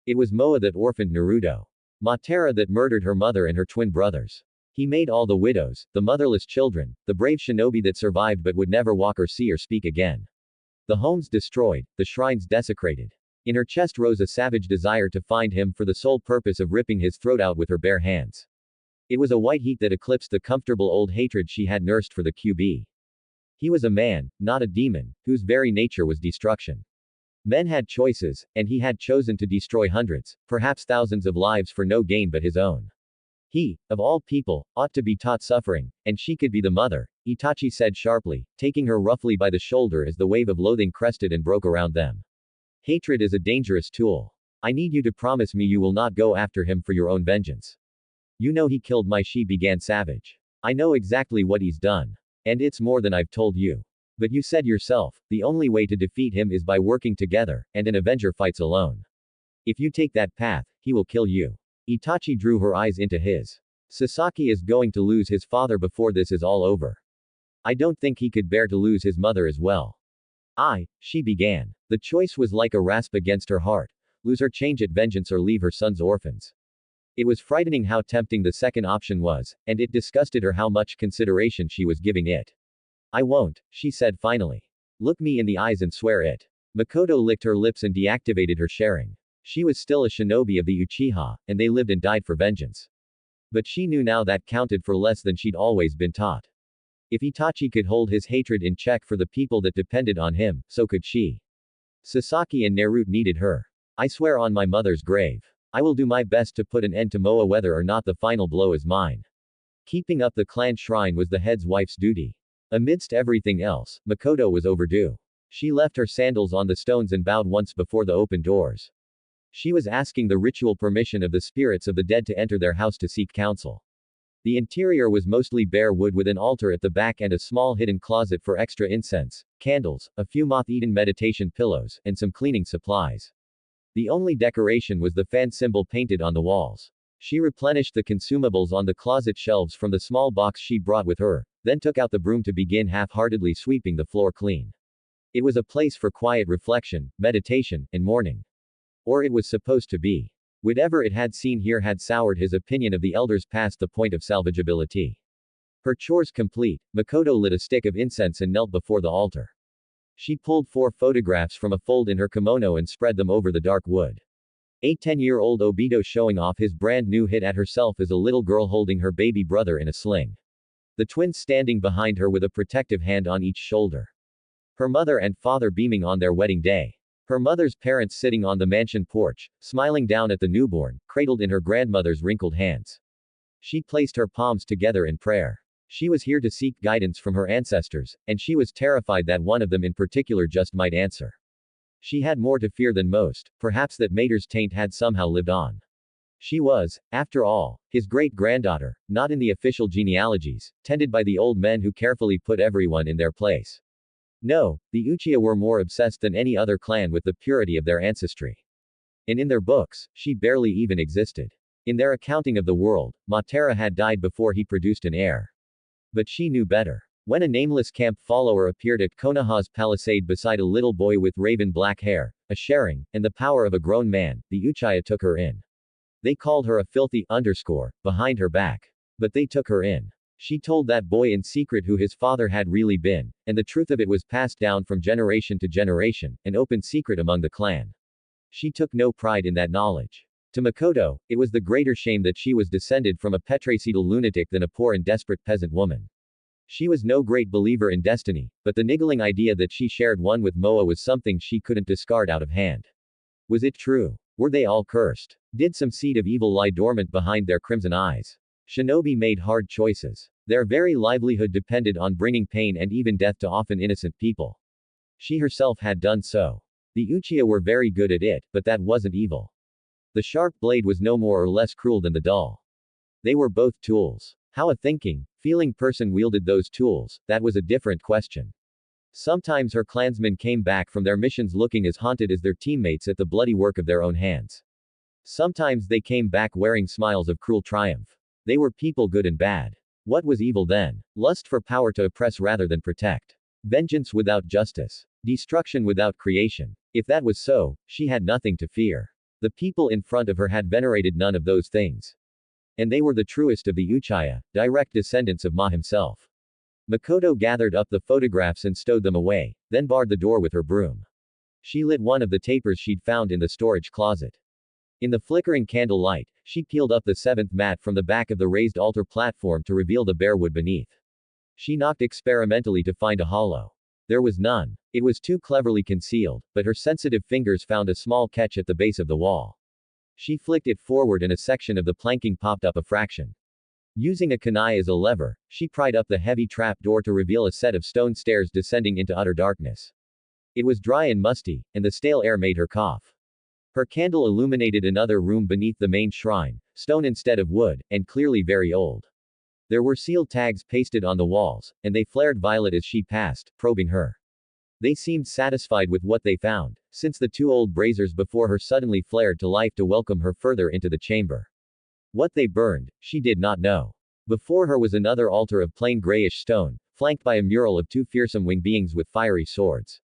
It was Moa that orphaned Naruto. Matera that murdered her mother and her twin brothers. He made all the widows, the motherless children, the brave shinobi that survived but would never walk or see or speak again. The homes destroyed, the shrines desecrated. In her chest rose a savage desire to find him for the sole purpose of ripping his throat out with her bare hands. It was a white heat that eclipsed the comfortable old hatred she had nursed for the QB. He was a man, not a demon, whose very nature was destruction. Men had choices, and he had chosen to destroy hundreds, perhaps thousands of lives for no gain but his own. He, of all people, ought to be taught suffering, and she could be the mother, Itachi said sharply, taking her roughly by the shoulder as the wave of loathing crested and broke around them. Hatred is a dangerous tool. I need you to promise me you will not go after him for your own vengeance. You know he killed my, she began savage. I know exactly what he's done. And it's more than I've told you. But you said yourself, the only way to defeat him is by working together, and an avenger fights alone. If you take that path, he will kill you. Itachi drew her eyes into his. Sasaki is going to lose his father before this is all over. I don't think he could bear to lose his mother as well. She began. The choice was like a rasp against her heart. Lose her, change at vengeance, or leave her sons orphans. It was frightening how tempting the second option was, and it disgusted her how much consideration she was giving it. I won't, she said finally. Look me in the eyes and swear it. Mikoto licked her lips and deactivated her sharing. She was still a shinobi of the Uchiha, and they lived and died for vengeance. But she knew now that counted for less than she'd always been taught. If Itachi could hold his hatred in check for the people that depended on him, so could she. Sasaki and Naruto needed her. I swear on my mother's grave. I will do my best to put an end to Moa whether or not the final blow is mine. Keeping up the clan shrine was the head's wife's duty. Amidst everything else, Mikoto was overdue. She left her sandals on the stones and bowed once before the open doors. She was asking the ritual permission of the spirits of the dead to enter their house to seek counsel. The interior was mostly bare wood with an altar at the back and a small hidden closet for extra incense, candles, a few moth-eaten meditation pillows, and some cleaning supplies. The only decoration was the fan symbol painted on the walls. She replenished the consumables on the closet shelves from the small box she brought with her, then took out the broom to begin half-heartedly sweeping the floor clean. It was a place for quiet reflection, meditation, and mourning. Or it was supposed to be. Whatever it had seen here had soured his opinion of the elders past the point of salvageability. Her chores complete, Mikoto lit a stick of incense and knelt before the altar. She pulled 4 photographs from a fold in her kimono and spread them over the dark wood. A 10-year-old Obito showing off his brand new hit at herself as a little girl holding her baby brother in a sling. The twins standing behind her with a protective hand on each shoulder. Her mother and father beaming on their wedding day. Her mother's parents sitting on the mansion porch, smiling down at the newborn, cradled in her grandmother's wrinkled hands. She placed her palms together in prayer. She was here to seek guidance from her ancestors, and she was terrified that one of them in particular just might answer. She had more to fear than most, perhaps that Mater's taint had somehow lived on. She was, after all, his great-granddaughter, not in the official genealogies, tended by the old men who carefully put everyone in their place. No, the Uchiha were more obsessed than any other clan with the purity of their ancestry. And in their books, she barely even existed. In their accounting of the world, Matera had died before he produced an heir. But she knew better. When a nameless camp follower appeared at Konoha's palisade beside a little boy with raven black hair, a sharing, and the power of a grown man, the Uchiha took her in. They called her a filthy behind her back. But they took her in. She told that boy in secret who his father had really been, and the truth of it was passed down from generation to generation, an open secret among the clan. She took no pride in that knowledge. To Mikoto, it was the greater shame that she was descended from a patricidal lunatic than a poor and desperate peasant woman. She was no great believer in destiny, but the niggling idea that she shared one with Moa was something she couldn't discard out of hand. Was it true? Were they all cursed? Did some seed of evil lie dormant behind their crimson eyes? Shinobi made hard choices. Their very livelihood depended on bringing pain and even death to often innocent people. She herself had done so. The Uchiha were very good at it, but that wasn't evil. The sharp blade was no more or less cruel than the dull. They were both tools. How a thinking, feeling person wielded those tools, that was a different question. Sometimes her clansmen came back from their missions looking as haunted as their teammates at the bloody work of their own hands. Sometimes they came back wearing smiles of cruel triumph. They were people good and bad. What was evil then? Lust for power to oppress rather than protect. Vengeance without justice. Destruction without creation. If that was so, she had nothing to fear. The people in front of her had venerated none of those things. And they were the truest of the Uchiha, direct descendants of Ma himself. Mikoto gathered up the photographs and stowed them away, then barred the door with her broom. She lit one of the tapers she'd found in the storage closet. In the flickering candle light, she peeled up the seventh mat from the back of the raised altar platform to reveal the bare wood beneath. She knocked experimentally to find a hollow. There was none. It was too cleverly concealed, but her sensitive fingers found a small catch at the base of the wall. She flicked it forward and a section of the planking popped up a fraction. Using a kunai as a lever, she pried up the heavy trap door to reveal a set of stone stairs descending into utter darkness. It was dry and musty, and the stale air made her cough. Her candle illuminated another room beneath the main shrine, stone instead of wood, and clearly very old. There were sealed tags pasted on the walls, and they flared violet as she passed, probing her. They seemed satisfied with what they found, since the two old braziers before her suddenly flared to life to welcome her further into the chamber. What they burned, she did not know. Before her was another altar of plain grayish stone, flanked by a mural of two fearsome winged beings with fiery swords.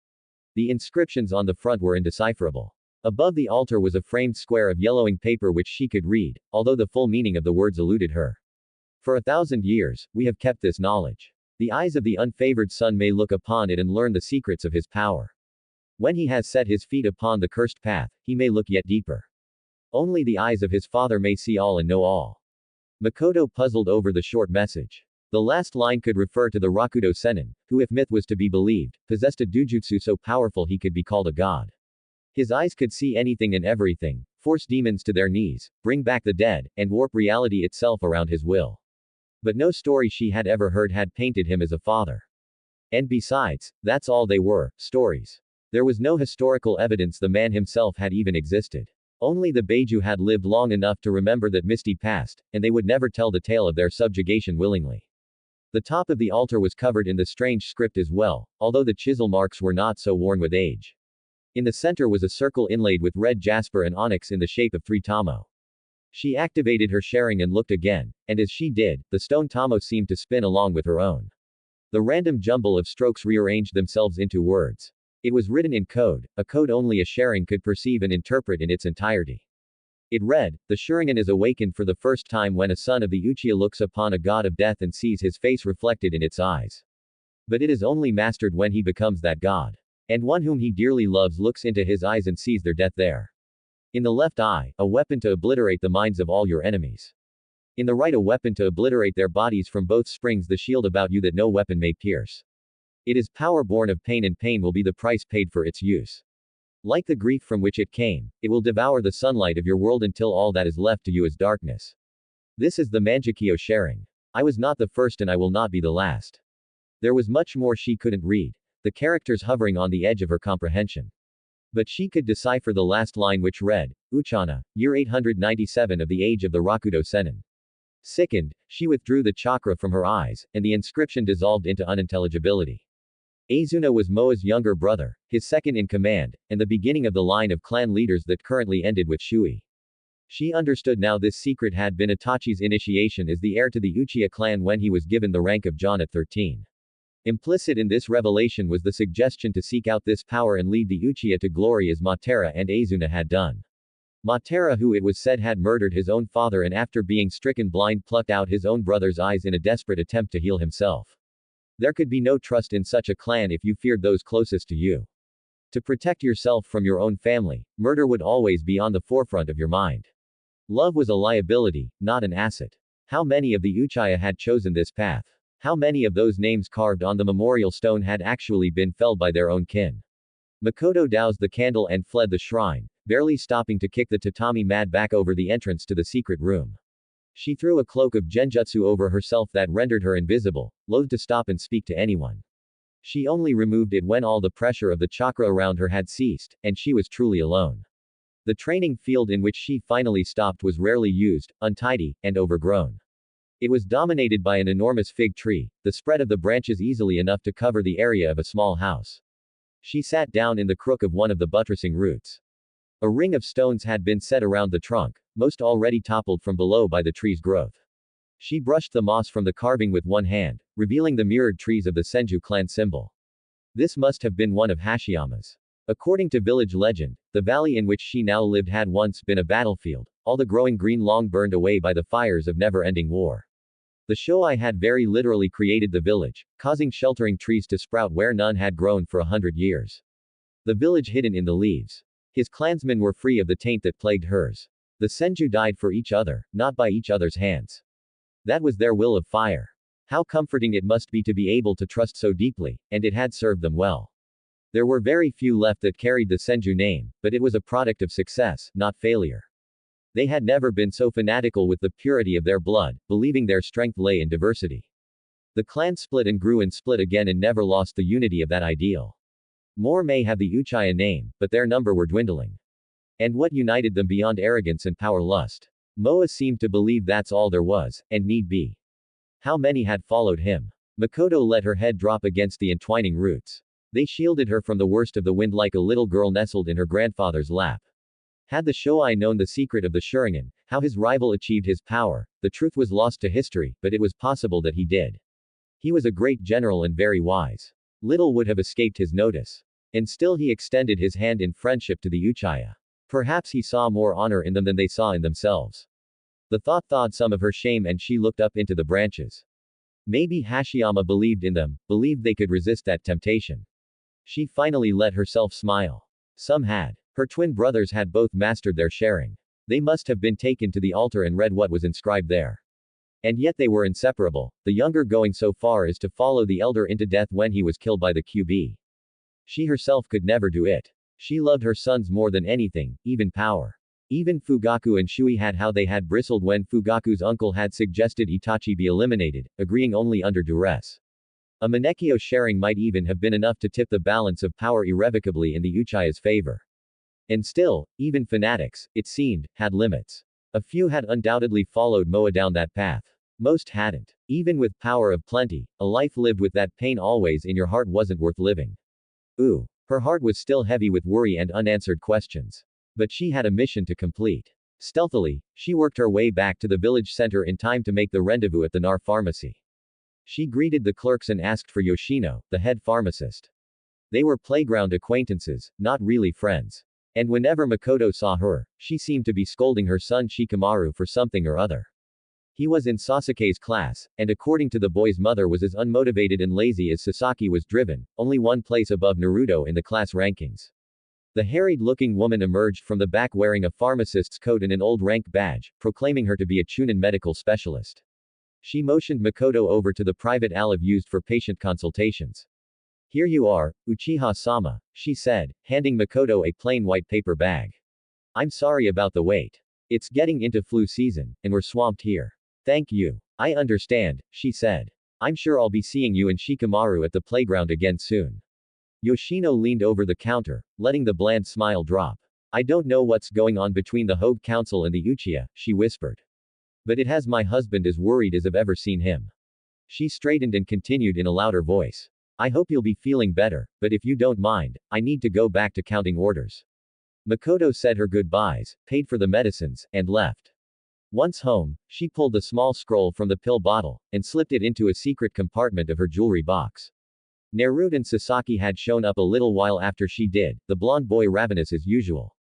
The inscriptions on the front were indecipherable. Above the altar was a framed square of yellowing paper which she could read, although the full meaning of the words eluded her. For 1,000 years, we have kept this knowledge. The eyes of the unfavored son may look upon it and learn the secrets of his power. When he has set his feet upon the cursed path, he may look yet deeper. Only the eyes of his father may see all and know all. Mikoto puzzled over the short message. The last line could refer to the Rakudo Sennin, who if myth was to be believed, possessed a dujutsu so powerful he could be called a god. His eyes could see anything and everything, force demons to their knees, bring back the dead, and warp reality itself around his will. But no story she had ever heard had painted him as a father. And besides, that's all they were, stories. There was no historical evidence the man himself had even existed. Only the Beiju had lived long enough to remember that misty past, and they would never tell the tale of their subjugation willingly. The top of the altar was covered in the strange script as well, although the chisel marks were not so worn with age. In the center was a circle inlaid with red jasper and onyx in the shape of 3 tamo. She activated her sharing and looked again, and as she did, the stone tamo seemed to spin along with her own. The random jumble of strokes rearranged themselves into words. It was written in code, a code only a sharing could perceive and interpret in its entirety. It read, "The Sharingan is awakened for the first time when a son of the Uchiha looks upon a god of death and sees his face reflected in its eyes. But it is only mastered when he becomes that god. And one whom he dearly loves looks into his eyes and sees their death there. In the left eye, a weapon to obliterate the minds of all your enemies. In the right, a weapon to obliterate their bodies from both springs, the shield about you that no weapon may pierce. It is power born of pain, and pain will be the price paid for its use. Like the grief from which it came, it will devour the sunlight of your world until all that is left to you is darkness. This is the Mangekyo sharing. I was not the first and I will not be the last." There was much more she couldn't read, the characters hovering on the edge of her comprehension. But she could decipher the last line, which read, "Uchana, year 897 of the age of the Rakudo Sennin." Sickened, she withdrew the chakra from her eyes, and the inscription dissolved into unintelligibility. Azuna was Moa's younger brother, his second in command, and the beginning of the line of clan leaders that currently ended with Shui. She understood now this secret had been Itachi's initiation as the heir to the Uchiha clan when he was given the rank of John at 13. Implicit in this revelation was the suggestion to seek out this power and lead the Uchiha to glory as Matera and Azuna had done. Matera, who it was said had murdered his own father and after being stricken blind plucked out his own brother's eyes in a desperate attempt to heal himself. There could be no trust in such a clan if you feared those closest to you. To protect yourself from your own family, murder would always be on the forefront of your mind. Love was a liability, not an asset. How many of the Uchiha had chosen this path? How many of those names carved on the memorial stone had actually been felled by their own kin? Mikoto doused the candle and fled the shrine, barely stopping to kick the tatami mat back over the entrance to the secret room. She threw a cloak of genjutsu over herself that rendered her invisible, loath to stop and speak to anyone. She only removed it when all the pressure of the chakra around her had ceased, and she was truly alone. The training field in which she finally stopped was rarely used, untidy, and overgrown. It was dominated by an enormous fig tree, the spread of the branches easily enough to cover the area of a small house. She sat down in the crook of one of the buttressing roots. A ring of stones had been set around the trunk, most already toppled from below by the tree's growth. She brushed the moss from the carving with one hand, revealing the mirrored trees of the Senju clan symbol. This must have been one of Hashiyama's. According to village legend, the valley in which she now lived had once been a battlefield, all the growing green long burned away by the fires of never-ending war. The Shoai had very literally created the village, causing sheltering trees to sprout where none had grown for 100 years. The village hidden in the leaves. His clansmen were free of the taint that plagued hers. The Senju died for each other, not by each other's hands. That was their will of fire. How comforting it must be to be able to trust so deeply, and it had served them well. There were very few left that carried the Senju name, but it was a product of success, not failure. They had never been so fanatical with the purity of their blood, believing their strength lay in diversity. The clan split and grew and split again and never lost the unity of that ideal. More may have the Uchiha name, but their number were dwindling. And what united them beyond arrogance and power lust? Moa seemed to believe that's all there was, and need be. How many had followed him? Mikoto let her head drop against the entwining roots. They shielded her from the worst of the wind like a little girl nestled in her grandfather's lap. Had the Shoai known the secret of the Sharingan, how his rival achieved his power, the truth was lost to history, but it was possible that he did. He was a great general and very wise. Little would have escaped his notice. And still he extended his hand in friendship to the Uchiha. Perhaps he saw more honor in them than they saw in themselves. The thought thawed some of her shame and she looked up into the branches. Maybe Hashiyama believed in them, believed they could resist that temptation. She finally let herself smile. Some had. Her twin brothers had both mastered their sharing. They must have been taken to the altar and read what was inscribed there. And yet they were inseparable, the younger going so far as to follow the elder into death when he was killed by the QB. She herself could never do it. She loved her sons more than anything, even power. Even Fugaku and Shui had how they had bristled when Fugaku's uncle had suggested Itachi be eliminated, agreeing only under duress. A Manekyo sharing might even have been enough to tip the balance of power irrevocably in the Uchiha's favor. And still, even fanatics, it seemed, had limits. A few had undoubtedly followed Moa down that path. Most hadn't. Even with power of plenty, a life lived with that pain always in your heart wasn't worth living. Ooh. Her heart was still heavy with worry and unanswered questions. But she had a mission to complete. Stealthily, she worked her way back to the village center in time to make the rendezvous at the Nar pharmacy. She greeted the clerks and asked for Yoshino, the head pharmacist. They were playground acquaintances, not really friends. And whenever Mikoto saw her, she seemed to be scolding her son Shikamaru for something or other. He was in Sasuke's class, and according to the boy's mother was as unmotivated and lazy as Sasaki was driven, only one place above Naruto in the class rankings. The harried-looking woman emerged from the back wearing a pharmacist's coat and an old rank badge, proclaiming her to be a Chunin medical specialist. She motioned Mikoto over to the private alcove used for patient consultations. Here you are, Uchiha-sama, she said, handing Mikoto a plain white paper bag. I'm sorry about the wait. It's getting into flu season, and we're swamped here. Thank you. I understand, she said. I'm sure I'll be seeing you and Shikamaru at the playground again soon. Yoshino leaned over the counter, letting the bland smile drop. I don't know what's going on between the Hogue Council and the Uchiha, she whispered. But it has my husband as worried as I've ever seen him. She straightened and continued in a louder voice. I hope you'll be feeling better, but if you don't mind, I need to go back to counting orders. Mikoto said her goodbyes, paid for the medicines, and left. Once home, she pulled the small scroll from the pill bottle, and slipped it into a secret compartment of her jewelry box. Naruto and Sasaki had shown up a little while after she did, the blonde boy ravenous as usual.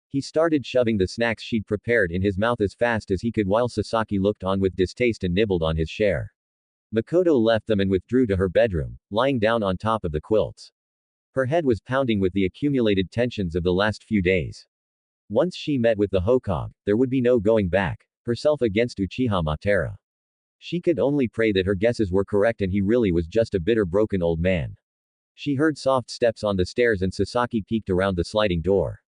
He started shoving the snacks she'd prepared in his mouth as fast as he could while Sasaki looked on with distaste and nibbled on his share. Mikoto left them and withdrew to her bedroom, lying down on top of the quilts. Her head was pounding with the accumulated tensions of the last few days. Once she met with the Hokage, there would be no going back, herself against Uchiha Madara. She could only pray that her guesses were correct and he really was just a bitter broken old man. She heard soft steps on the stairs and Sasaki peeked around the sliding door.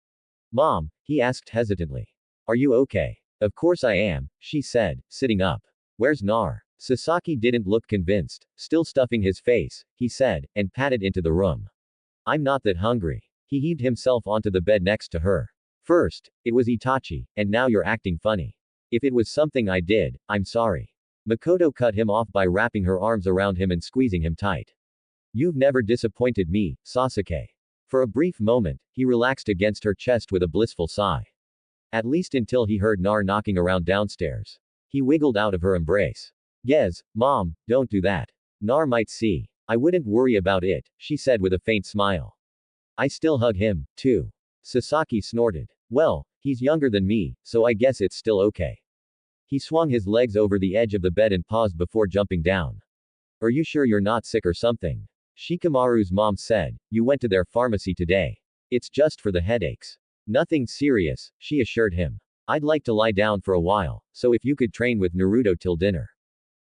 Mom, he asked hesitantly. Are you okay? Of course I am, she said, sitting up. Where's Nar? Sasaki didn't look convinced, still stuffing his face, he said, and padded into the room. I'm not that hungry. He heaved himself onto the bed next to her. First, it was Itachi, and now you're acting funny. If it was something I did, I'm sorry. Mikoto cut him off by wrapping her arms around him and squeezing him tight. You've never disappointed me, Sasuke. For a brief moment, he relaxed against her chest with a blissful sigh. At least until he heard Nar knocking around downstairs. He wiggled out of her embrace. Yes, Mom, don't do that. Nar might see. I wouldn't worry about it, she said with a faint smile. I still hug him, too. Sasaki snorted. Well, he's younger than me, so I guess it's still okay. He swung his legs over the edge of the bed and paused before jumping down. Are you sure you're not sick or something? Shikamaru's mom said, you went to their pharmacy today. It's just for the headaches. Nothing serious, she assured him. I'd like to lie down for a while, so if you could train with Naruto till dinner.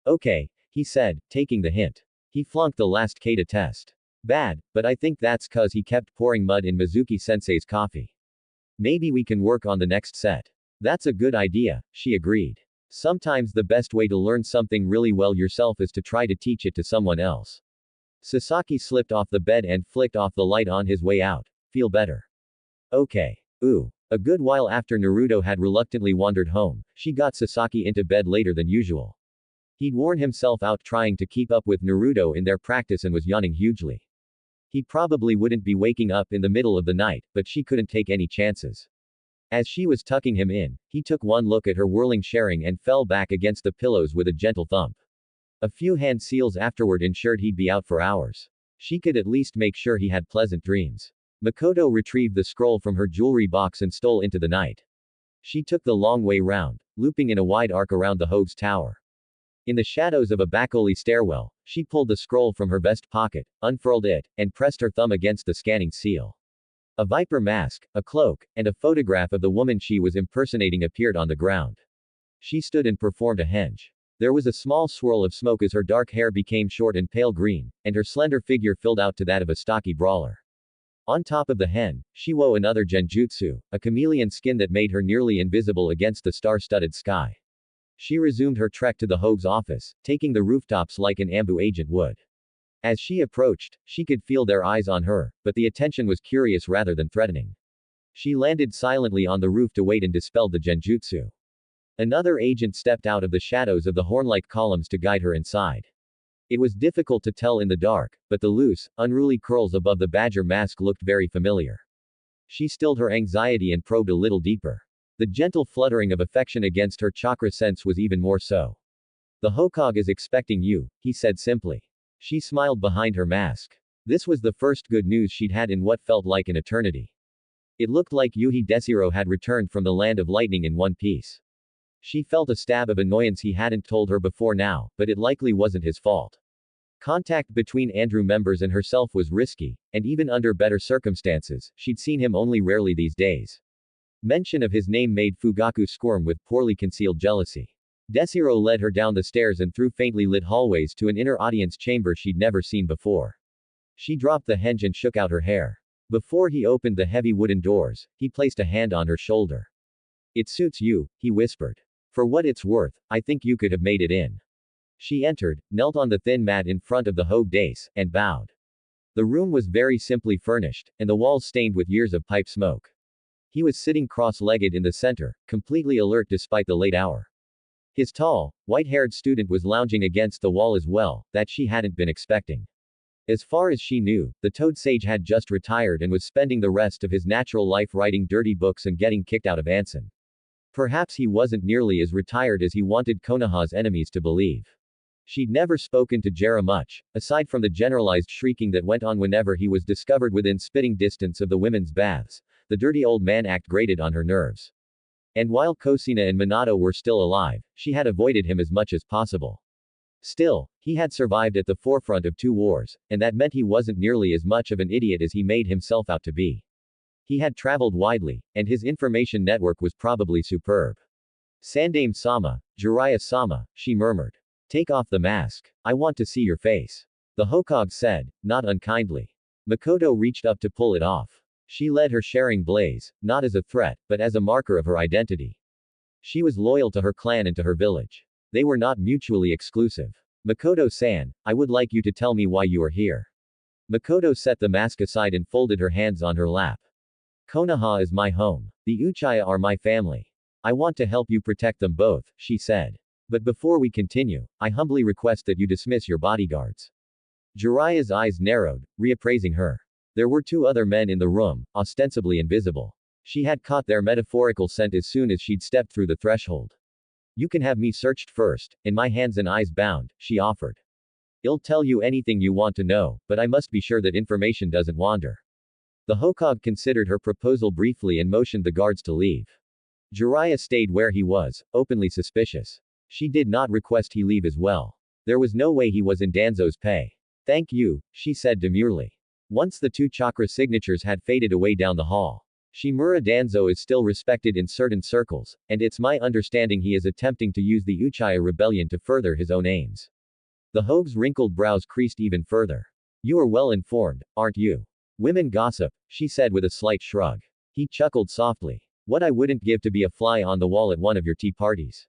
Okay, he said, taking the hint. He flunked the last Kata test. Bad, but I think that's cause he kept pouring mud in Mizuki-sensei's coffee. Maybe we can work on the next set. That's a good idea, she agreed. Sometimes the best way to learn something really well yourself is to try to teach it to someone else. Sasaki slipped off the bed and flicked off the light on his way out. Feel better? Okay. Ooh. A good while after Naruto had reluctantly wandered home, she got Sasaki into bed later than usual. He'd worn himself out trying to keep up with Naruto in their practice and was yawning hugely. He probably wouldn't be waking up in the middle of the night, but she couldn't take any chances. As she was tucking him in, he took one look at her whirling sharing and fell back against the pillows with a gentle thump. A few hand seals afterward ensured he'd be out for hours. She could at least make sure he had pleasant dreams. Mikoto retrieved the scroll from her jewelry box and stole into the night. She took the long way round, looping in a wide arc around the Hogue's tower. In the shadows of a backoli stairwell, she pulled the scroll from her vest pocket, unfurled it, and pressed her thumb against the scanning seal. A viper mask, a cloak, and a photograph of the woman she was impersonating appeared on the ground. She stood and performed a henge. There was a small swirl of smoke as her dark hair became short and pale green, and her slender figure filled out to that of a stocky brawler. On top of the hen, she wore another genjutsu, a chameleon skin that made her nearly invisible against the star-studded sky. She resumed her trek to the Hogue's office, taking the rooftops like an Ambu agent would. As she approached, she could feel their eyes on her, but the attention was curious rather than threatening. She landed silently on the roof to wait and dispelled the genjutsu. Another agent stepped out of the shadows of the horn-like columns to guide her inside. It was difficult to tell in the dark, but the loose, unruly curls above the badger mask looked very familiar. She stilled her anxiety and probed a little deeper. The gentle fluttering of affection against her chakra sense was even more so. The Hokage is expecting you, he said simply. She smiled behind her mask. This was the first good news she'd had in what felt like an eternity. It looked like Yuhi Desiro had returned from the land of lightning in one piece. She felt a stab of annoyance he hadn't told her before now, but it likely wasn't his fault. Contact between Andrew members and herself was risky, and even under better circumstances, she'd seen him only rarely these days. Mention of his name made Fugaku squirm with poorly concealed jealousy. Desiro led her down the stairs and through faintly lit hallways to an inner audience chamber she'd never seen before. She dropped the henge and shook out her hair. Before he opened the heavy wooden doors, he placed a hand on her shoulder. It suits you, he whispered. For what it's worth, I think you could have made it in. She entered, knelt on the thin mat in front of the Hogue dais, and bowed. The room was very simply furnished, and the walls stained with years of pipe smoke. He was sitting cross-legged in the center, completely alert despite the late hour. His tall, white-haired student was lounging against the wall as well, that she hadn't been expecting. As far as she knew, the Toad Sage had just retired and was spending the rest of his natural life writing dirty books and getting kicked out of Anson. Perhaps he wasn't nearly as retired as he wanted Konoha's enemies to believe. She'd never spoken to Jera much, aside from the generalized shrieking that went on whenever he was discovered within spitting distance of the women's baths. The dirty old man act grated on her nerves. And while Kosina and Minato were still alive, she had avoided him as much as possible. Still, he had survived at the forefront of 2 wars, and that meant he wasn't nearly as much of an idiot as he made himself out to be. He had traveled widely, and his information network was probably superb. Sandaime-sama, Jiraiya-sama, she murmured. Take off the mask. I want to see your face. The Hokage said, not unkindly. Mikoto reached up to pull it off. She led her sharing blaze, not as a threat, but as a marker of her identity. She was loyal to her clan and to her village. They were not mutually exclusive. Mikoto-san, I would like you to tell me why you are here. Mikoto set the mask aside and folded her hands on her lap. Konoha is my home. The Uchiha are my family. I want to help you protect them both, she said. But before we continue, I humbly request that you dismiss your bodyguards. Jiraiya's eyes narrowed, reappraising her. There were 2 other men in the room, ostensibly invisible. She had caught their metaphorical scent as soon as she'd stepped through the threshold. You can have me searched first, and my hands and eyes bound, she offered. I'll tell you anything you want to know, but I must be sure that information doesn't wander. The Hokage considered her proposal briefly and motioned the guards to leave. Jiraiya stayed where he was, openly suspicious. She did not request he leave as well. There was no way he was in Danzo's pay. Thank you, she said demurely. Once the 2 chakra signatures had faded away down the hall. Shimura Danzo is still respected in certain circles, and it's my understanding he is attempting to use the Uchiha rebellion to further his own aims. The Hogue's wrinkled brows creased even further. You are well informed, aren't you? Women gossip, she said with a slight shrug. He chuckled softly. What I wouldn't give to be a fly on the wall at one of your tea parties.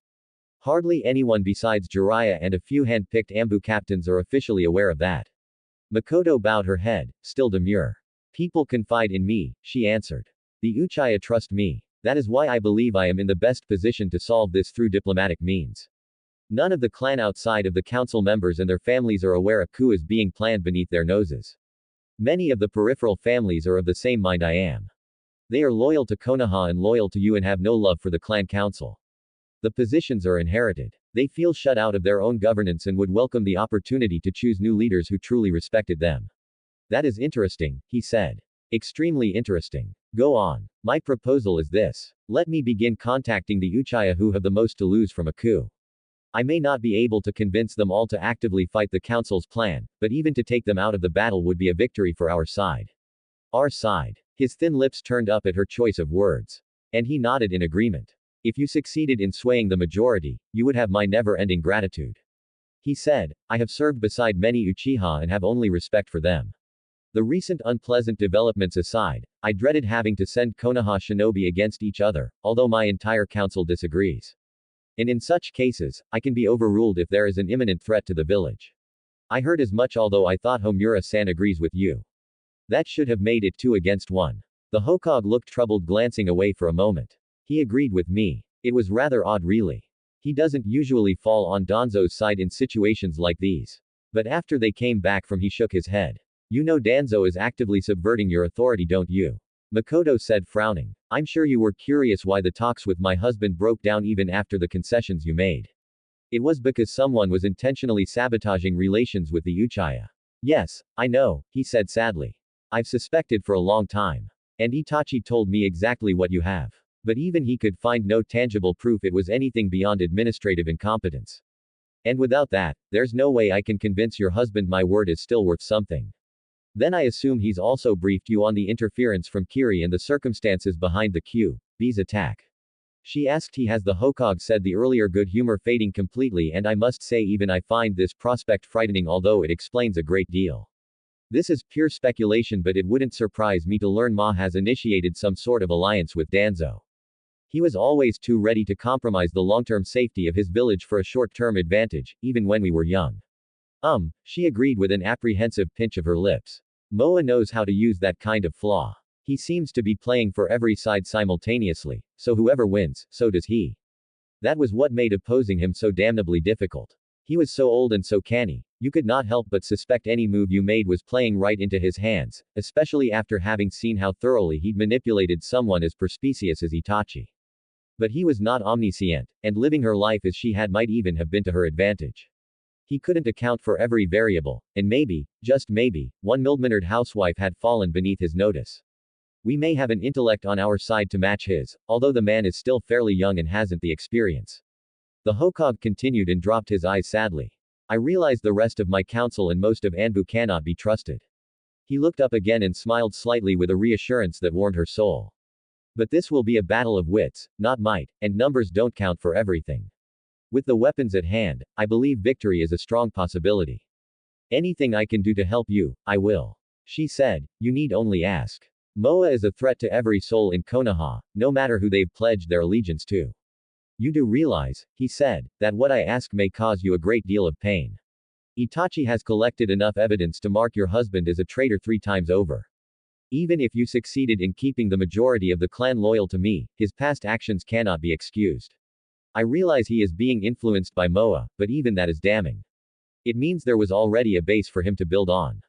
Hardly anyone besides Jiraiya and a few hand-picked Ambu captains are officially aware of that. Mikoto bowed her head, still demure. People confide in me, she answered. The Uchiha trust me. That is why I believe I am in the best position to solve this through diplomatic means. None of the clan outside of the council members and their families are aware a coup is being planned beneath their noses. Many of the peripheral families are of the same mind I am. They are loyal to Konoha and loyal to you and have no love for the clan council. The positions are inherited. They feel shut out of their own governance and would welcome the opportunity to choose new leaders who truly respected them. That is interesting, he said. Extremely interesting. Go on. My proposal is this. Let me begin contacting the Uchiha who have the most to lose from a coup. I may not be able to convince them all to actively fight the council's plan, but even to take them out of the battle would be a victory for our side. Our side. His thin lips turned up at her choice of words. And he nodded in agreement. If you succeeded in swaying the majority, you would have my never-ending gratitude. He said, I have served beside many Uchiha and have only respect for them. The recent unpleasant developments aside, I dreaded having to send Konoha shinobi against each other, although my entire council disagrees. And in such cases, I can be overruled if there is an imminent threat to the village. I heard as much although I thought Homura-san agrees with you. That should have made it 2 against 1. The Hokage looked troubled, glancing away for a moment. He agreed with me. It was rather odd really. He doesn't usually fall on Danzo's side in situations like these. But after they came back from he shook his head. You know Danzo is actively subverting your authority, don't you? Mikoto said, frowning. I'm sure you were curious why the talks with my husband broke down even after the concessions you made. It was because someone was intentionally sabotaging relations with the Uchiha. Yes, I know, he said sadly. I've suspected for a long time. And Itachi told me exactly what you have. But even he could find no tangible proof it was anything beyond administrative incompetence. And without that, there's no way I can convince your husband my word is still worth something. Then I assume he's also briefed you on the interference from Kiri and the circumstances behind the Q.B's attack. She asked. He has. The Hokage said, the earlier good humor fading completely, and I must say even I find this prospect frightening, although it explains a great deal. This is pure speculation, but it wouldn't surprise me to learn Ma has initiated some sort of alliance with Danzo. He was always too ready to compromise the long-term safety of his village for a short-term advantage, even when we were young. She agreed with an apprehensive pinch of her lips. Moa knows how to use that kind of flaw. He seems to be playing for every side simultaneously, so whoever wins, so does he. That was what made opposing him so damnably difficult. He was so old and so canny, you could not help but suspect any move you made was playing right into his hands, especially after having seen how thoroughly he'd manipulated someone as perspicacious as Itachi. But he was not omniscient, and living her life as she had might even have been to her advantage. He couldn't account for every variable, and maybe, just maybe, one mild-mannered housewife had fallen beneath his notice. We may have an intellect on our side to match his, although the man is still fairly young and hasn't the experience. The Hokage continued and dropped his eyes sadly. I realize the rest of my counsel and most of Anbu cannot be trusted. He looked up again and smiled slightly with a reassurance that warmed her soul. But this will be a battle of wits, not might, and numbers don't count for everything. With the weapons at hand, I believe victory is a strong possibility. Anything I can do to help you, I will. She said, you need only ask. Moa is a threat to every soul in Konoha, no matter who they've pledged their allegiance to. You do realize, he said, that what I ask may cause you a great deal of pain. Itachi has collected enough evidence to mark your husband as a traitor 3 times over. Even if you succeeded in keeping the majority of the clan loyal to me, his past actions cannot be excused. I realize he is being influenced by Moa, but even that is damning. It means there was already a base for him to build on.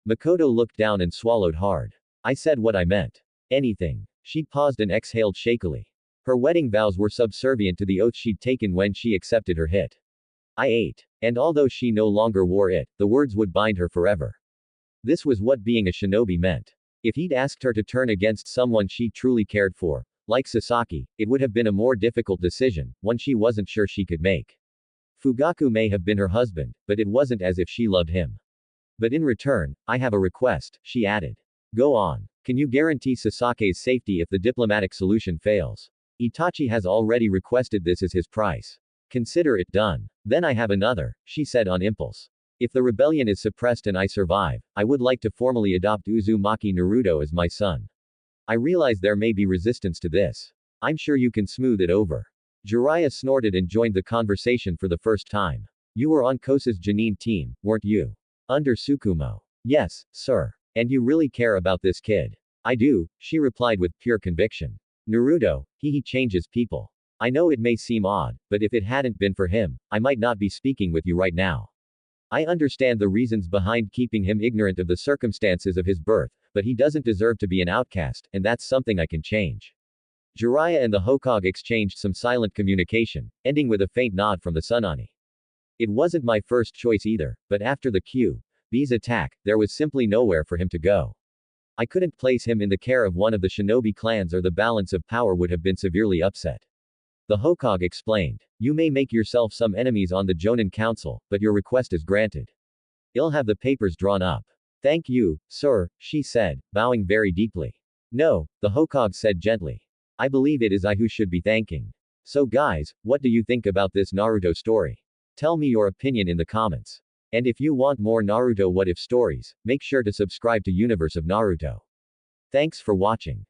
Mikoto looked down and swallowed hard. I said what I meant. Anything. She paused and exhaled shakily. Her wedding vows were subservient to the oath she'd taken when she accepted her hit. I ate. And although she no longer wore it, the words would bind her forever. This was what being a shinobi meant. If he'd asked her to turn against someone she truly cared for, like Sasaki, it would have been a more difficult decision, one she wasn't sure she could make. Fugaku may have been her husband, but it wasn't as if she loved him. But in return, I have a request, she added. Go on. Can you guarantee Sasake's safety if the diplomatic solution fails? Itachi has already requested this as his price. Consider it done. Then I have another, she said on impulse. If the rebellion is suppressed and I survive, I would like to formally adopt Uzumaki Naruto as my son. I realize there may be resistance to this. I'm sure you can smooth it over. Jiraiya snorted and joined the conversation for the first time. You were on Kosa's Janine team, weren't you? Under Tsukumo. Yes, sir. And you really care about this kid? I do, she replied with pure conviction. Naruto, he changes people. I know it may seem odd, but if it hadn't been for him, I might not be speaking with you right now. I understand the reasons behind keeping him ignorant of the circumstances of his birth, but he doesn't deserve to be an outcast, and that's something I can change. Jiraiya and the Hokage exchanged some silent communication, ending with a faint nod from the Tsunade. It wasn't my first choice either, but after the B's attack, there was simply nowhere for him to go. I couldn't place him in the care of one of the shinobi clans or the balance of power would have been severely upset. The Hokage explained. You may make yourself some enemies on the Jonin Council, but your request is granted. I'll have the papers drawn up. Thank you, sir, she said, bowing very deeply. No, the Hokage said gently. I believe it is I who should be thanking. So guys, what do you think about this Naruto story? Tell me your opinion in the comments. And if you want more Naruto what if stories, make sure to subscribe to Universe of Naruto. Thanks for watching.